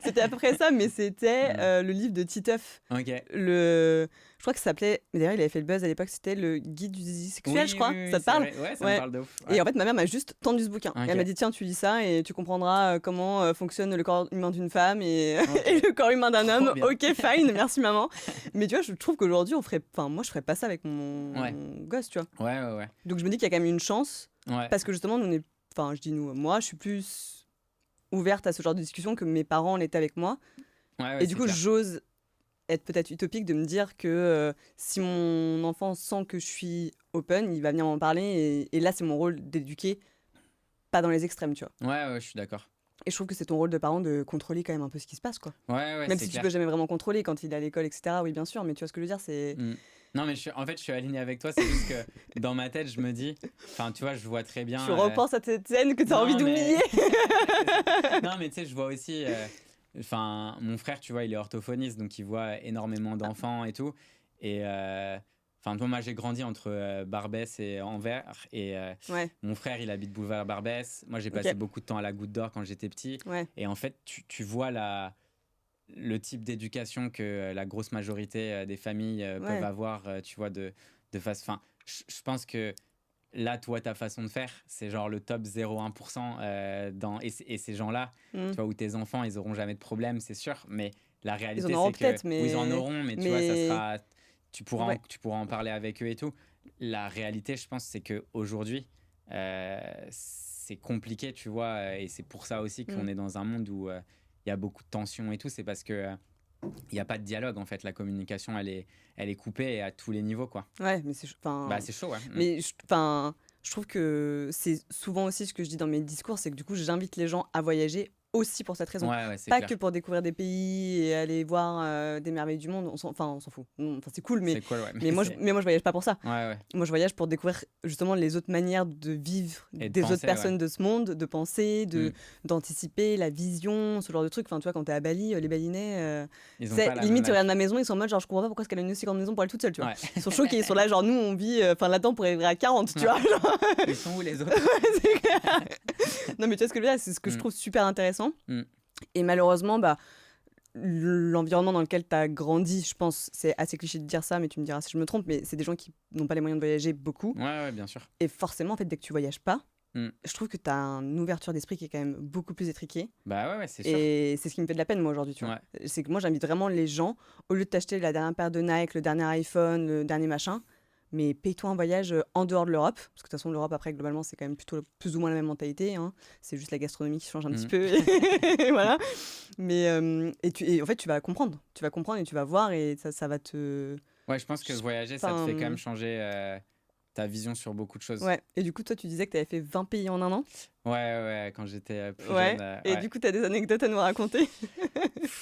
c'était à peu près ça, mais c'était Mm. le livre de Titeuf. Ok. Je crois que ça s'appelait... Mais d'ailleurs, il avait fait le buzz à l'époque, c'était le guide du zizi sexuel, je crois. Ça te c'est parle? vrai. Ouais, ça me Ouais. parle de ouf. Et Ouais. en fait, ma mère m'a juste tendu ce bouquin. Ok. Elle m'a dit, tiens, tu lis ça et tu comprendras comment fonctionne le corps humain d'une femme et, Ok. et le corps humain d'un Trop homme. bien. Ok, fine, merci maman. Mais tu vois, je trouve qu'aujourd'hui, on ferait... Enfin, moi, je ferais pas ça avec mon Ouais. gosse, tu vois. Ouais. Donc, je me dis qu'il y a quand même une chance Ouais. parce que justement, nous, on est... Enfin, je dis nous, moi, je suis plus ouverte à ce genre de discussion que mes parents l'étaient avec moi. Ouais, Et du c'est coup, clair. j'ose être peut-être utopique de me dire que si mon enfant sent que je suis open, il va venir m'en parler. Et là, c'est mon rôle d'éduquer, pas dans les extrêmes, tu vois. Ouais, je suis d'accord. Et je trouve que c'est ton rôle de parent de contrôler quand même un peu ce qui se passe, quoi. Ouais, Même c'est si tu clair. peux jamais vraiment contrôler quand il est à l'école, etc. Oui, bien sûr, mais tu vois ce que je veux dire, c'est... Mm. Non, mais en fait, je suis aligné avec toi. C'est juste que dans ma tête, je me dis. Enfin, tu vois, je vois très bien. Tu repenses à cette scène que tu as Non, envie mais- d'oublier. Non, mais tu sais, je vois aussi. Enfin, mon frère, tu vois, il est orthophoniste, donc il voit énormément d'enfants et tout. Et. Enfin, moi, j'ai grandi entre Barbès et Anvers. Et Ouais, mon frère, il habite boulevard Barbès. Moi, j'ai Ok. passé beaucoup de temps à la Goutte d'Or quand j'étais petit. ouais, Et en fait, tu vois le type d'éducation que la grosse majorité des familles Ouais. peuvent avoir, tu vois, de face. Enfin, je pense que là, toi, ta façon de faire, c'est genre le top 0,1%. Et ces gens-là, Mm. tu vois, où tes enfants, ils auront jamais de problème, c'est sûr. Mais la réalité, Ils en auront c'est que. peut-être, Ou ils en mais... auront, mais tu vois, ça mais... sera. Ouais. Tu pourras en parler avec eux et tout. La réalité, je pense, c'est qu'aujourd'hui, c'est compliqué, tu vois. Et c'est pour ça aussi qu'on Mm. est dans un monde où il y a beaucoup de tensions et tout. C'est parce que il n'y a pas de dialogue, en fait. La communication, elle est coupée à tous les niveaux, quoi. Ouais, mais c'est... Enfin... Bah, c'est chaud, ouais. Mais enfin, je trouve que c'est souvent aussi ce que je dis dans mes discours, c'est que du coup, j'invite les gens à voyager aussi pour cette raison. Ouais, c'est Pas clair. que pour découvrir des pays et aller voir des merveilles du monde. Enfin, on s'en fout. Enfin, c'est cool, mais, C'est cool, ouais. mais moi, je voyage pas pour ça. Ouais. Moi, je voyage pour découvrir justement les autres manières de vivre Et de des penser, autres personnes de ce monde, de penser, Mm. d'anticiper la vision, ce genre de trucs. Enfin, tu vois, quand t'es à Bali, les Balinais, Ils ont c'est pas la limite, même ils regardent ma maison, ils sont en mode genre, je comprends pas pourquoi est-ce qu'elle a une aussi grande maison pour elle toute seule, tu vois. Ouais. Ils sont choqués, ils sont là, genre, nous, on vit, enfin, là-dedans, on pourrait vivre à 40, tu vois. genre. Ils sont où les autres? C'est clair. Non, mais tu vois ce que je veux dire, c'est ce que je Mm. trouve super intéressant. Mm. Et malheureusement, bah, l'environnement dans lequel tu as grandi, je pense, c'est assez cliché de dire ça, mais tu me diras si je me trompe, mais c'est des gens qui n'ont pas les moyens de voyager beaucoup. Ouais, bien sûr. Et forcément, en fait, dès que tu voyages pas, Mm. je trouve que tu as une ouverture d'esprit qui est quand même beaucoup plus étriquée. Bah ouais, c'est sûr. Et c'est ce qui me fait de la peine, moi, aujourd'hui, tu vois. C'est que moi, j'invite vraiment les gens, au lieu de t'acheter la dernière paire de Nike, le dernier iPhone, le dernier machin, mais paye-toi un voyage en dehors de l'Europe. Parce que de toute façon, l'Europe, après, globalement, c'est quand même plutôt plus ou moins la même mentalité. Hein. C'est juste la gastronomie qui change un petit peu. Et voilà. Mais et en fait, tu vas comprendre. Tu vas comprendre et tu vas voir et ça va te... Ouais, je pense que voyager, ça te fait quand même changer ta vision sur beaucoup de choses. Ouais. Et du coup, toi, tu disais que tu avais fait 20 pays en un an. Ouais, quand j'étais plus Ouais. jeune. Et du coup, tu as des anecdotes à nous raconter.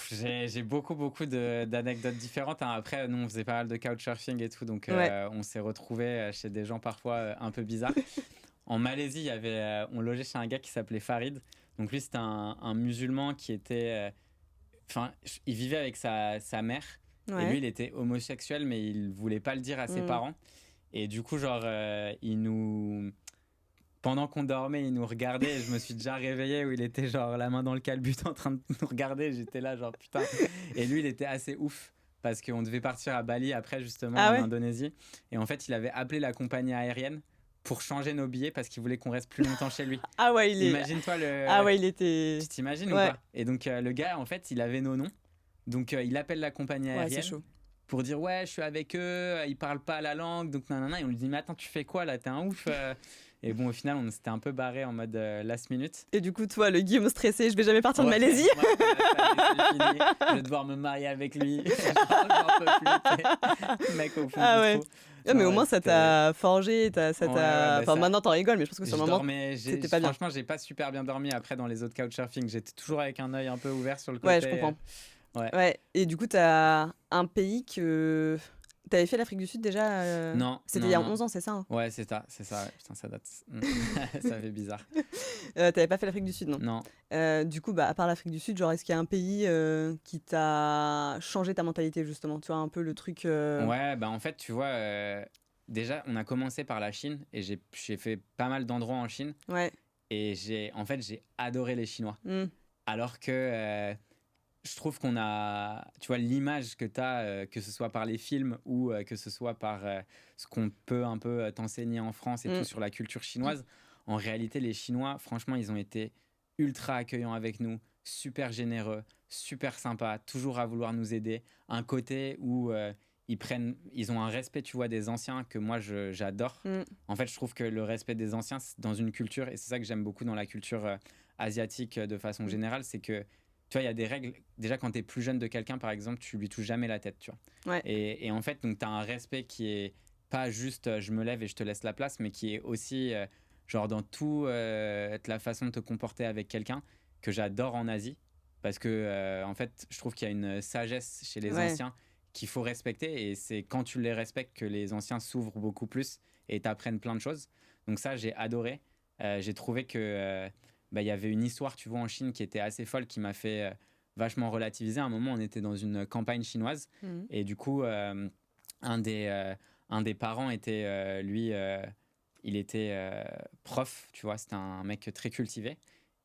J'ai beaucoup d'anecdotes différentes. Hein. Après, nous, on faisait pas mal de couchsurfing et tout, donc Ouais. on s'est retrouvés chez des gens parfois un peu bizarres. En Malaisie, on logeait chez un gars qui s'appelait Farid. Donc lui, c'était un musulman qui était... Enfin, il vivait avec sa mère. Ouais. Et lui, il était homosexuel, mais il voulait pas le dire à ses parents. Et du coup, genre, pendant qu'on dormait, il nous regardait. Et je me suis déjà réveillé où il était genre la main dans le calbut en train de nous regarder. J'étais là, genre putain. Et lui, il était assez ouf parce qu'on devait partir à Bali après, justement, en Indonésie. Et en fait, il avait appelé la compagnie aérienne pour changer nos billets parce qu'il voulait qu'on reste plus longtemps chez lui. Ah ouais, Imagine-toi Ah ouais, il était... Tu t'imagines ou pas? Et donc, le gars, en fait, il avait nos noms. Donc, il appelle la compagnie aérienne. C'est chaud. Pour dire ouais, je suis avec eux, ils parlent pas la langue, donc nanana. Et on lui dit mais attends, tu fais quoi là, t'es un ouf. Et bon, au final, on s'était un peu barré en mode last minute. Et du coup, toi, le Guillaume stressé, je vais jamais partir de Malaisie. Moi, c'est fini. Je vais devoir me marier avec lui. J'en peux plus. Mec, au fond du trou. Ouais, mais au moins, ça t'a forgé. Maintenant, t'en rigoles, mais je pense que sur le moment, c'était pas bien. Franchement, j'ai pas super bien dormi après dans les autres couchsurfing. J'étais toujours avec un œil un peu ouvert sur le côté. Ouais, je comprends. Ouais. Et du coup, t'as un pays que T'avais fait l'Afrique du Sud déjà Non. C'était il y a 11 ans, c'est ça, hein? Ouais, c'est ça. Ouais. Putain, ça date. Ça fait bizarre. T'avais pas fait l'Afrique du Sud, non? Non. Du coup, à part l'Afrique du Sud, genre, est-ce qu'il y a un pays qui t'a changé ta mentalité, justement? Tu vois, un peu le truc... Ouais, bah en fait, tu vois, déjà, on a commencé par la Chine et j'ai fait pas mal d'endroits en Chine Ouais. et j'ai adoré les Chinois. Mm. Alors que je trouve qu'on a, tu vois, l'image que tu as, que ce soit par les films ou que ce soit par ce qu'on peut un peu t'enseigner en France et tout sur la culture chinoise, en réalité, les Chinois, franchement, ils ont été ultra accueillants avec nous, super généreux, super sympas, toujours à vouloir nous aider. Un côté où ils ont un respect, tu vois, des anciens que moi, j'adore. En fait, je trouve que le respect des anciens dans une culture, et c'est ça que j'aime beaucoup dans la culture asiatique de façon générale, c'est que tu vois, il y a des règles. Déjà, quand tu es plus jeune de quelqu'un, par exemple, tu lui touches jamais la tête, tu vois. Ouais. Et en fait, donc, tu as un respect qui est pas juste je me lève et je te laisse la place, mais qui est aussi, genre, dans tout la façon de te comporter avec quelqu'un que j'adore en Asie. Parce que, en fait, je trouve qu'il y a une sagesse chez les anciens qu'il faut respecter. Et c'est quand tu les respectes que les anciens s'ouvrent beaucoup plus et t'apprennent plein de choses. Donc, ça, j'ai adoré. J'ai trouvé que. Il y avait une histoire, tu vois, en Chine qui était assez folle, qui m'a fait vachement relativiser. À un moment, on était dans une campagne chinoise et du coup, un des parents était, lui, il était prof, tu vois, c'était un mec très cultivé.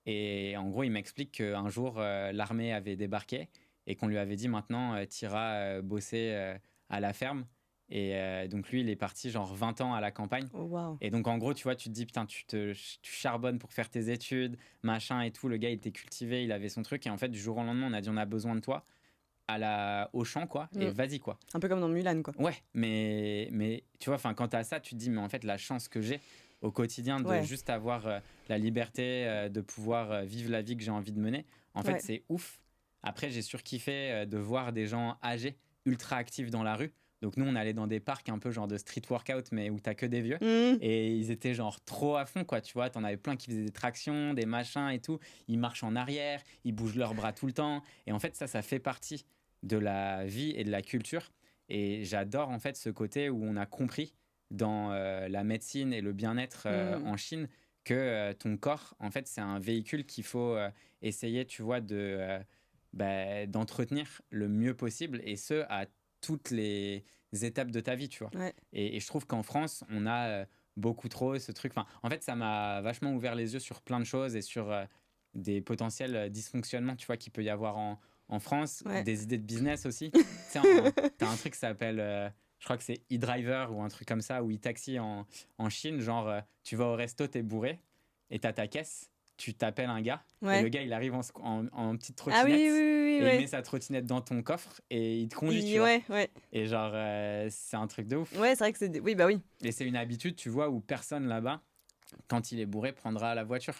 Et en gros, il m'explique qu'un jour, l'armée avait débarqué et qu'on lui avait dit maintenant, t'iras bosser à la ferme. Et donc lui, il est parti genre 20 ans à la campagne. Oh, wow. Et donc en gros, tu vois, tu te dis, putain, tu charbonnes pour faire tes études, machin et tout. Le gars, il était cultivé, il avait son truc. Et en fait, du jour au lendemain, on a dit, on a besoin de toi au champ, quoi. Et vas-y, quoi. Un peu comme dans Mulan, quoi. Ouais, mais tu vois, quand t'as ça, tu te dis, mais en fait, la chance que j'ai au quotidien de juste avoir la liberté de pouvoir vivre la vie que j'ai envie de mener, en fait, c'est ouf. Après, j'ai surkiffé de voir des gens âgés, ultra actifs dans la rue. Donc nous, on allait dans des parcs un peu genre de street workout, mais où t'as que des vieux. Et ils étaient genre trop à fond, quoi. Tu vois, t'en avais plein qui faisaient des tractions, des machins et tout. Ils marchent en arrière, ils bougent leurs bras tout le temps. Et en fait, ça fait partie de la vie et de la culture. Et j'adore en fait ce côté où on a compris dans la médecine et le bien-être en Chine que ton corps, en fait, c'est un véhicule qu'il faut essayer, tu vois, d'entretenir le mieux possible. Et ce, à toutes les étapes de ta vie, tu vois. Et je trouve qu'en France, on a beaucoup trop ce truc. Enfin, en fait, ça m'a vachement ouvert les yeux sur plein de choses et sur des potentiels dysfonctionnements, tu vois, qu'il peut y avoir en France, des idées de business aussi. Tu sais, t'as un truc qui s'appelle, je crois que c'est e-driver ou un truc comme ça, ou e-taxi en Chine. Genre, tu vas au resto, t'es bourré et t'as ta caisse. Tu t'appelles un gars et le gars il arrive en petite trottinette et il met sa trottinette dans ton coffre et il te conduit, tu vois. Et genre c'est un truc de ouf. Ouais, c'est vrai que c'est oui, bah oui. Et c'est une habitude, tu vois, où personne là-bas quand il est bourré prendra la voiture.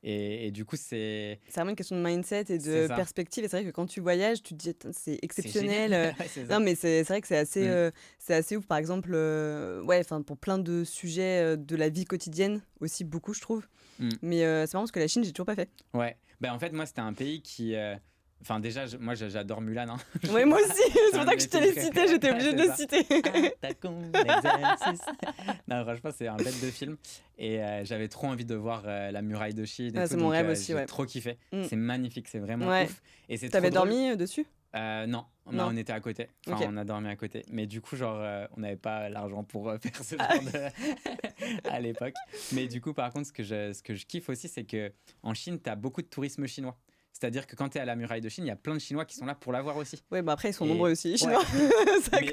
Et du coup c'est vraiment une question de mindset et de perspective. Et c'est vrai que quand tu voyages, tu te dis c'est exceptionnel. Non mais c'est vrai que c'est assez ouf. Par exemple, pour plein de sujets de la vie quotidienne aussi beaucoup, je trouve. Mais c'est marrant parce que la Chine, j'ai toujours pas fait. Ouais, en fait moi c'était un pays qui enfin déjà moi j'adore Mulan hein. Ouais, moi aussi, c'est pour ça que je te l'ai cité, j'étais obligée de le citer. Non, franchement c'est un bête de film et j'avais trop envie de voir la muraille de Chine et tout, c'est mon rêve aussi. J'ai trop kiffé. C'est magnifique, c'est vraiment ouf. Et c'est T'avais dormi dessus? Non, on était à côté. Enfin, on a dormi à côté. Mais du coup, genre, on n'avait pas l'argent pour faire ce genre de... à l'époque. Mais du coup, par contre, ce que je kiffe aussi, c'est qu'en Chine, tu as beaucoup de tourisme chinois. C'est-à-dire que quand tu es à la muraille de Chine, il y a plein de Chinois qui sont là pour la voir aussi. Ouais, bah après, ils sont nombreux aussi, les Chinois.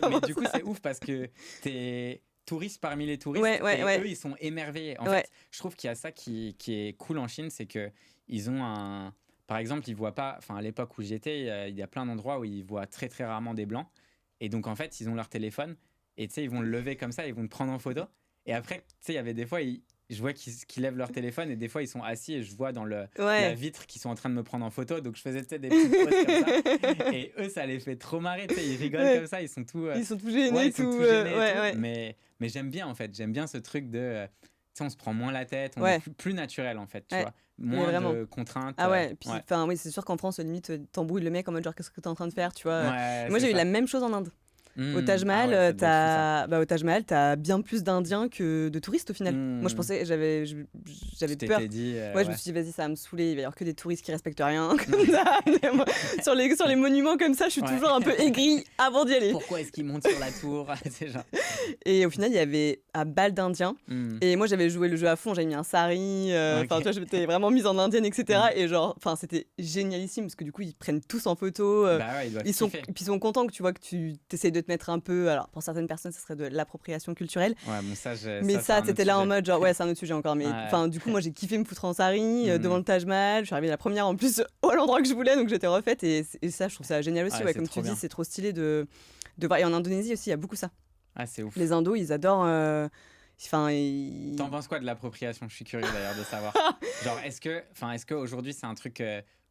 mais du coup, c'est ouf parce que tu es touriste parmi les touristes et eux, ils sont émerveillés. En fait, je trouve qu'il y a ça qui est cool en Chine, c'est qu'ils ont un... Par exemple, ils voient pas, enfin à l'époque où j'y étais, il y a plein d'endroits où ils voient très très rarement des blancs. Et donc en fait, ils ont leur téléphone et tu sais, ils vont le lever comme ça, ils vont te prendre en photo. Et après, tu sais, il y avait des fois, je vois qu'ils lèvent leur téléphone et des fois ils sont assis et je vois dans la vitre qu'ils sont en train de me prendre en photo. Donc je faisais des petites poses comme ça. Et eux, ça les fait trop marrer, tu sais, ils rigolent comme ça, ils sont tout gênés, mais j'aime bien en fait, j'aime bien ce truc de tu sais, on se prend moins la tête, on est plus naturel en fait, tu vois. Moins de contraintes. Ah ouais, puis oui, c'est sûr qu'en France, limite, t'embrouilles le mec en mode genre qu'est-ce que t'es en train de faire, tu vois. Moi, j'ai eu la même chose en Inde. Au Taj Mahal, Ah ouais, ça doit être fou, ça. au Taj Mahal, t'as bien plus d'Indiens que de touristes au final. Moi, je pensais, j'avais Tu peur. t'étais dit, Ouais, je me ouais. suis dit, vas-y, ça va me saouler, il va y avoir que des touristes qui respectent rien. Comme ça. Mais moi, sur les monuments comme ça, je suis Ouais. toujours un peu aigrie avant d'y aller. Pourquoi est-ce qu'ils montent sur la tour? C'est genre. Et au final, il y avait un bal d'Indiens. Hmm. Et moi, j'avais joué le jeu à fond, j'avais mis un sari, enfin, Ok. tu vois, j'étais vraiment mise en indienne, etc. Et genre, enfin, c'était génialissime parce que du coup, ils te prennent tous en photo. Bah ouais, ils doivent Puis kiffer. ils sont contents que tu vois que tu essayes de te mettre un peu. Alors, pour certaines personnes, ça serait de l'appropriation culturelle. Ouais, bon, ça, Mais c'est ça, un autre t'étais là en sujet. mode genre, ouais, c'est un autre sujet encore. Mais Ouais. enfin, du coup, moi, j'ai kiffé me foutre en sari Mhm. devant le Taj Mahal. Je suis arrivée la première en plus à l'endroit que je voulais, donc j'étais refaite. Et ça, je trouve ça génial aussi. Ouais, Ouais, c'est comme trop tu dis, bien. c'est trop stylé de voir. Et en Indonésie aussi, il y a beaucoup ça. Ah, c'est ouf. Les Indos, ils adorent. Enfin, T'en penses quoi de l'appropriation? Je suis curieux d'ailleurs de savoir. Genre, est-ce qu'aujourd'hui c'est un truc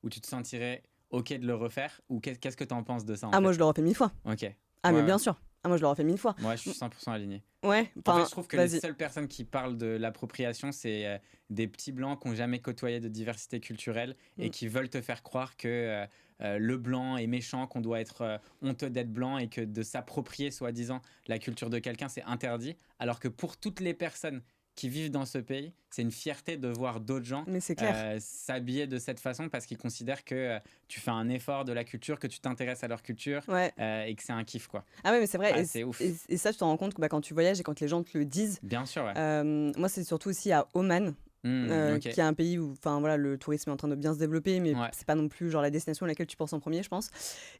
où tu te sentirais ok de le refaire ou qu'est-ce que t'en penses de ça en Ah, fait? moi, je l'aurais fait 1000 fois. Ok. Ah, mais Ouais, bien sûr. Ah, moi, je l'aurais fait 1000 fois. moi je suis 100% aligné. Ouais, En enfin, fait, je trouve que les vas-y. seules personnes qui parlent de l'appropriation, c'est des petits blancs qui n'ont jamais côtoyé de diversité culturelle et Mm. qui veulent te faire croire que le blanc est méchant, qu'on doit être honteux d'être blanc et que de s'approprier, soi-disant, la culture de quelqu'un, c'est interdit. Alors que pour toutes les personnes qui vivent dans ce pays, c'est une fierté de voir d'autres gens Mais c'est clair. s'habiller de cette façon parce qu'ils considèrent que tu fais un effort de la culture, que tu t'intéresses à leur culture Ouais. et que c'est un kiff, quoi. Ah, ouais, mais c'est vrai. Ah, Et, c'est ouf. et ça, tu t'en rends compte que, quand tu voyages et quand les gens te le disent. Bien sûr, ouais. Moi, c'est surtout aussi à Oman. Ok. Qui est un pays où voilà, le tourisme est en train de bien se développer, mais Ouais. c'est pas non plus genre la destination à laquelle tu penses en premier, je pense.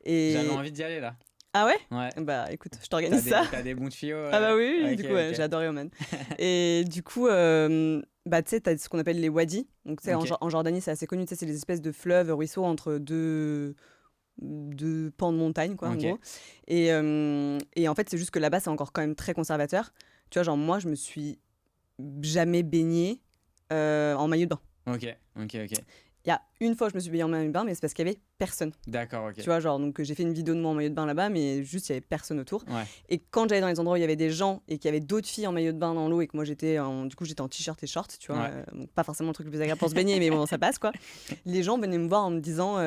Et... J'avais envie d'y aller là. Ah ouais? Ouais. Bah écoute, je t'organise ça. T'as des bons tuyaux. Ah bah oui, oui, Ok, du coup, ouais, ok. j'ai adoré Oman. Et du coup, bah tu sais, t'as ce qu'on appelle les wadis. Donc tu sais, Ok. en Jordanie, c'est assez connu, tu sais, c'est les espèces de fleuves, ruisseaux entre deux pans de montagne, quoi, en Ok. gros. Et en fait, c'est juste que là-bas, c'est encore quand même très conservateur. Tu vois, genre moi, je me suis jamais baignée en maillot de bain. Ok. Il y a une fois, je me suis baignée en maillot de bain, mais c'est parce qu'il y avait personne. D'accord, ok. Tu vois, genre, donc j'ai fait une vidéo de moi en maillot de bain là-bas, mais juste, il y avait personne autour. Ouais. Et quand j'allais dans les endroits où il y avait des gens et qu'il y avait d'autres filles en maillot de bain dans l'eau et que moi j'étais en t-shirt et short, tu vois, Ouais. donc pas forcément le truc le plus agréable pour se baigner, mais bon, ça passe quoi. Les gens venaient me voir en me disant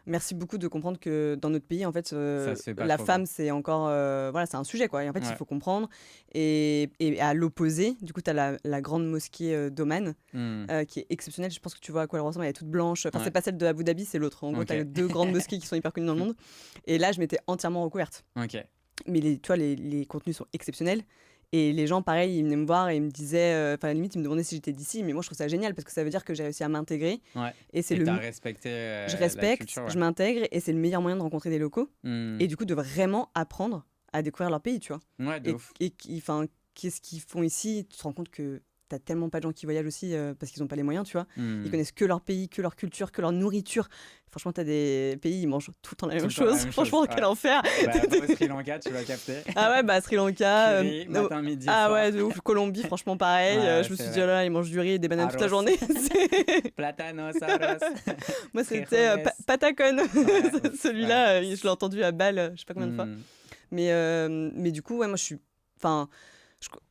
merci beaucoup de comprendre que dans notre pays, en fait, Ça se fait pas la trop, femme, c'est encore, voilà, c'est un sujet quoi. Et en fait, Ouais. il faut comprendre. Et à l'opposé, du coup, tu as la grande mosquée d'Oman qui est exceptionnelle. Je pense que tu vois à quoi elle ressemble. Elle est toute blanche. Enfin, Ouais. c'est pas celle de Abu Dhabi, c'est l'autre. En gros, Ok. tu as deux grandes mosquées qui sont hyper connues dans le monde. Et là, je m'étais entièrement recouverte. Ok. Mais tu vois, les contenus sont exceptionnels. Et les gens, pareil, ils venaient me voir et ils me disaient, enfin, à la limite, ils me demandaient si j'étais d'ici. Mais moi, je trouve ça génial parce que ça veut dire que j'ai réussi à m'intégrer. Ouais. Et c'est Et le. t'as respecté Je la respecte, culture, ouais. je m'intègre et c'est le meilleur moyen de rencontrer des locaux. Hmm. Et du coup, de vraiment apprendre à découvrir leur pays, tu vois. Ouais, de ouf. Enfin, qu'est-ce qu'ils font ici? Tu te rends compte que t'as tellement pas de gens qui voyagent aussi parce qu'ils n'ont pas les moyens, tu vois. Hmm. Ils connaissent que leur pays, que leur culture, que leur nourriture. Franchement, t'as des pays, ils mangent tout le temps la même Tout le temps la chose. même Franchement, chose, quel ouais. enfer. Bah, au Sri Lanka, tu vas capter. Ah ouais, bah Sri Lanka. Curry, matin, midi, Ah soir. ouais, de ouf. Colombie, franchement, pareil. Ouais, Je me c'est suis dit, vrai. oh là, ils mangent du riz et des bananes toute la Arroz. journée. Platanos, arroz. Moi, c'était Frijoles. Patacon. Ouais, Celui-là, je l'ai entendu à Bâle, je sais pas combien de fois. Hmm. Mais du coup, ouais, moi, je suis. Enfin,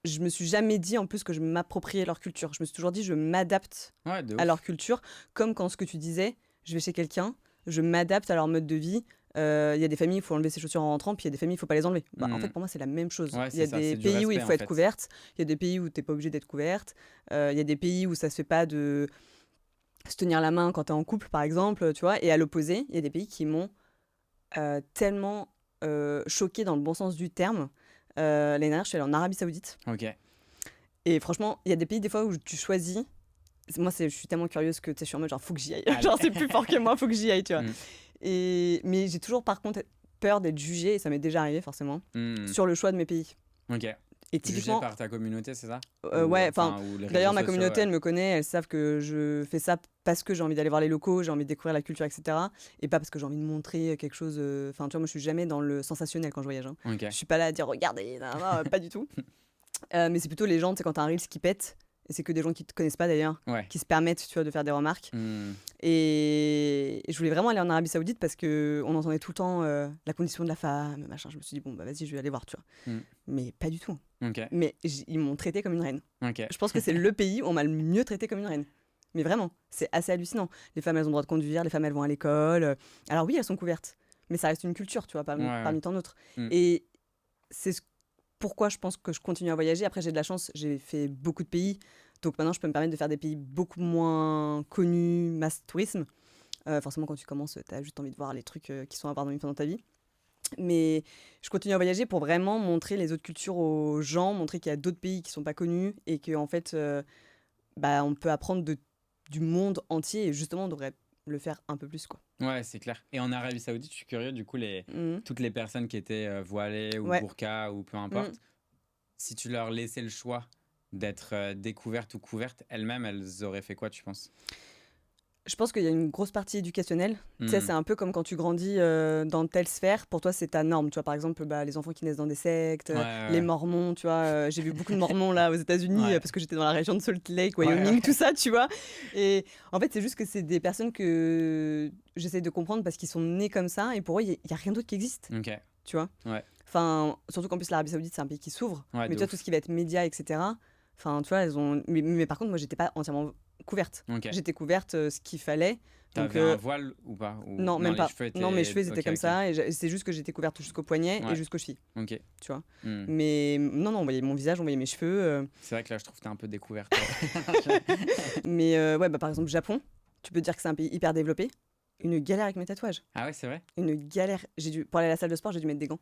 je me suis jamais dit en plus que je m'appropriais leur culture. Je me suis toujours dit, je m'adapte Ouais, de à ouf. leur culture. Comme quand ce que tu disais, je vais chez quelqu'un, je m'adapte à leur mode de vie. Il y a des familles, il faut enlever ses chaussures en rentrant, puis il y a des familles, il faut pas les enlever. Bah, en fait, pour moi, c'est la même chose. Ouais, Il y a c'est ça, des c'est du pays où il respect, faut en être fait. couverte, il y a des pays où t'es pas obligé d'être couverte, il y a des pays où ça se fait pas de se tenir la main quand t'es en couple, par exemple, tu vois. Et à l'opposé, il y a des pays qui m'ont tellement choquée dans le bon sens du terme. L'année dernière, je suis allée en Arabie Saoudite. Ok. Et franchement, il y a des pays des fois où tu choisis. Moi, je suis tellement curieuse que tu sais, je suis en mode genre, faut que j'y aille. Allez. Genre, c'est plus fort que moi, faut que j'y aille, tu vois. Mm. Mais j'ai toujours, par contre, peur d'être jugée, et ça m'est déjà arrivé forcément, Hmm. sur le choix de mes pays. Ok. Et Jugé typiquement, par ta communauté, c'est ça? ouais, enfin, ou les d'ailleurs, réseaux ma sociaux, communauté, ouais. elle me connaît, elles savent que je fais ça parce que j'ai envie d'aller voir les locaux, j'ai envie de découvrir la culture, etc. Et pas parce que j'ai envie de montrer quelque chose. Enfin, tu vois, moi, je suis jamais dans le sensationnel quand je voyage. Hein. Ok. Je suis pas là à dire, regardez, non, non, pas du tout. Mais c'est plutôt les gens, tu sais, quand t'as un Reels qui pète, et c'est que des gens qui te connaissent pas d'ailleurs, Ouais. qui se permettent, tu vois, de faire des remarques. Hmm. Et je voulais vraiment aller en Arabie Saoudite parce qu'on entendait tout le temps la condition de la femme, machin. Je me suis dit, bon, bah vas-y, je vais aller voir, tu vois. Mm. Mais pas du tout. Ok. Mais ils m'ont traité comme une reine. Ok. Je pense que c'est le pays où on m'a le mieux traité comme une reine. Mais vraiment, c'est assez hallucinant. Les femmes, elles ont le droit de conduire, les femmes, elles vont à l'école. Alors oui, elles sont couvertes. Mais ça reste une culture, tu vois, parmi Ouais, tant d'autres. Mm. Et c'est pourquoi je pense que je continue à voyager. Après, j'ai de la chance, j'ai fait beaucoup de pays. Donc maintenant, je peux me permettre de faire des pays beaucoup moins connus, mass tourisme. Forcément, quand tu commences, tu as juste envie de voir les trucs qui sont à voir une fois dans ta vie. Mais je continue à voyager pour vraiment montrer les autres cultures aux gens, montrer qu'il y a d'autres pays qui sont pas connus et qu'en fait, on peut apprendre du monde entier et justement, on devrait le faire un peu plus, quoi. Ouais, c'est clair. Et en Arabie Saoudite, je suis curieux, du coup, Mhm. toutes les personnes qui étaient voilées ou Ouais. burqa ou peu importe, si tu leur laissais le choix d'être découverte ou couverte, elles-mêmes, elles auraient fait quoi, tu penses? Je pense qu'il y a une grosse partie éducationnelle. Tu sais, c'est un peu comme quand tu grandis dans telle sphère, pour toi, c'est ta norme. Tu vois, par exemple, les enfants qui naissent dans des sectes, les mormons, tu vois. J'ai vu beaucoup de mormons là aux États-Unis parce que j'étais dans la région de Salt Lake, Wyoming, tout ça, tu vois. Et en fait, c'est juste que c'est des personnes que j'essaie de comprendre parce qu'ils sont nés comme ça et pour eux, il n'y a rien d'autre qui existe. Ok. Tu vois. Ouais. Enfin, surtout qu'en plus, l'Arabie Saoudite, c'est un pays qui s'ouvre. Ouais, mais tu vois, tout ce qui va être médias, etc. Enfin, tu vois, elles ont. Mais par contre, moi, j'étais pas entièrement couverte. Ok. J'étais couverte ce qu'il fallait. T'avais un voile ou pas? Non, même pas. Non, mes cheveux, ils étaient comme ok. ça. Et c'est juste que j'étais couverte jusqu'au poignet et jusqu'aux chevilles. Ok. Tu vois. Mais non, on voyait mon visage, on voyait mes cheveux. C'est vrai que là, je trouve que t'es un peu découverte. Mais par exemple, Japon, tu peux dire que c'est un pays hyper développé. Une galère avec mes tatouages. Ah ouais, c'est vrai? Une galère. Pour aller à la salle de sport, j'ai dû mettre des gants.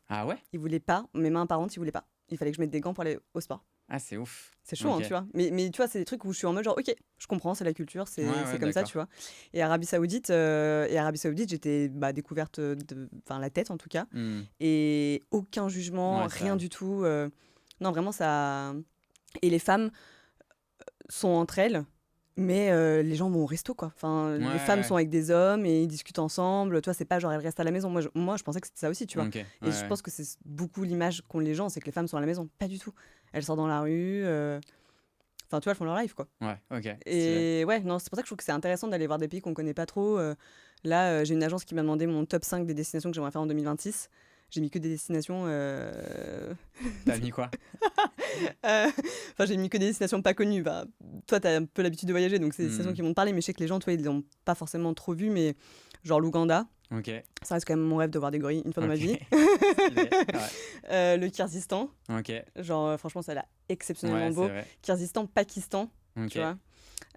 Ah ouais? Ils voulaient pas. Mes mains apparentes, ils voulaient pas. Il fallait que je mette des gants pour aller au sport. Ah, c'est ouf. C'est chaud, hein, tu vois. Mais tu vois, c'est des trucs où je suis en mode genre, ok, je comprends, c'est la culture, c'est comme ça, tu vois. Et Arabie Saoudite, j'étais découverte la tête en tout cas. Et aucun jugement, rien du tout. Non, vraiment, ça. Et les femmes sont entre elles. Mais les gens vont au resto, quoi. Enfin, les femmes sont avec des hommes et ils discutent ensemble. Tu vois, c'est pas genre elles restent à la maison. Moi, je pensais que c'était ça aussi, tu vois. Et je pense que c'est beaucoup l'image qu'ont les gens, c'est que les femmes sont à la maison. Pas du tout. Elles sortent dans la rue. Enfin, tu vois, elles font leur life, quoi. Ouais, ok. Et ouais, non, c'est pour ça que je trouve que c'est intéressant d'aller voir des pays qu'on connaît pas trop. Là, j'ai une agence qui m'a demandé mon top 5 des destinations que j'aimerais faire en 2026. J'ai mis que des destinations. T'as mis quoi? Enfin, j'ai mis que des destinations pas connues. Bah, toi, t'as un peu l'habitude de voyager, donc c'est des destinations qui vont te parler. Mais je sais que les gens, toi, ils l'ont pas forcément trop vu. Mais genre l'Ouganda. Ok. Ça reste quand même mon rêve de voir des gorilles une fois dans ma vie. Le Kyrgyzstan. Ok. Genre, franchement, ça a l'air exceptionnellement beau. Vrai. Kyrgyzstan, Pakistan. Tu vois.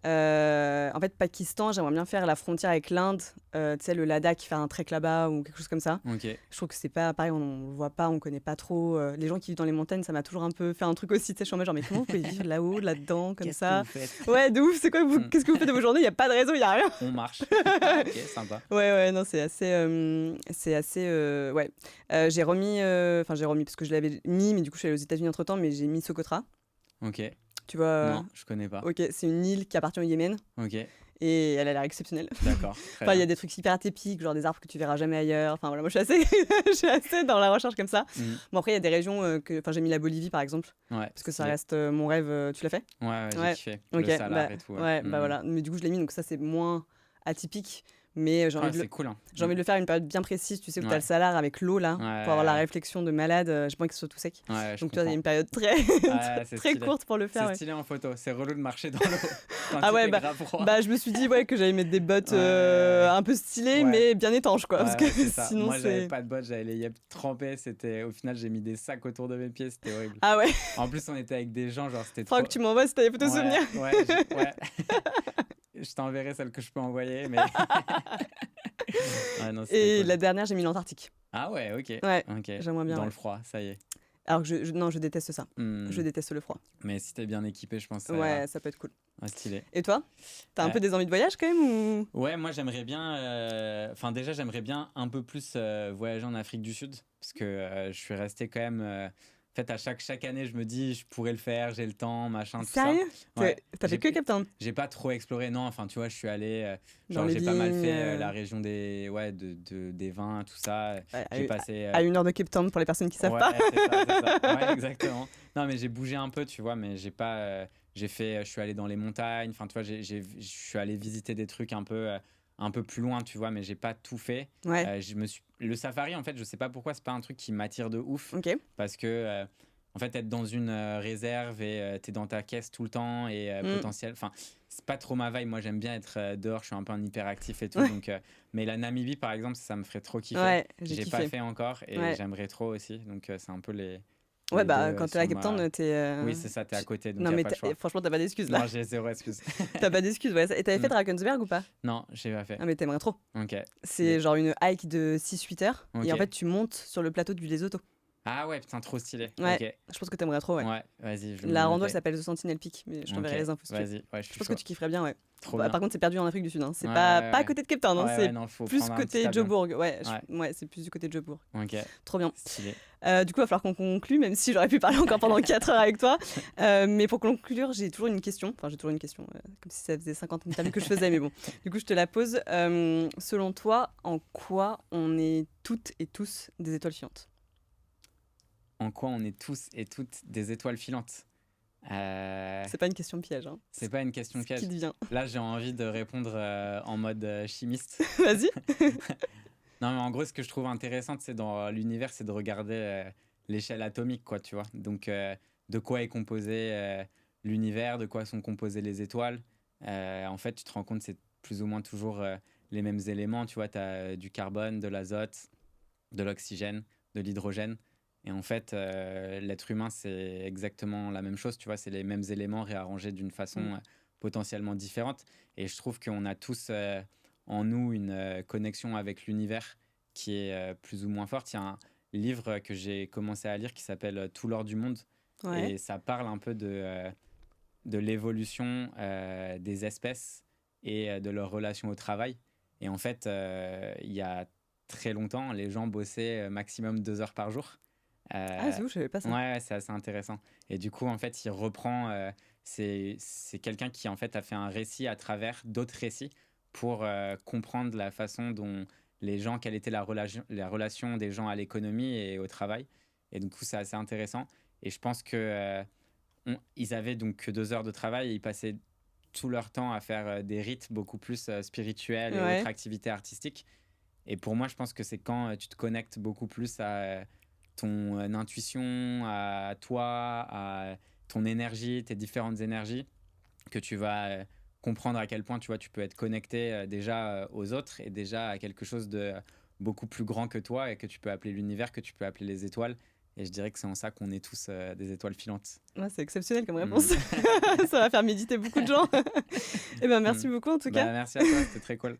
En fait, Pakistan, j'aimerais bien faire la frontière avec l'Inde, tu sais, le Ladakh, faire un trek là-bas ou quelque chose comme ça. Je trouve que c'est pas pareil, on le voit pas, on connaît pas trop. Les gens qui vivent dans les montagnes, ça m'a toujours un peu fait un truc aussi, tu sais, je suis en mode genre, mais comment vous pouvez vivre là-haut, là-dedans, comme ça? Ouais, de ouf, c'est quoi, qu'est-ce que vous faites de vos journées? Il n'y a pas de réseau, il n'y a rien. On marche. Ok, sympa. Ouais, non, c'est assez. Ouais. J'ai remis, parce que je l'avais mis, mais du coup, je suis allée aux États-Unis entre temps, mais j'ai mis Socotra. Ok. Tu vois, non, je connais pas. Ok, c'est une île qui appartient au Yémen. Ok. Et elle a l'air exceptionnelle. D'accord. Enfin, il y a des trucs hyper atypiques, genre des arbres que tu verras jamais ailleurs. Enfin voilà, moi je suis assez dans la recherche comme ça. Bon, après, il y a des régions j'ai mis la Bolivie par exemple. Ouais. Parce que ça reste mon rêve. Tu l'as fait? Ouais, j'ai kiffé. Ok, le salar et tout. Voilà. Mais du coup, je l'ai mis, donc ça c'est moins atypique. Mais j'ai envie, cool, hein. J'ai envie de le faire à une période bien précise, tu sais, où tu as le salar avec l'eau là, pour avoir la réflexion de malade. J'ai pas envie que ce soit tout sec. Donc, tu vois, il y a une période très, très courte pour le faire. C'est stylé en photo. C'est relou de marcher dans l'eau. Je me suis dit que j'allais mettre des bottes un peu stylées, mais bien étanches, quoi. Parce que sinon, moi, j'avais pas de bottes, j'avais les yeux trempés. Au final, j'ai mis des sacs autour de mes pieds, c'était horrible. Ah ouais. En plus, on était avec des gens, genre, c'était trop. Faut que tu m'envoies si t'as des photos souvenirs. Ouais. Je t'enverrai celle que je peux envoyer, mais. Et cool. la dernière, j'ai mis l'Antarctique. Ah ouais, ok. Ouais, okay. J'aimerais bien. Dans le froid, ça y est. Alors que je déteste ça. Je déteste le froid. Mais si t'es bien équipé, je pense. Ça peut être cool. Stylé. Et toi, t'as un peu des envies de voyage quand même ou... Ouais, moi j'aimerais bien. Déjà, j'aimerais bien un peu plus voyager en Afrique du Sud, parce que je suis resté quand même. En fait, à chaque année, je me dis, je pourrais le faire, j'ai le temps, machin, tout ça. Sérieux? T'as fait que Cape Town? J'ai pas trop exploré, non. Enfin, tu vois, je suis allé. J'ai pas mal fait la région des vins, tout ça. J'ai passé. À 1 heure de Cape Town pour les personnes qui savent pas. C'est ça. Ouais, exactement. Non, mais j'ai bougé un peu, tu vois, mais j'ai pas. Je suis allé dans les montagnes. Enfin, tu vois, je suis allé visiter des trucs un peu plus loin, tu vois, mais j'ai pas tout fait. Ouais. Le safari, en fait, je sais pas pourquoi, c'est pas un truc qui m'attire de ouf. Ok. Parce que en fait, être dans une réserve et tu es dans ta caisse tout le temps et potentiel. Enfin, c'est pas trop ma vibe. Moi, j'aime bien être dehors. Je suis un peu un hyperactif et tout. Donc, mais la Namibie, par exemple, ça me ferait trop kiffer. Ouais, j'ai J'ai kiffé. pas fait encore et Ouais. j'aimerais trop aussi. Donc, c'est un peu les Ouais, deux bah, quand t'es à sur Cape Town, ma. t'es. Oui, c'est ça, t'es à côté, donc Non, y a mais pas le choix. franchement, t'as pas d'excuses là. Non, j'ai zéro excuse. T'as pas d'excuses, ouais. Et t'avais fait Mm. Drakensberg ou pas? Non, j'ai pas fait. Ah, mais t'aimerais trop. Ok. C'est genre une hike de 6-8 heures. Et en Ok. fait, tu montes sur le plateau du Lesotho. Ah ouais, putain, trop stylé. Ouais. Ok. Je pense que t'aimerais trop, ouais. Ouais, vas-y, je vais La me rando, elle noter. s'appelle The Sentinel Peak, mais je t'enverrai Ok, les infos si tu veux. vas-y, ouais, je Je suis pense chaud. que tu kifferais bien, ouais. Trop Bah, bien. par contre, c'est perdu en Afrique du Sud. Hein. C'est Ouais, pas ouais, à ouais. côté de Cape Town, hein. Ouais, C'est ouais, non, faut plus prendre un petit côté avion. Joburg. Ouais, Ouais. ouais, c'est plus du côté de Joburg. Ok, Trop bien. stylé. Du coup, il va falloir qu'on conclue, même si j'aurais pu parler encore pendant 4 heures avec toi. Mais pour conclure, j'ai toujours une question. Enfin, j'ai toujours une question, comme si ça faisait 50 interviews que je faisais, mais bon. Du coup, je te la pose. Selon toi, en quoi on est toutes et tous des étoiles filantes? En quoi on est tous et toutes des étoiles filantes? C'est pas une question piège, hein. C'est pas une question Ce qui piège. te vient. Là, j'ai envie de répondre en mode chimiste. Vas-y. Non, mais en gros, ce que je trouve intéressant, c'est dans l'univers, c'est de regarder l'échelle atomique, quoi, tu vois. Donc, de quoi est composé l'univers, de quoi sont composées les étoiles. En fait, tu te rends compte, c'est plus ou moins toujours les mêmes éléments, tu vois. Tu as du carbone, de l'azote, de l'oxygène, de l'hydrogène. Et en fait, l'être humain, c'est exactement la même chose, tu vois. C'est les mêmes éléments réarrangés d'une façon potentiellement différente. Et je trouve qu'on a tous en nous une connexion avec l'univers qui est plus ou moins forte. Il y a un livre que j'ai commencé à lire qui s'appelle Tout l'or du monde. Ouais. Et ça parle un peu de l'évolution des espèces et de leur relation au travail. Et en fait, il y a très longtemps, les gens bossaient maximum 2 heures par jour. Ah, c'est ouf, je savais pas ça. Ouais, c'est assez intéressant. Et du coup, en fait, il reprend. C'est quelqu'un qui, en fait, a fait un récit à travers d'autres récits pour comprendre la façon dont les gens, quelle était la relation des gens à l'économie et au travail. Et du coup, c'est assez intéressant. Et je pense que ils avaient donc que 2 heures de travail et ils passaient tout leur temps à faire des rites beaucoup plus spirituels et Ouais. autres activités artistiques. Et pour moi, je pense que c'est quand tu te connectes beaucoup plus à ton intuition, à toi, à ton énergie, tes différentes énergies, que tu vas comprendre à quel point tu vois, tu peux être connecté déjà aux autres et déjà à quelque chose de beaucoup plus grand que toi et que tu peux appeler l'univers, que tu peux appeler les étoiles. Et je dirais que c'est en ça qu'on est tous des étoiles filantes. Ouais, c'est exceptionnel comme réponse. Ça va faire méditer beaucoup de gens. Eh ben, merci beaucoup en tout cas. Bah, merci à toi, c'était très cool.